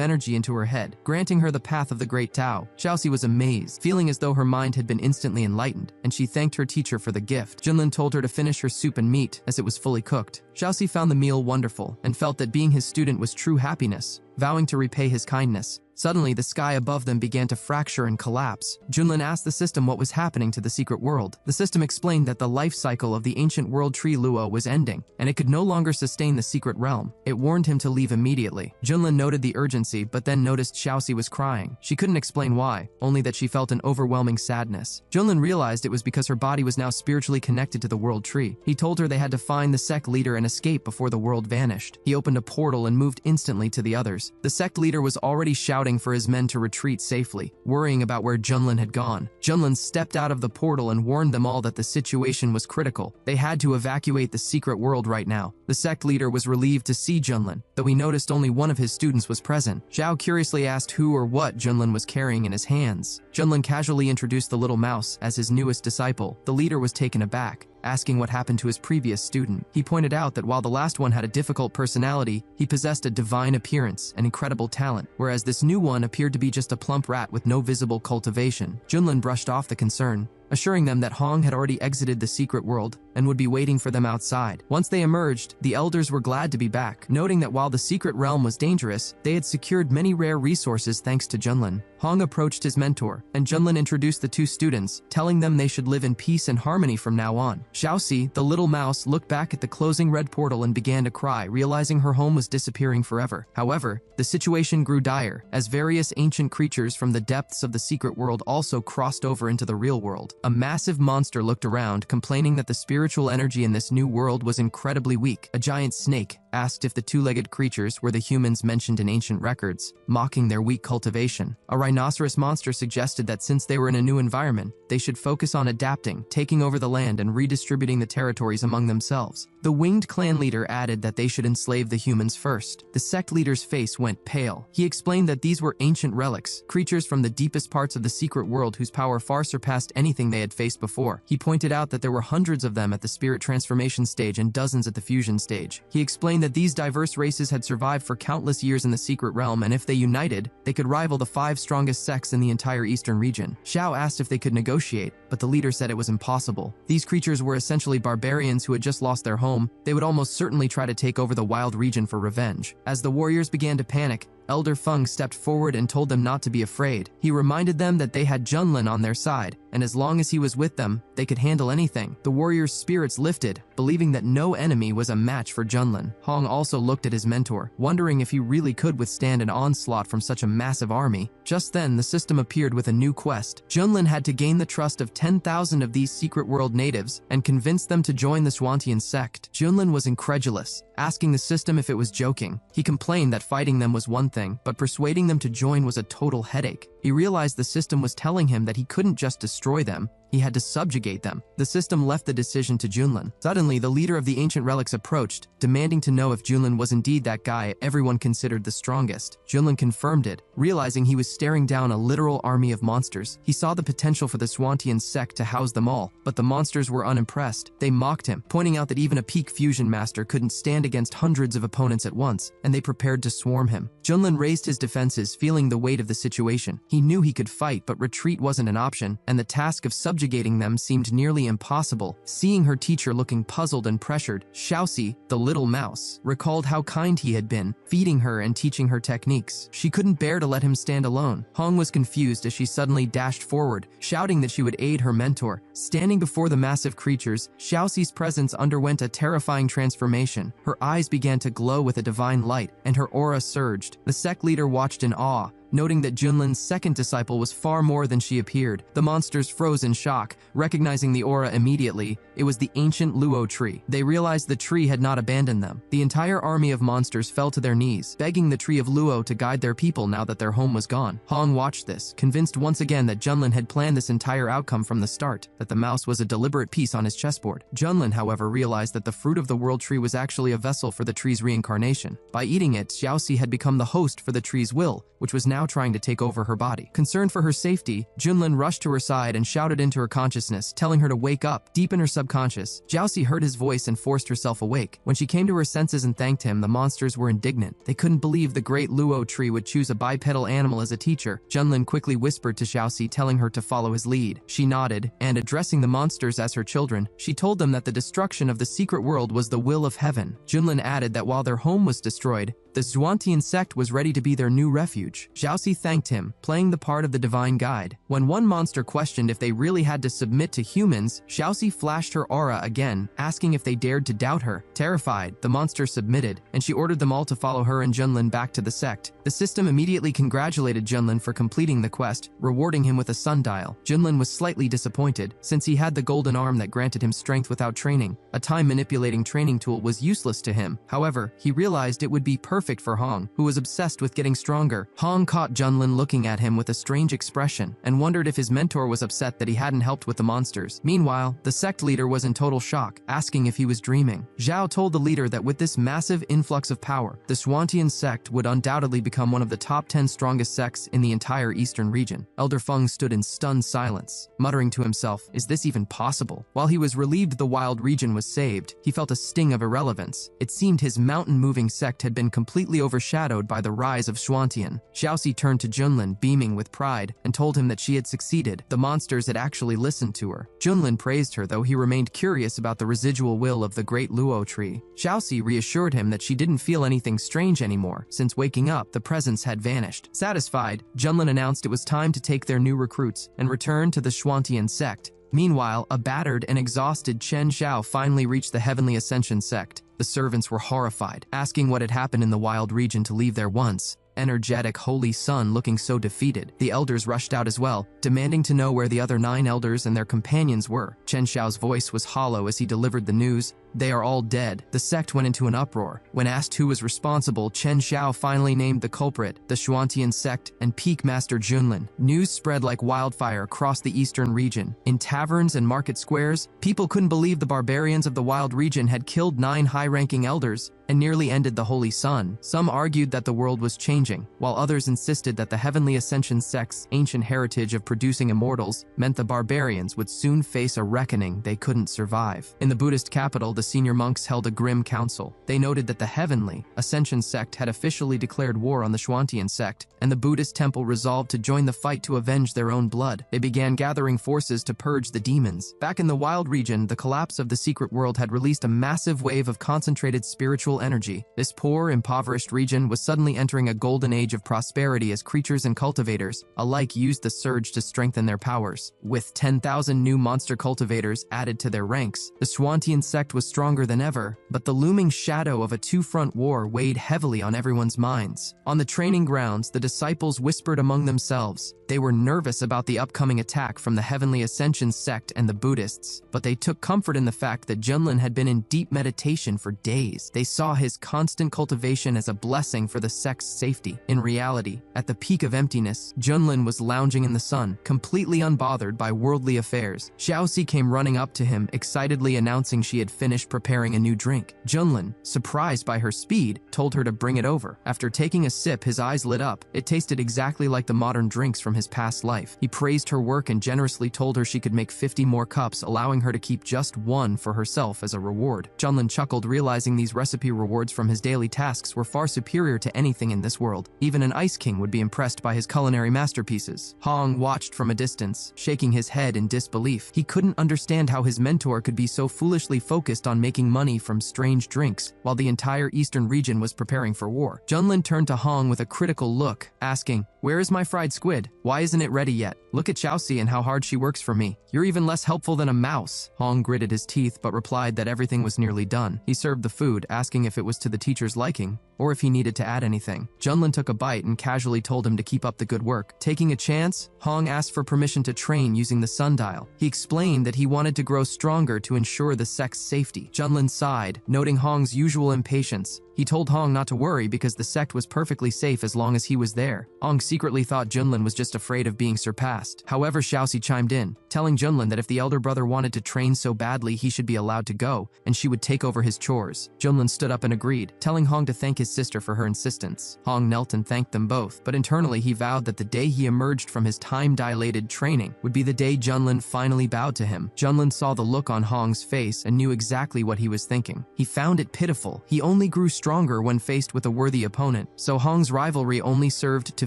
energy into her head, granting her the path of the Great Tao. Xiaoxi was amazed, feeling as though her mind had been instantly enlightened, and she thanked her teacher for the gift. Junlin told her to finish her soup and meat, as it was fully cooked. Xiaoxi found the meal wonderful, and felt that being his student was true happiness. vowing to repay his kindness. Suddenly, the sky above them began to fracture and collapse. Junlin asked the system what was happening to the secret world. The system explained that the life cycle of the ancient world tree Luo was ending, and it could no longer sustain the secret realm. It warned him to leave immediately. Junlin noted the urgency, but then noticed Xiaoxi was crying. She couldn't explain why, only that she felt an overwhelming sadness. Junlin realized it was because her body was now spiritually connected to the world tree. He told her they had to find the sect leader and escape before the world vanished. He opened a portal and moved instantly to the others. The sect leader was already shouting for his men to retreat safely, worrying about where Junlin had gone. Junlin stepped out of the portal and warned them all that the situation was critical. They had to evacuate the secret world right now. The sect leader was relieved to see Junlin, though he noticed only one of his students was present. Zhao curiously asked who or what Junlin was carrying in his hands. Junlin casually introduced the little mouse as his newest disciple. The leader was taken aback, asking what happened to his previous student. He pointed out that while the last one had a difficult personality, he possessed a divine appearance and incredible talent, whereas this new one appeared to be just a plump rat with no visible cultivation. Junlin brushed off the concern, assuring them that Hong had already exited the secret world and would be waiting for them outside. Once they emerged, the elders were glad to be back, noting that while the secret realm was dangerous, they had secured many rare resources thanks to Junlin. Hong approached his mentor, and Junlin introduced the two students, telling them they should live in peace and harmony from now on. Xiaoxi, the little mouse, looked back at the closing red portal and began to cry, realizing her home was disappearing forever. However, the situation grew dire, as various ancient creatures from the depths of the secret world also crossed over into the real world. A massive monster looked around, complaining that the spiritual energy in this new world was incredibly weak. A giant snake asked if the two-legged creatures were the humans mentioned in ancient records, mocking their weak cultivation. A rhinoceros monster suggested that since they were in a new environment, they should focus on adapting, taking over the land, and redistributing the territories among themselves. The winged clan leader added that they should enslave the humans first. The sect leader's face went pale. He explained that these were ancient relics, creatures from the deepest parts of the secret world whose power far surpassed anything they had faced before. He pointed out that there were hundreds of them at the spirit transformation stage and dozens at the fusion stage. He explained that these diverse races had survived for countless years in the secret realm, and if they united, they could rival the 5 strongest sects in the entire eastern region. Xiao asked if they could negotiate, but the leader said it was impossible. These creatures were essentially barbarians who had just lost their home. They would almost certainly try to take over the wild region for revenge. As the warriors began to panic, Elder Feng stepped forward and told them not to be afraid. He reminded them that they had Junlin on their side, and as long as he was with them, they could handle anything. The warriors' spirits lifted, believing that no enemy was a match for Junlin. Hong also looked at his mentor, wondering if he really could withstand an onslaught from such a massive army. Just then, the system appeared with a new quest. Junlin had to gain the trust of 10,000 of these secret world natives and convince them to join the Swantian sect. Junlin was incredulous, asking the system if it was joking. He complained that fighting them was one thing, but persuading them to join was a total headache. He realized the system was telling him that he couldn't just destroy them, he had to subjugate them. The system left the decision to Junlin. Suddenly, the leader of the ancient relics approached, demanding to know if Junlin was indeed that guy everyone considered the strongest. Junlin confirmed it, realizing he was staring down a literal army of monsters. He saw the potential for the Swantian sect to house them all, but the monsters were unimpressed. They mocked him, pointing out that even a peak fusion master couldn't stand against hundreds of opponents at once, and they prepared to swarm him. Junlin raised his defenses, feeling the weight of the situation. He knew he could fight, but retreat wasn't an option, and the task of subjugating them seemed nearly impossible. Seeing her teacher looking puzzled and pressured, Xiaoxi, the little mouse, recalled how kind he had been, feeding her and teaching her techniques. She couldn't bear to let him stand alone. Hong was confused as she suddenly dashed forward, shouting that she would aid her mentor. Standing before the massive creatures, Xiaoxi's presence underwent a terrifying transformation. Her eyes began to glow with a divine light, and her aura surged. The sect leader watched in awe, noting that Junlin's second disciple was far more than she appeared. The monsters froze in shock, recognizing the aura immediately. It was the ancient Luo tree. They realized the tree had not abandoned them. The entire army of monsters fell to their knees, begging the tree of Luo to guide their people now that their home was gone. Hong watched this, convinced once again that Junlin had planned this entire outcome from the start, that the mouse was a deliberate piece on his chessboard. Junlin, however, realized that the fruit of the world tree was actually a vessel for the tree's reincarnation. By eating it, Xiaoxi had become the host for the tree's will, which was now trying to take over her body. Concerned for her safety, Junlin rushed to her side and shouted into her consciousness, telling her to wake up. Deep in her subconscious, Xiaoxi heard his voice and forced herself awake. When she came to her senses and thanked him, the monsters were indignant. They couldn't believe the great Luo tree would choose a bipedal animal as a teacher. Junlin quickly whispered to Xiaoxi, telling her to follow his lead. She nodded, and addressing the monsters as her children, she told them that the destruction of the secret world was the will of heaven. Junlin added that while their home was destroyed, The Zhuantian sect was ready to be their new refuge. Xiaoxi thanked him, playing the part of the divine guide. When one monster questioned if they really had to submit to humans, Xiaoxi flashed her aura again, asking if they dared to doubt her. Terrified, the monster submitted, and she ordered them all to follow her and Junlin back to the sect. The system immediately congratulated Junlin for completing the quest, rewarding him with a sundial. Junlin was slightly disappointed, since he had the golden arm that granted him strength without training. A time-manipulating training tool was useless to him. However, he realized it would be perfect for Hong, who was obsessed with getting stronger. Hong caught Junlin looking at him with a strange expression, and wondered if his mentor was upset that he hadn't helped with the monsters. Meanwhile, the sect leader was in total shock, asking if he was dreaming. Zhao told the leader that with this massive influx of power, the Zhuantian sect would undoubtedly become one of the top 10 strongest sects in the entire eastern region. Elder Feng stood in stunned silence, muttering to himself, is this even possible? While he was relieved the wild region was saved, he felt a sting of irrelevance. It seemed his mountain-moving sect had been completely overshadowed by the rise of Zhuantian. Xiaoxi turned to Junlin, beaming with pride, and told him that she had succeeded. The monsters had actually listened to her. Junlin praised her, though he remained curious about the residual will of the great Luo tree. Xiaoxi reassured him that she didn't feel anything strange anymore, since waking up, the presence had vanished. Satisfied, Junlin announced it was time to take their new recruits and return to the Zhuantian sect. Meanwhile, a battered and exhausted Chen Xiao finally reached the Heavenly Ascension sect. The servants were horrified, asking what had happened in the wild region to leave their once energetic holy son looking so defeated. The elders rushed out as well, demanding to know where the other 9 elders and their companions were. Chen Xiao's voice was hollow as he delivered the news. They are all dead. The sect went into an uproar. When asked who was responsible, Chen Xiao finally named the culprit, the Zhuantian sect and Peak Master Junlin. News spread like wildfire across the eastern region. In taverns and market squares, people couldn't believe the barbarians of the wild region had killed 9 high-ranking elders and nearly ended the Holy Sun. Some argued that the world was changing, while others insisted that the Heavenly Ascension sect's ancient heritage of producing immortals meant the barbarians would soon face a reckoning they couldn't survive. In the Buddhist capital, the senior monks held a grim council. They noted that the Heavenly Ascension sect had officially declared war on the Zhuantian sect, and the Buddhist temple resolved to join the fight to avenge their own blood. They began gathering forces to purge the demons. Back in the wild region, the collapse of the secret world had released a massive wave of concentrated spiritual energy. This poor, impoverished region was suddenly entering a golden age of prosperity as creatures and cultivators alike used the surge to strengthen their powers. With 10,000 new monster cultivators added to their ranks, the Zhuantian sect was stronger than ever, but the looming shadow of a two-front war weighed heavily on everyone's minds. On the training grounds, the disciples whispered among themselves. They were nervous about the upcoming attack from the Heavenly Ascension sect and the Buddhists, but they took comfort in the fact that Junlin had been in deep meditation for days. They saw his constant cultivation as a blessing for the sect's safety. In reality, at the peak of emptiness, Junlin was lounging in the sun, completely unbothered by worldly affairs. Xiaoxi came running up to him, excitedly announcing she had finished preparing a new drink. Junlin, surprised by her speed, told her to bring it over. After taking a sip, his eyes lit up. It tasted exactly like the modern drinks from his past life. He praised her work and generously told her she could make 50 more cups, allowing her to keep just one for herself as a reward. Junlin chuckled, realizing these recipe rewards from his daily tasks were far superior to anything in this world. Even an ice king would be impressed by his culinary masterpieces. Hong watched from a distance, shaking his head in disbelief. He couldn't understand how his mentor could be so foolishly focused on making money from strange drinks, while the entire eastern region was preparing for war. Junlin turned to Hong with a critical look, asking, "Where is my fried squid? Why isn't it ready yet? Look at Xiaoxi and how hard she works for me. You're even less helpful than a mouse." Hong gritted his teeth but replied that everything was nearly done. He served the food, asking if it was to the teacher's liking or if he needed to add anything. Junlin took a bite and casually told him to keep up the good work. Taking a chance, Hong asked for permission to train using the sundial. He explained that he wanted to grow stronger to ensure the sect's safety. Junlin sighed, noting Hong's usual impatience. He told Hong not to worry because the sect was perfectly safe as long as he was there. Hong secretly thought Junlin was just afraid of being surpassed. However, Xiaoxi chimed in, telling Junlin that if the elder brother wanted to train so badly, he should be allowed to go, and she would take over his chores. Junlin stood up and agreed, telling Hong to thank his sister for her insistence. Hong knelt and thanked them both, but internally he vowed that the day he emerged from his time-dilated training would be the day Junlin finally bowed to him. Junlin saw the look on Hong's face and knew exactly what he was thinking. He found it pitiful. He only grew stronger stronger when faced with a worthy opponent, so Hong's rivalry only served to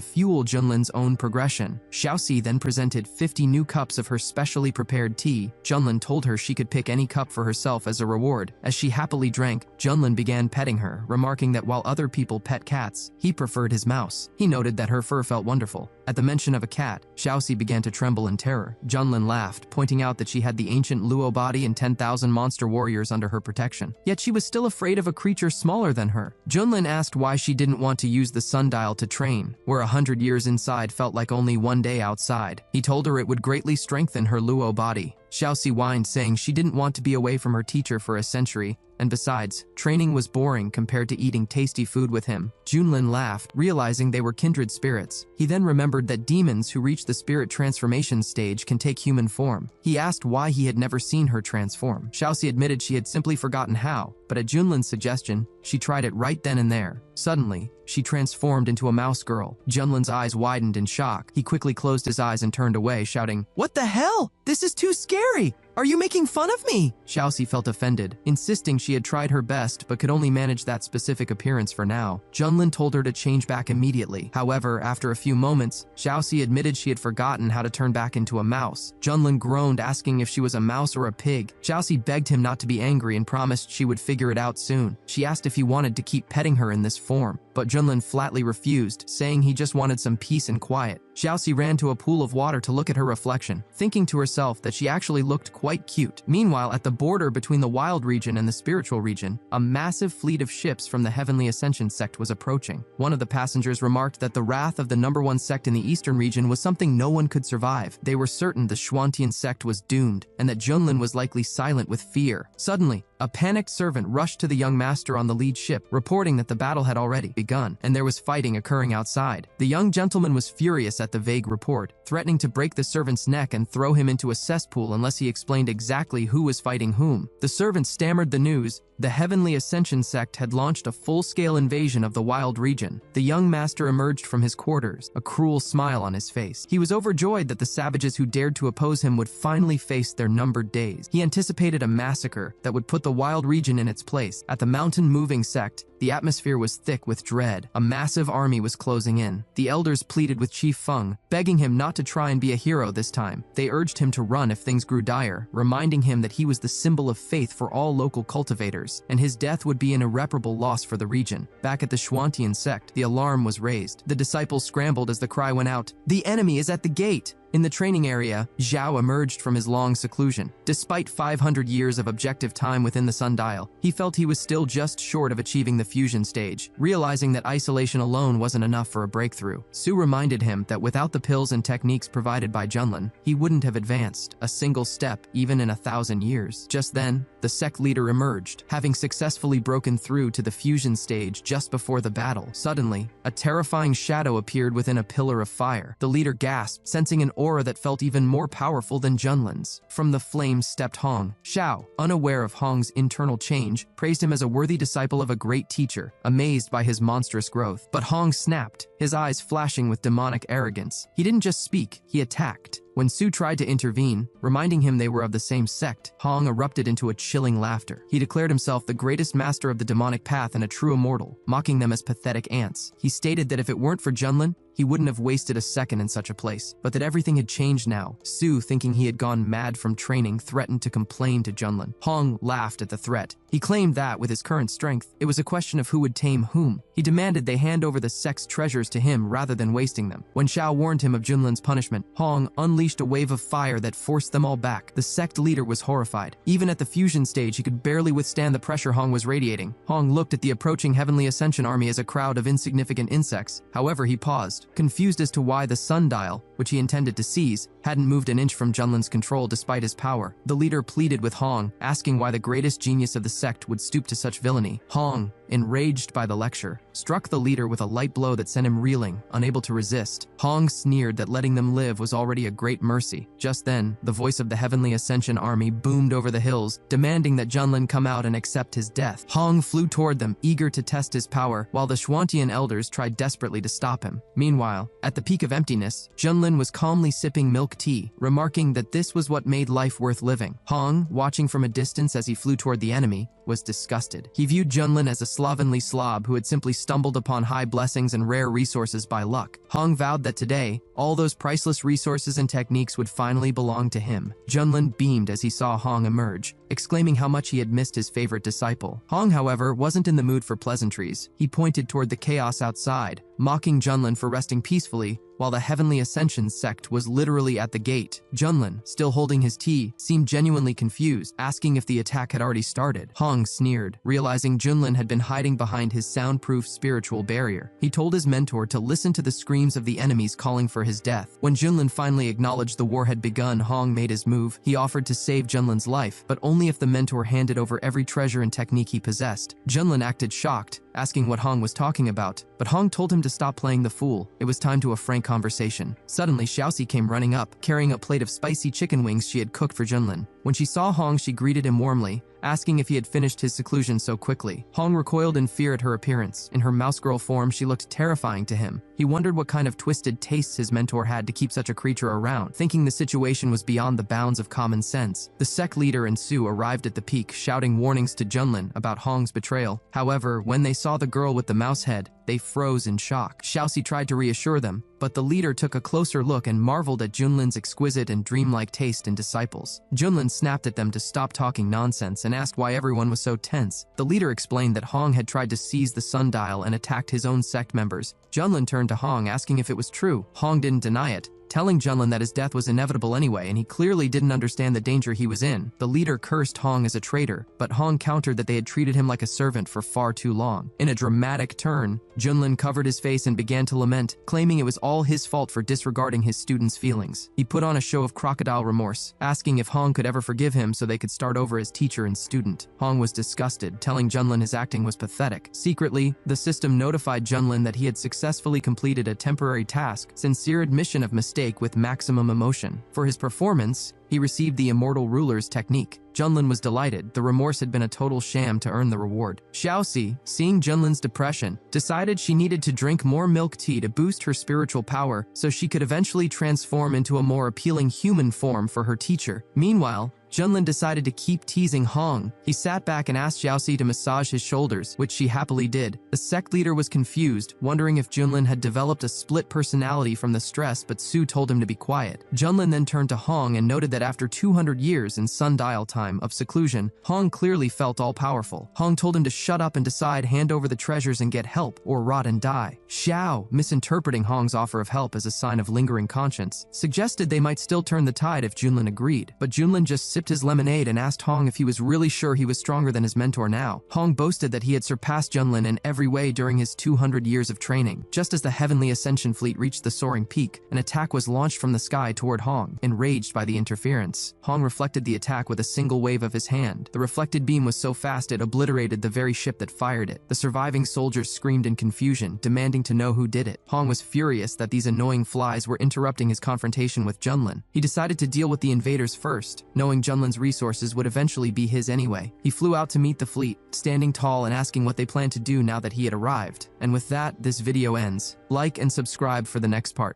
fuel Junlin's own progression. Xiaoxi then presented 50 new cups of her specially prepared tea. Junlin told her she could pick any cup for herself as a reward. As she happily drank, Junlin began petting her, remarking that while other people pet cats, he preferred his mouse. He noted that her fur felt wonderful. At the mention of a cat, Xiaoxi began to tremble in terror. Junlin laughed, pointing out that she had the ancient Luo body and 10,000 monster warriors under her protection. Yet she was still afraid of a creature smaller than her. Junlin asked why she didn't want to use the sundial to train, where 100 years inside felt like only one day outside. He told her it would greatly strengthen her Luo body. Xiaoxi whined, saying she didn't want to be away from her teacher for a century, and besides, training was boring compared to eating tasty food with him. Junlin laughed, realizing they were kindred spirits. He then remembered that demons who reach the spirit transformation stage can take human form. He asked why he had never seen her transform. Xiaoxi admitted she had simply forgotten how, but at Junlin's suggestion, she tried it right then and there. Suddenly, she transformed into a mouse girl. Junlin's eyes widened in shock. He quickly closed his eyes and turned away, shouting, "What the hell? This is too scary! Are you making fun of me?" Xiaoxi felt offended, insisting she had tried her best but could only manage that specific appearance for now. Junlin told her to change back immediately. However, after a few moments, Xiaoxi admitted she had forgotten how to turn back into a mouse. Junlin groaned, asking if she was a mouse or a pig. Xiaoxi begged him not to be angry and promised she would figure it out soon. She asked if he wanted to keep petting her in this form, but Junlin flatly refused, saying he just wanted some peace and quiet. Xiaoxi ran to a pool of water to look at her reflection, thinking to herself that she actually looked quite cute. Meanwhile, at the border between the wild region and the spiritual region, a massive fleet of ships from the Heavenly Ascension sect was approaching. One of the passengers remarked that the wrath of the #1 sect in the eastern region was something no one could survive. They were certain the Xuantian sect was doomed, and that Junlin was likely silent with fear. Suddenly, a panicked servant rushed to the young master on the lead ship, reporting that the battle had already begun, and there was fighting occurring outside. The young gentleman was furious at the vague report, threatening to break the servant's neck and throw him into a cesspool unless he explained exactly who was fighting whom. The servant stammered the news. The Heavenly Ascension sect had launched a full-scale invasion of the wild region. The young master emerged from his quarters, a cruel smile on his face. He was overjoyed that the savages who dared to oppose him would finally face their numbered days. He anticipated a massacre that would put the wild region in its place. At the mountain-moving sect, the atmosphere was thick with dread. A massive army was closing in. The elders pleaded with Chief Feng, begging him not to try and be a hero this time. They urged him to run if things grew dire, reminding him that he was the symbol of faith for all local cultivators, and his death would be an irreparable loss for the region. Back at the Xuantian sect, the alarm was raised. The disciples scrambled as the cry went out, "The enemy is at the gate!" In the training area, Zhao emerged from his long seclusion. Despite 500 years of objective time within the sundial, he felt he was still just short of achieving the fusion stage, realizing that isolation alone wasn't enough for a breakthrough. Su reminded him that without the pills and techniques provided by Junlin, he wouldn't have advanced a single step even in 1,000 years. Just then, the sect leader emerged, having successfully broken through to the fusion stage just before the battle. Suddenly, a terrifying shadow appeared within a pillar of fire. The leader gasped, sensing an aura that felt even more powerful than Junlin's. From the flames stepped Hong. Xiao, unaware of Hong's internal change, praised him as a worthy disciple of a great teacher, amazed by his monstrous growth. But Hong snapped, his eyes flashing with demonic arrogance. He didn't just speak, he attacked. When Su tried to intervene, reminding him they were of the same sect, Hong erupted into a chilling laughter. He declared himself the greatest master of the demonic path and a true immortal, mocking them as pathetic ants. He stated that if it weren't for Junlin, he wouldn't have wasted a second in such a place, but that everything had changed now. Su, thinking he had gone mad from training, threatened to complain to Junlin. Hong laughed at the threat. He claimed that, with his current strength, it was a question of who would tame whom. He demanded they hand over the sect's treasures to him rather than wasting them. When Xiao warned him of Junlin's punishment, Hong unleashed a wave of fire that forced them all back. The sect leader was horrified. Even at the fusion stage, he could barely withstand the pressure Hong was radiating. Hong looked at the approaching Heavenly Ascension army as a crowd of insignificant insects. However, he paused, confused as to why the sundial, which he intended to seize, hadn't moved an inch from Junlin's control despite his power. The leader pleaded with Hong, asking why the greatest genius of the sect would stoop to such villainy. Hong, enraged by the lecture, struck the leader with a light blow that sent him reeling, unable to resist. Hong sneered that letting them live was already a great mercy. Just then, the voice of the Heavenly Ascension army boomed over the hills, demanding that Junlin come out and accept his death. Hong flew toward them, eager to test his power, while the Xuantian elders tried desperately to stop him. Meanwhile, at the peak of emptiness, Junlin was calmly sipping milk tea, remarking that this was what made life worth living. Hong, watching from a distance as he flew toward the enemy, was disgusted. He viewed Junlin as a slovenly slob who had simply stumbled upon high blessings and rare resources by luck. Hong vowed that today, all those priceless resources and techniques would finally belong to him. Junlin beamed as he saw Hong emerge, exclaiming how much he had missed his favorite disciple. Hong, however, wasn't in the mood for pleasantries. He pointed toward the chaos outside, mocking Junlin for resting peacefully while the Heavenly Ascension sect was literally at the gate. Junlin, still holding his tea, seemed genuinely confused, asking if the attack had already started. Hong sneered, realizing Junlin had been hiding behind his soundproof spiritual barrier. He told his mentor to listen to the screams of the enemies calling for his death. When Junlin finally acknowledged the war had begun, Hong made his move. He offered to save Junlin's life, but only if the mentor handed over every treasure and technique he possessed. Junlin acted shocked, asking what Hong was talking about, but Hong told him to stop playing the fool. It was time to a frank conversation. Suddenly, Xiaoxi came running up, carrying a plate of spicy chicken wings she had cooked for Junlin. When she saw Hong, she greeted him warmly, asking if he had finished his seclusion so quickly. Hong recoiled in fear at her appearance. In her mouse girl form, she looked terrifying to him. He wondered what kind of twisted tastes his mentor had to keep such a creature around, thinking the situation was beyond the bounds of common sense. The sect leader and Su arrived at the peak, shouting warnings to Junlin about Hong's betrayal. However, when they saw the girl with the mouse head, they froze in shock. Xiaoxi tried to reassure them, but the leader took a closer look and marveled at Junlin's exquisite and dreamlike taste in disciples. Junlin snapped at them to stop talking nonsense and asked why everyone was so tense. The leader explained that Hong had tried to seize the sundial and attacked his own sect members. Junlin turned to Hong, asking if it was true. Hong didn't deny it, telling Junlin that his death was inevitable anyway, and he clearly didn't understand the danger he was in. The leader cursed Hong as a traitor, but Hong countered that they had treated him like a servant for far too long. In a dramatic turn, Junlin covered his face and began to lament, claiming it was all his fault for disregarding his students' feelings. He put on a show of crocodile remorse, asking if Hong could ever forgive him so they could start over as teacher and student. Hong was disgusted, telling Junlin his acting was pathetic. Secretly, the system notified Junlin that he had successfully completed a temporary task, sincere admission of mistake with maximum emotion. For his performance, he received the Immortal Ruler's technique. Junlin was delighted. The remorse had been a total sham to earn the reward. Xiaoxi, seeing Junlin's depression, decided she needed to drink more milk tea to boost her spiritual power so she could eventually transform into a more appealing human form for her teacher. Meanwhile, Junlin decided to keep teasing Hong. He sat back and asked Xiaoxi to massage his shoulders, which she happily did. The sect leader was confused, wondering if Junlin had developed a split personality from the stress, but Su told him to be quiet. Junlin then turned to Hong and noted that after 200 years in sundial time of seclusion, Hong clearly felt all-powerful. Hong told him to shut up and decide, hand over the treasures and get help, or rot and die. Xiao, misinterpreting Hong's offer of help as a sign of lingering conscience, suggested they might still turn the tide if Junlin agreed, but Junlin just sipped his lemonade and asked Hong if he was really sure he was stronger than his mentor now. Hong boasted that he had surpassed Junlin in every way during his 200 years of training. Just as the Heavenly Ascension fleet reached the soaring peak, an attack was launched from the sky toward Hong. Enraged by the interference, Hong reflected the attack with a single wave of his hand. The reflected beam was so fast it obliterated the very ship that fired it. The surviving soldiers screamed in confusion, demanding to know who did it. Hong was furious that these annoying flies were interrupting his confrontation with Junlin. He decided to deal with the invaders first, knowing Junlin's resources would eventually be his anyway. He flew out to meet the fleet, standing tall and asking what they planned to do now that he had arrived. And with that, this video ends. Like and subscribe for the next part.